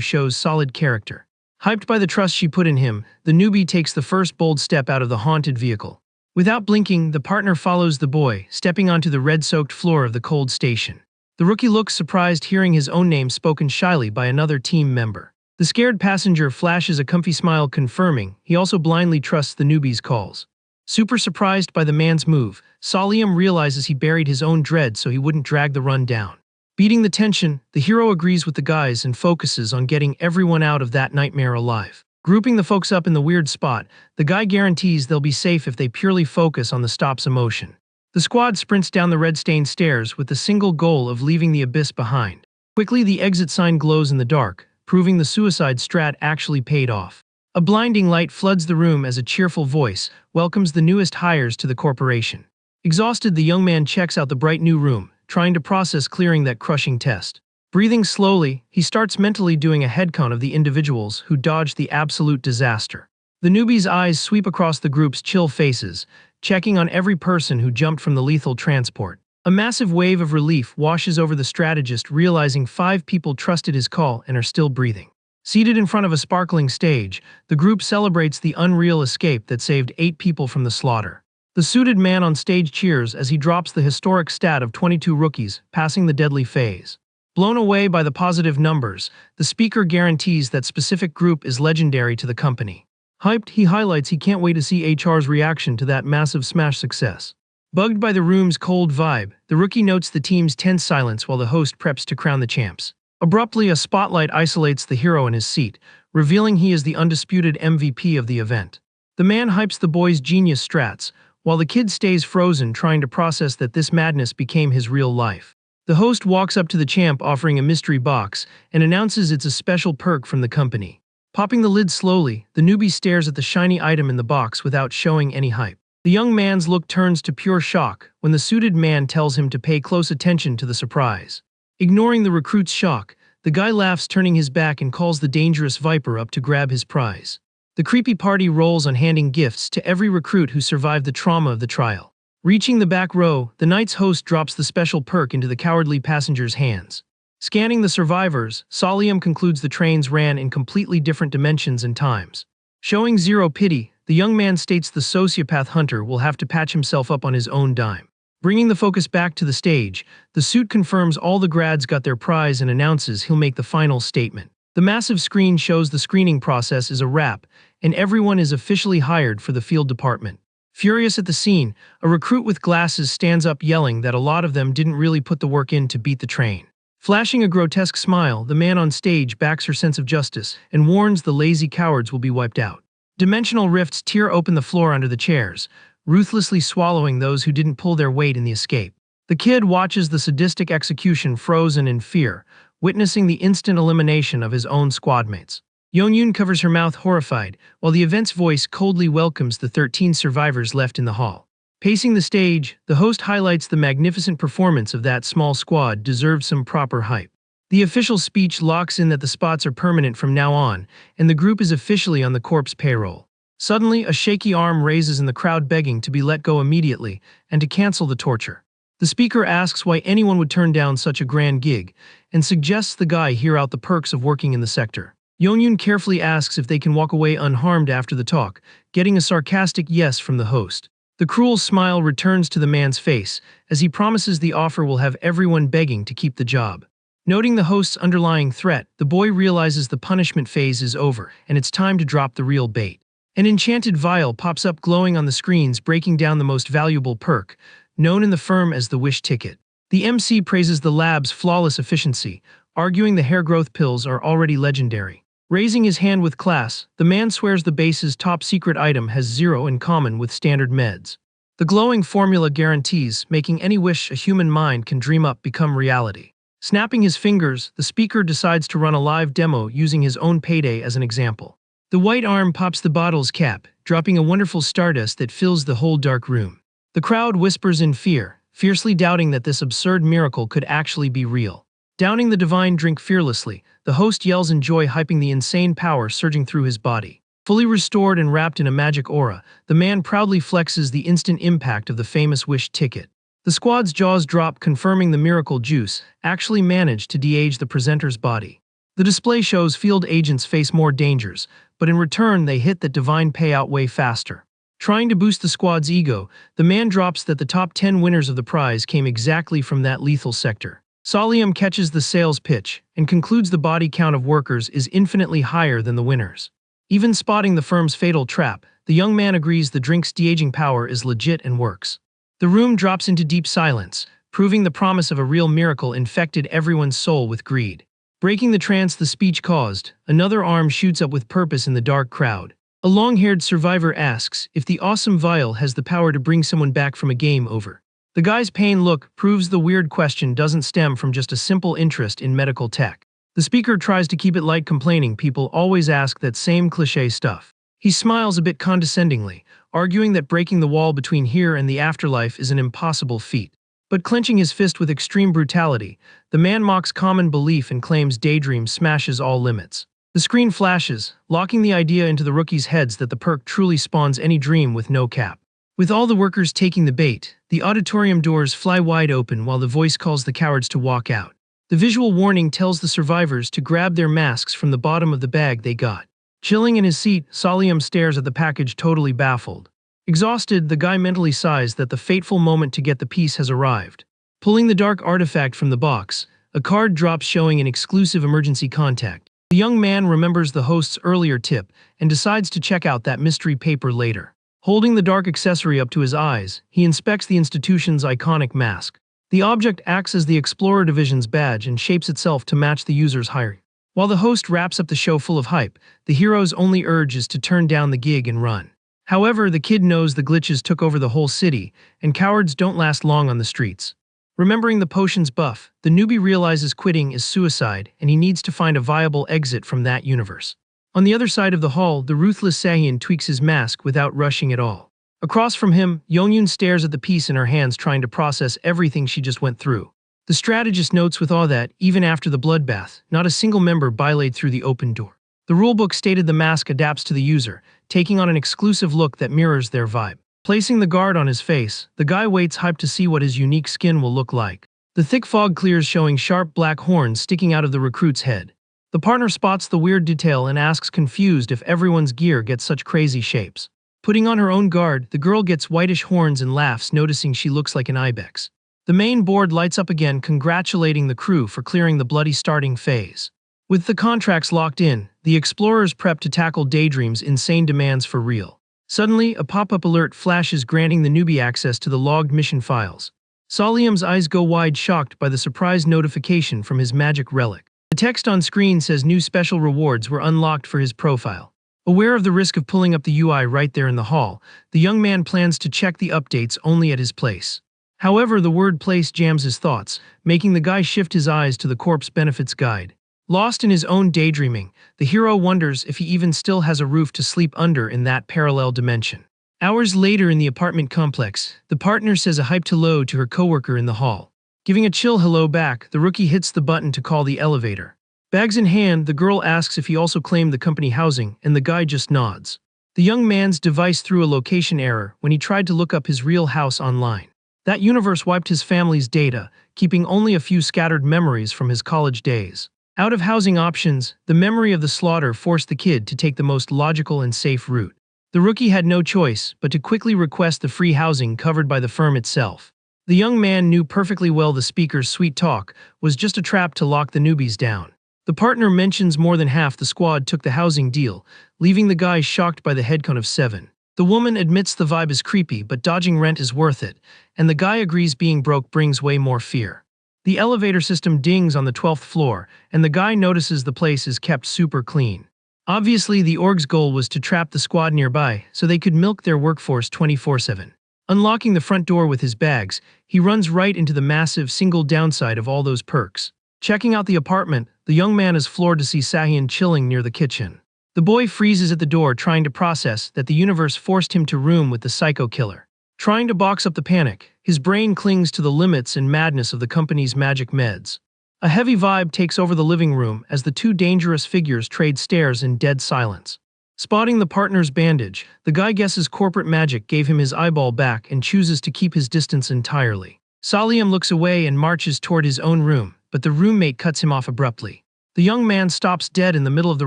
shows solid character. Hyped by the trust she put in him, the newbie takes the first bold step out of the haunted vehicle. Without blinking, the partner follows the boy, stepping onto the red-soaked floor of the cold station. The rookie looks surprised hearing his own name spoken shyly by another team member. The scared passenger flashes a comfy smile confirming he also blindly trusts the newbie's calls. Super surprised by the man's move, Salim realizes he buried his own dread so he wouldn't drag the run down. Beating the tension, the hero agrees with the guys and focuses on getting everyone out of that nightmare alive. Grouping the folks up in the weird spot, the guy guarantees they'll be safe if they purely focus on the stop's emotion. The squad sprints down the red-stained stairs with the single goal of leaving the abyss behind. Quickly, the exit sign glows in the dark, proving the suicide strat actually paid off. A blinding light floods the room as a cheerful voice welcomes the newest hires to the corporation. Exhausted, the young man checks out the bright new room, trying to process clearing that crushing test. Breathing slowly, he starts mentally doing a headcount of the individuals who dodged the absolute disaster. The newbie's eyes sweep across the group's chill faces, checking on every person who jumped from the lethal transport. A massive wave of relief washes over the strategist, realizing 5 people trusted his call and are still breathing. Seated in front of a sparkling stage, the group celebrates the unreal escape that saved 8 people from the slaughter. The suited man on stage cheers as he drops the historic stat of 22 rookies, passing the deadly phase. Blown away by the positive numbers, the speaker guarantees that specific group is legendary to the company. Hyped, he highlights he can't wait to see HR's reaction to that massive smash success. Bugged by the room's cold vibe, the rookie notes the team's tense silence while the host preps to crown the champs. Abruptly, a spotlight isolates the hero in his seat, revealing he is the undisputed MVP of the event. The man hypes the boy's genius strats, while the kid stays frozen trying to process that this madness became his real life. The host walks up to the champ offering a mystery box and announces it's a special perk from the company. Popping the lid slowly, the newbie stares at the shiny item in the box without showing any hype. The young man's look turns to pure shock when the suited man tells him to pay close attention to the surprise. Ignoring the recruit's shock, the guy laughs, turning his back, and calls the dangerous Viper up to grab his prize. The creepy party rolls on handing gifts to every recruit who survived the trauma of the trial. Reaching the back row, the night's host drops the special perk into the cowardly passenger's hands. Scanning the survivors, Salim concludes the trains ran in completely different dimensions and times. Showing zero pity, the young man states the sociopath hunter will have to patch himself up on his own dime. Bringing the focus back to the stage, the suit confirms all the grads got their prize and announces he'll make the final statement. The massive screen shows the screening process is a wrap, and everyone is officially hired for the field department. Furious at the scene, a recruit with glasses stands up yelling that a lot of them didn't really put the work in to beat the train. Flashing a grotesque smile, the man on stage backs her sense of justice and warns the lazy cowards will be wiped out. Dimensional rifts tear open the floor under the chairs, ruthlessly swallowing those who didn't pull their weight in the escape. The kid watches the sadistic execution frozen in fear, witnessing the instant elimination of his own squadmates. Yongyun covers her mouth horrified, while the event's voice coldly welcomes the 13 survivors left in the hall. Pacing the stage, the host highlights the magnificent performance of that small squad deserved some proper hype. The official speech locks in that the spots are permanent from now on, and the group is officially on the corp's payroll. Suddenly, a shaky arm raises in the crowd begging to be let go immediately and to cancel the torture. The speaker asks why anyone would turn down such a grand gig, and suggests the guy hear out the perks of working in the sector. Yongyun carefully asks if they can walk away unharmed after the talk, getting a sarcastic yes from the host. The cruel smile returns to the man's face as he promises the offer will have everyone begging to keep the job. Noting the host's underlying threat, the boy realizes the punishment phase is over and it's time to drop the real bait. An enchanted vial pops up glowing on the screens, breaking down the most valuable perk, known in the firm as the wish ticket. The MC praises the lab's flawless efficiency, arguing the hair growth pills are already legendary. Raising his hand with class, the man swears the base's top secret item has zero in common with standard meds. The glowing formula guarantees making any wish a human mind can dream up become reality. Snapping his fingers, the speaker decides to run a live demo using his own payday as an example. The white arm pops the bottle's cap, dropping a wonderful stardust that fills the whole dark room. The crowd whispers in fear, fiercely doubting that this absurd miracle could actually be real. Downing the divine drink fearlessly, the host yells in joy, hyping the insane power surging through his body. Fully restored and wrapped in a magic aura, the man proudly flexes the instant impact of the famous wish ticket. The squad's jaws drop, confirming the miracle juice actually managed to de-age the presenter's body. The display shows field agents face more dangers, but in return they hit that divine payout way faster. Trying to boost the squad's ego, the man drops that the top 10 winners of the prize came exactly from that lethal sector. Solium catches the sales pitch and concludes the body count of workers is infinitely higher than the winners. Even spotting the firm's fatal trap, the young man agrees the drink's de-aging power is legit and works. The room drops into deep silence, proving the promise of a real miracle infected everyone's soul with greed. Breaking the trance the speech caused, another arm shoots up with purpose in the dark crowd. A long-haired survivor asks if the awesome vial has the power to bring someone back from a game over. The guy's pained look proves the weird question doesn't stem from just a simple interest in medical tech. The speaker tries to keep it light, complaining people always ask that same cliché stuff. He smiles a bit condescendingly, arguing that breaking the wall between here and the afterlife is an impossible feat. But clenching his fist with extreme brutality, the man mocks common belief and claims daydream smashes all limits. The screen flashes, locking the idea into the rookies' heads that the perk truly spawns any dream with no cap. With all the workers taking the bait, the auditorium doors fly wide open while the voice calls the cowards to walk out. The visual warning tells the survivors to grab their masks from the bottom of the bag they got. Chilling in his seat, Solium stares at the package, totally baffled. Exhausted, the guy mentally sighs that the fateful moment to get the piece has arrived. Pulling the dark artifact from the box, a card drops showing an exclusive emergency contact. The young man remembers the host's earlier tip and decides to check out that mystery paper later. Holding the dark accessory up to his eyes, he inspects the institution's iconic mask. The object acts as the Explorer Division's badge and shapes itself to match the user's hierarchy. While the host wraps up the show full of hype, the hero's only urge is to turn down the gig and run. However, the kid knows the glitches took over the whole city, and cowards don't last long on the streets. Remembering the potion's buff, the newbie realizes quitting is suicide and he needs to find a viable exit from that universe. On the other side of the hall, the ruthless Sahian tweaks his mask without rushing at all. Across from him, Yongyun stares at the piece in her hands, trying to process everything she just went through. The strategist notes with awe that, even after the bloodbath, not a single member bylaid through the open door. The rulebook stated the mask adapts to the user, taking on an exclusive look that mirrors their vibe. Placing the guard on his face, the guy waits hyped to see what his unique skin will look like. The thick fog clears, showing sharp black horns sticking out of the recruit's head. The partner spots the weird detail and asks, confused, if everyone's gear gets such crazy shapes. Putting on her own guard, the girl gets whitish horns and laughs, noticing she looks like an ibex. The main board lights up again, congratulating the crew for clearing the bloody starting phase. With the contracts locked in, the explorers prep to tackle Daydream's insane demands for real. Suddenly, a pop-up alert flashes, granting the newbie access to the logged mission files. Solium's eyes go wide, shocked by the surprise notification from his magic relic. The text on screen says new special rewards were unlocked for his profile. Aware of the risk of pulling up the UI right there in the hall, the young man plans to check the updates only at his place. However, the word place jams his thoughts, making the guy shift his eyes to the corpse benefits guide. Lost in his own daydreaming, the hero wonders if he even still has a roof to sleep under in that parallel dimension. Hours later in the apartment complex, the partner says a hyped hello to her coworker in the hall. Giving a chill hello back, the rookie hits the button to call the elevator. Bags in hand, the girl asks if he also claimed the company housing, and the guy just nods. The young man's device threw a location error when he tried to look up his real house online. That universe wiped his family's data, keeping only a few scattered memories from his college days. Out of housing options, the memory of the slaughter forced the kid to take the most logical and safe route. The rookie had no choice but to quickly request the free housing covered by the firm itself. The young man knew perfectly well the speaker's sweet talk was just a trap to lock the newbies down. The partner mentions more than half the squad took the housing deal, leaving the guy shocked by the headcount of 7. The woman admits the vibe is creepy, but dodging rent is worth it, and the guy agrees being broke brings way more fear. The elevator system dings on the 12th floor, and the guy notices the place is kept super clean. Obviously, the org's goal was to trap the squad nearby so they could milk their workforce 24/7. Unlocking the front door with his bags, he runs right into the massive single downside of all those perks. Checking out the apartment, the young man is floored to see Sahyun chilling near the kitchen. The boy freezes at the door, trying to process that the universe forced him to room with the psycho killer. Trying to box up the panic, his brain clings to the limits and madness of the company's magic meds. A heavy vibe takes over the living room as the two dangerous figures trade stares in dead silence. Spotting the partner's bandage, the guy guesses corporate magic gave him his eyeball back and chooses to keep his distance entirely. Salyam looks away and marches toward his own room, but the roommate cuts him off abruptly. The young man stops dead in the middle of the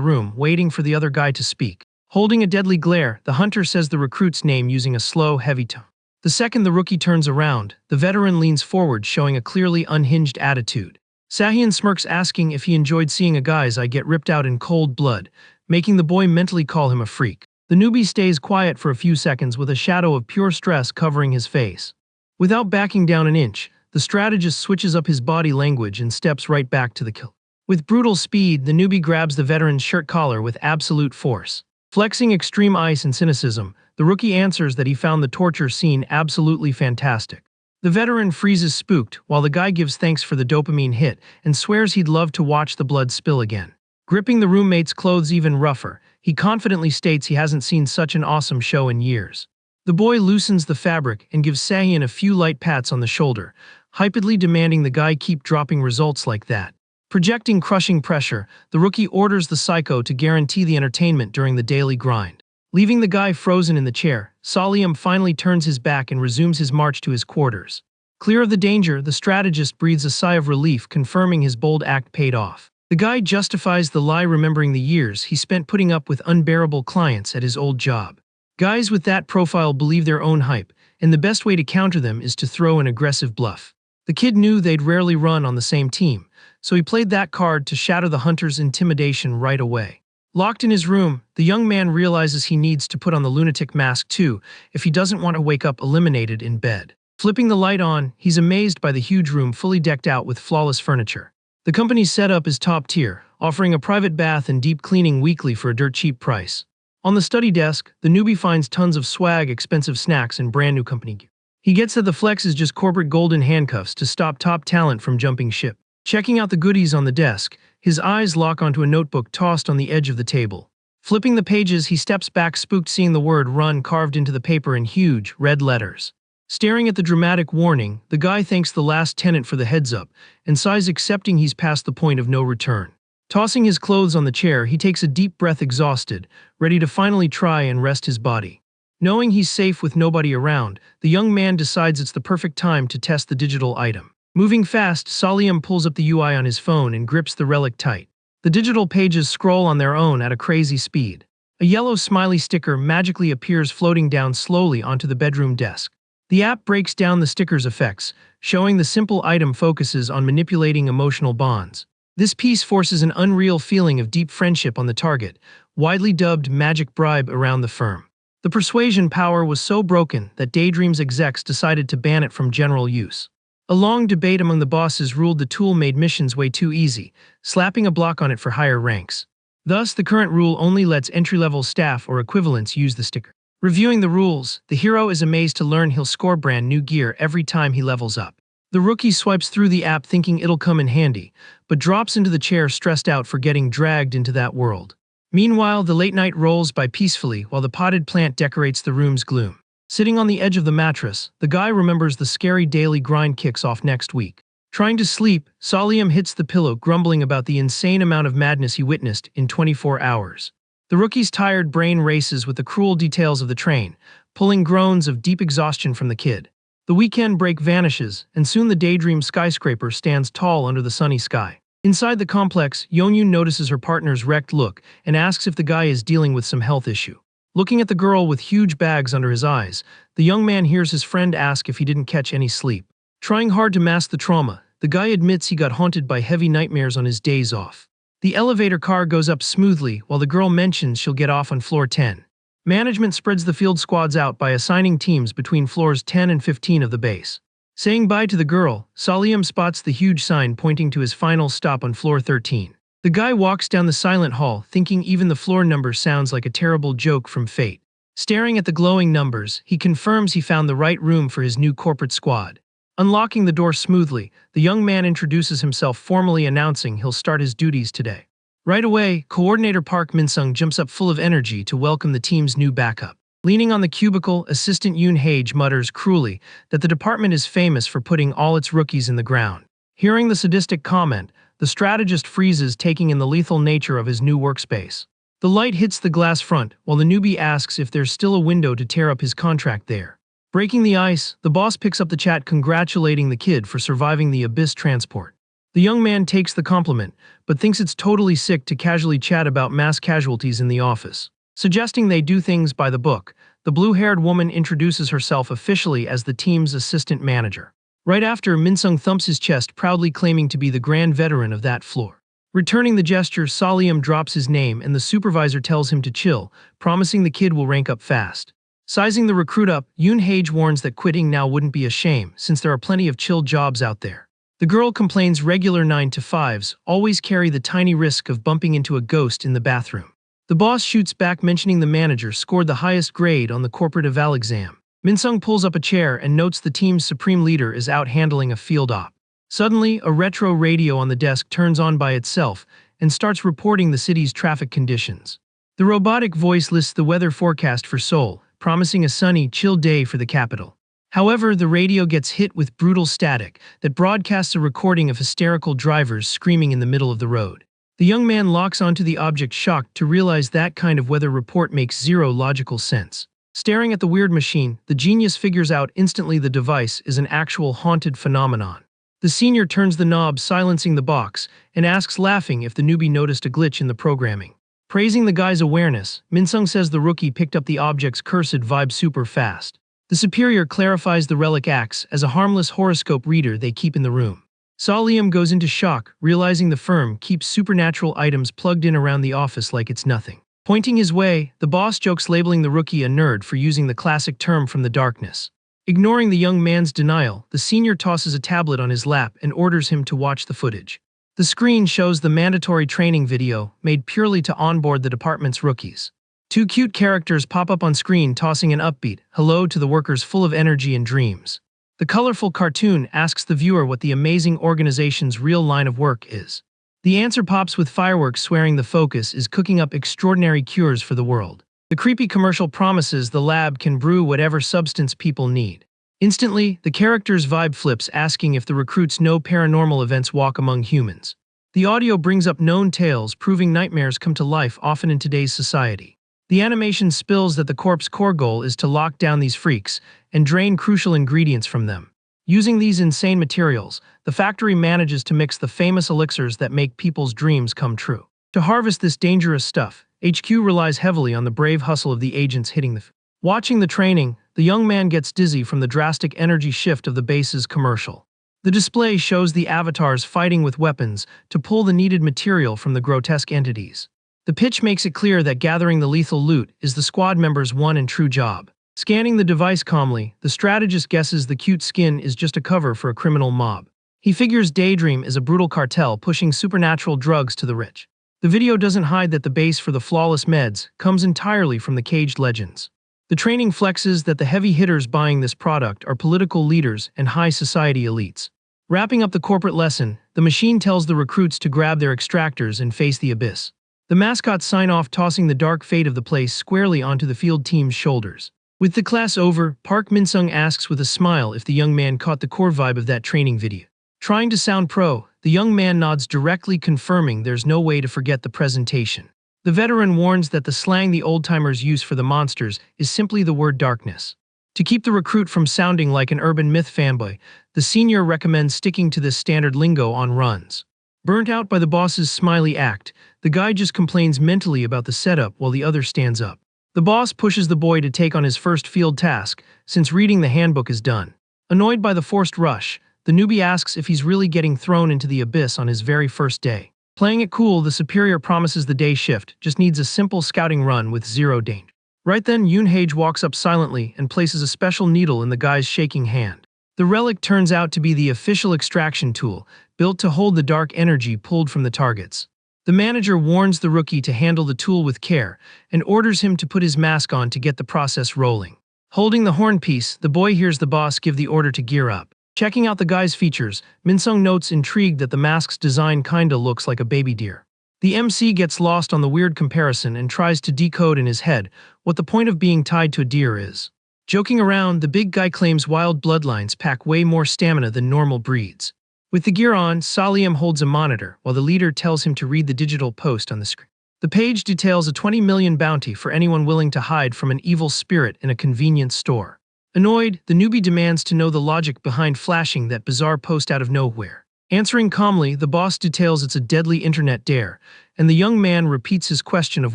room, waiting for the other guy to speak. Holding a deadly glare, the hunter says the recruit's name using a slow, heavy tone. The second the rookie turns around, the veteran leans forward, showing a clearly unhinged attitude. Sahyun smirks, asking if he enjoyed seeing a guy's eye get ripped out in cold blood, making the boy mentally call him a freak. The newbie stays quiet for a few seconds with a shadow of pure stress covering his face. Without backing down an inch, the strategist switches up his body language and steps right back to the kill. With brutal speed, the newbie grabs the veteran's shirt collar with absolute force. Flexing extreme ice and cynicism, the rookie answers that he found the torture scene absolutely fantastic. The veteran freezes spooked, while the guy gives thanks for the dopamine hit and swears he'd love to watch the blood spill again. Gripping the roommate's clothes even rougher, he confidently states he hasn't seen such an awesome show in years. The boy loosens the fabric and gives Sahyun a few light pats on the shoulder, hypedly demanding the guy keep dropping results like that. Projecting crushing pressure, the rookie orders the psycho to guarantee the entertainment during the daily grind. Leaving the guy frozen in the chair, Salyam finally turns his back and resumes his march to his quarters. Clear of the danger, the strategist breathes a sigh of relief, confirming his bold act paid off. The guy justifies the lie, remembering the years he spent putting up with unbearable clients at his old job. Guys with that profile believe their own hype, and the best way to counter them is to throw an aggressive bluff. The kid knew they'd rarely run on the same team, so he played that card to shatter the hunter's intimidation right away. Locked in his room, the young man realizes he needs to put on the lunatic mask too if he doesn't want to wake up eliminated in bed. Flipping the light on, he's amazed by the huge room fully decked out with flawless furniture. The company's setup is top tier, offering a private bath and deep cleaning weekly for a dirt cheap price. On the study desk, the newbie finds tons of swag, expensive snacks, and brand new company gear. He gets that the flex is just corporate golden handcuffs to stop top talent from jumping ship. Checking out the goodies on the desk, his eyes lock onto a notebook tossed on the edge of the table. Flipping the pages, he steps back, spooked, seeing the word "run" carved into the paper in huge, red letters. Staring at the dramatic warning, the guy thanks the last tenant for the heads up and sighs, accepting he's past the point of no return. Tossing his clothes on the chair, he takes a deep breath, exhausted, ready to finally try and rest his body. Knowing he's safe with nobody around, the young man decides it's the perfect time to test the digital item. Moving fast, Salyam pulls up the UI on his phone and grips the relic tight. The digital pages scroll on their own at a crazy speed. A yellow smiley sticker magically appears, floating down slowly onto the bedroom desk. The app breaks down the sticker's effects, showing the simple item focuses on manipulating emotional bonds. This piece forces an unreal feeling of deep friendship on the target, widely dubbed magic bribe around the firm. The persuasion power was so broken that Daydream's execs decided to ban it from general use. A long debate among the bosses ruled the tool made missions way too easy, slapping a block on it for higher ranks. Thus, the current rule only lets entry-level staff or equivalents use the sticker. Reviewing the rules, the hero is amazed to learn he'll score brand new gear every time he levels up. The rookie swipes through the app thinking it'll come in handy, but drops into the chair, stressed out for getting dragged into that world. Meanwhile, the late night rolls by peacefully while the potted plant decorates the room's gloom. Sitting on the edge of the mattress, the guy remembers the scary daily grind kicks off next week. Trying to sleep, Salyam hits the pillow, grumbling about the insane amount of madness he witnessed in 24 hours. The rookie's tired brain races with the cruel details of the train, pulling groans of deep exhaustion from the kid. The weekend break vanishes, and soon the Daydream skyscraper stands tall under the sunny sky. Inside the complex, Yongyun notices her partner's wrecked look and asks if the guy is dealing with some health issue. Looking at the girl with huge bags under his eyes, the young man hears his friend ask if he didn't catch any sleep. Trying hard to mask the trauma, the guy admits he got haunted by heavy nightmares on his days off. The elevator car goes up smoothly while the girl mentions she'll get off on floor 10. Management spreads the field squads out by assigning teams between floors 10 and 15 of the base. Saying bye to the girl, Salim spots the huge sign pointing to his final stop on floor 13. The guy walks down the silent hall, thinking even the floor number sounds like a terrible joke from fate. Staring at the glowing numbers, he confirms he found the right room for his new corporate squad. Unlocking the door smoothly, the young man introduces himself, formally announcing he'll start his duties today. Right away, Coordinator Park Min-sung jumps up full of energy to welcome the team's new backup. Leaning on the cubicle, Assistant Yoon Hage mutters cruelly that the department is famous for putting all its rookies in the ground. Hearing the sadistic comment, the strategist freezes, taking in the lethal nature of his new workspace. The light hits the glass front, while the newbie asks if there's still a window to tear up his contract there. Breaking the ice, the boss picks up the chat congratulating the kid for surviving the Abyss transport. The young man takes the compliment, but thinks it's totally sick to casually chat about mass casualties in the office. Suggesting they do things by the book, the blue-haired woman introduces herself officially as the team's assistant manager. Right after, Min-sung thumps his chest, proudly claiming to be the grand veteran of that floor. Returning the gesture, Salim drops his name and the supervisor tells him to chill, promising the kid will rank up fast. Sizing the recruit up, Yoon Hage warns that quitting now wouldn't be a shame, since there are plenty of chill jobs out there. The girl complains regular 9-to-5s always carry the tiny risk of bumping into a ghost in the bathroom. The boss shoots back, mentioning the manager scored the highest grade on the corporate eval exam. Min-sung pulls up a chair and notes the team's supreme leader is out handling a field op. Suddenly, a retro radio on the desk turns on by itself and starts reporting the city's traffic conditions. The robotic voice lists the weather forecast for Seoul, promising a sunny, chill day for the capital. However, the radio gets hit with brutal static that broadcasts a recording of hysterical drivers screaming in the middle of the road. The young man locks onto the object, shocked to realize that kind of weather report makes zero logical sense. Staring at the weird machine, the genius figures out instantly the device is an actual haunted phenomenon. The senior turns the knob, silencing the box, and asks, laughing, if the newbie noticed a glitch in the programming. Praising the guy's awareness, Min-sung says the rookie picked up the object's cursed vibe super fast. The superior clarifies the relic acts as a harmless horoscope reader they keep in the room. Salim goes into shock, realizing the firm keeps supernatural items plugged in around the office like it's nothing. Pointing his way, the boss jokes, labeling the rookie a nerd for using the classic term from the darkness. Ignoring the young man's denial, the senior tosses a tablet on his lap and orders him to watch the footage. The screen shows the mandatory training video, made purely to onboard the department's rookies. Two cute characters pop up on screen, tossing an upbeat hello to the workers full of energy and dreams. The colorful cartoon asks the viewer what the amazing organization's real line of work is. The answer pops with fireworks, swearing the focus is cooking up extraordinary cures for the world. The creepy commercial promises the lab can brew whatever substance people need. Instantly, the character's vibe flips, asking if the recruits know paranormal events walk among humans. The audio brings up known tales, proving nightmares come to life often in today's society. The animation spills that the corp's core goal is to lock down these freaks and drain crucial ingredients from them. Using these insane materials, the factory manages to mix the famous elixirs that make people's dreams come true. To harvest this dangerous stuff, HQ relies heavily on the brave hustle of the agents hitting the Watching the training, the young man gets dizzy from the drastic energy shift of the base's commercial. The display shows the avatars fighting with weapons to pull the needed material from the grotesque entities. The pitch makes it clear that gathering the lethal loot is the squad members' one and true job. Scanning the device calmly, the strategist guesses the cute skin is just a cover for a criminal mob. He figures Daydream is a brutal cartel pushing supernatural drugs to the rich. The video doesn't hide that the base for the flawless meds comes entirely from the caged legends. The training flexes that the heavy hitters buying this product are political leaders and high society elites. Wrapping up the corporate lesson, the machine tells the recruits to grab their extractors and face the abyss. The mascots sign off, tossing the dark fate of the place squarely onto the field team's shoulders. With the class over, Park Min-sung asks with a smile if the young man caught the core vibe of that training video. Trying to sound pro, the young man nods directly, confirming there's no way to forget the presentation. The veteran warns that the slang the old-timers use for the monsters is simply the word darkness. To keep the recruit from sounding like an urban myth fanboy, the senior recommends sticking to this standard lingo on runs. Burnt out by the boss's smiley act, the guy just complains mentally about the setup while the other stands up. The boss pushes the boy to take on his first field task, since reading the handbook is done. Annoyed by the forced rush, the newbie asks if he's really getting thrown into the abyss on his very first day. Playing it cool, the superior promises the day shift just needs a simple scouting run with zero danger. Right then, Yoonhage walks up silently and places a special needle in the guy's shaking hand. The relic turns out to be the official extraction tool, built to hold the dark energy pulled from the targets. The manager warns the rookie to handle the tool with care and orders him to put his mask on to get the process rolling. Holding the horn piece, the boy hears the boss give the order to gear up. Checking out the guy's features, Minsung notes intrigued that the mask's design kinda looks like a baby deer. The MC gets lost on the weird comparison and tries to decode in his head what the point of being tied to a deer is. Joking around, the big guy claims wild bloodlines pack way more stamina than normal breeds. With the gear on, Saliam holds a monitor while the leader tells him to read the digital post on the screen. The page details a 20 million bounty for anyone willing to hide from an evil spirit in a convenience store. Annoyed, the newbie demands to know the logic behind flashing that bizarre post out of nowhere. Answering calmly, the boss details it's a deadly internet dare, and the young man repeats his question of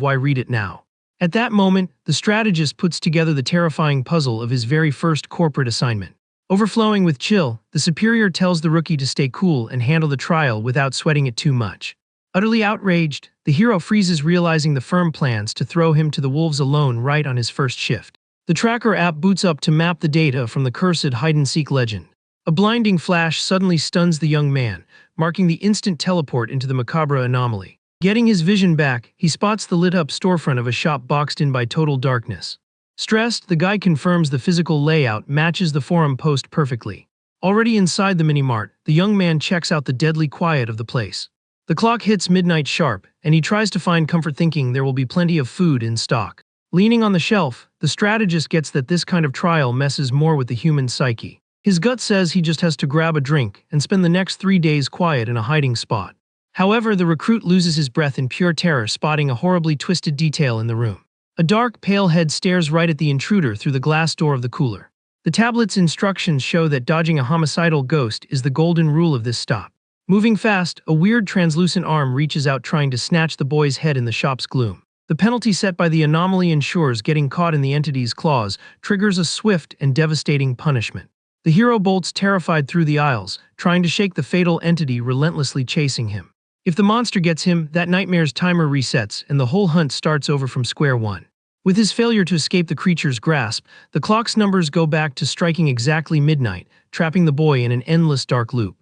why read it now. At that moment, the strategist puts together the terrifying puzzle of his very first corporate assignment. Overflowing with chill, the superior tells the rookie to stay cool and handle the trial without sweating it too much. Utterly outraged, the hero freezes, realizing the firm plans to throw him to the wolves alone right on his first shift. The tracker app boots up to map the data from the cursed hide-and-seek legend. A blinding flash suddenly stuns the young man, marking the instant teleport into the macabre anomaly. Getting his vision back, he spots the lit-up storefront of a shop boxed in by total darkness. Stressed, the guy confirms the physical layout matches the forum post perfectly. Already inside the mini-mart, the young man checks out the deadly quiet of the place. The clock hits midnight sharp, and he tries to find comfort thinking there will be plenty of food in stock. Leaning on the shelf, the strategist gets that this kind of trial messes more with the human psyche. His gut says he just has to grab a drink and spend the next 3 days quiet in a hiding spot. However, the recruit loses his breath in pure terror, spotting a horribly twisted detail in the room. A dark, pale head stares right at the intruder through the glass door of the cooler. The tablet's instructions show that dodging a homicidal ghost is the golden rule of this stop. Moving fast, a weird translucent arm reaches out trying to snatch the boy's head in the shop's gloom. The penalty set by the anomaly ensures getting caught in the entity's claws triggers a swift and devastating punishment. The hero bolts terrified through the aisles, trying to shake the fatal entity relentlessly chasing him. If the monster gets him, that nightmare's timer resets and the whole hunt starts over from square one. With his failure to escape the creature's grasp, the clock's numbers go back to striking exactly midnight, trapping the boy in an endless dark loop.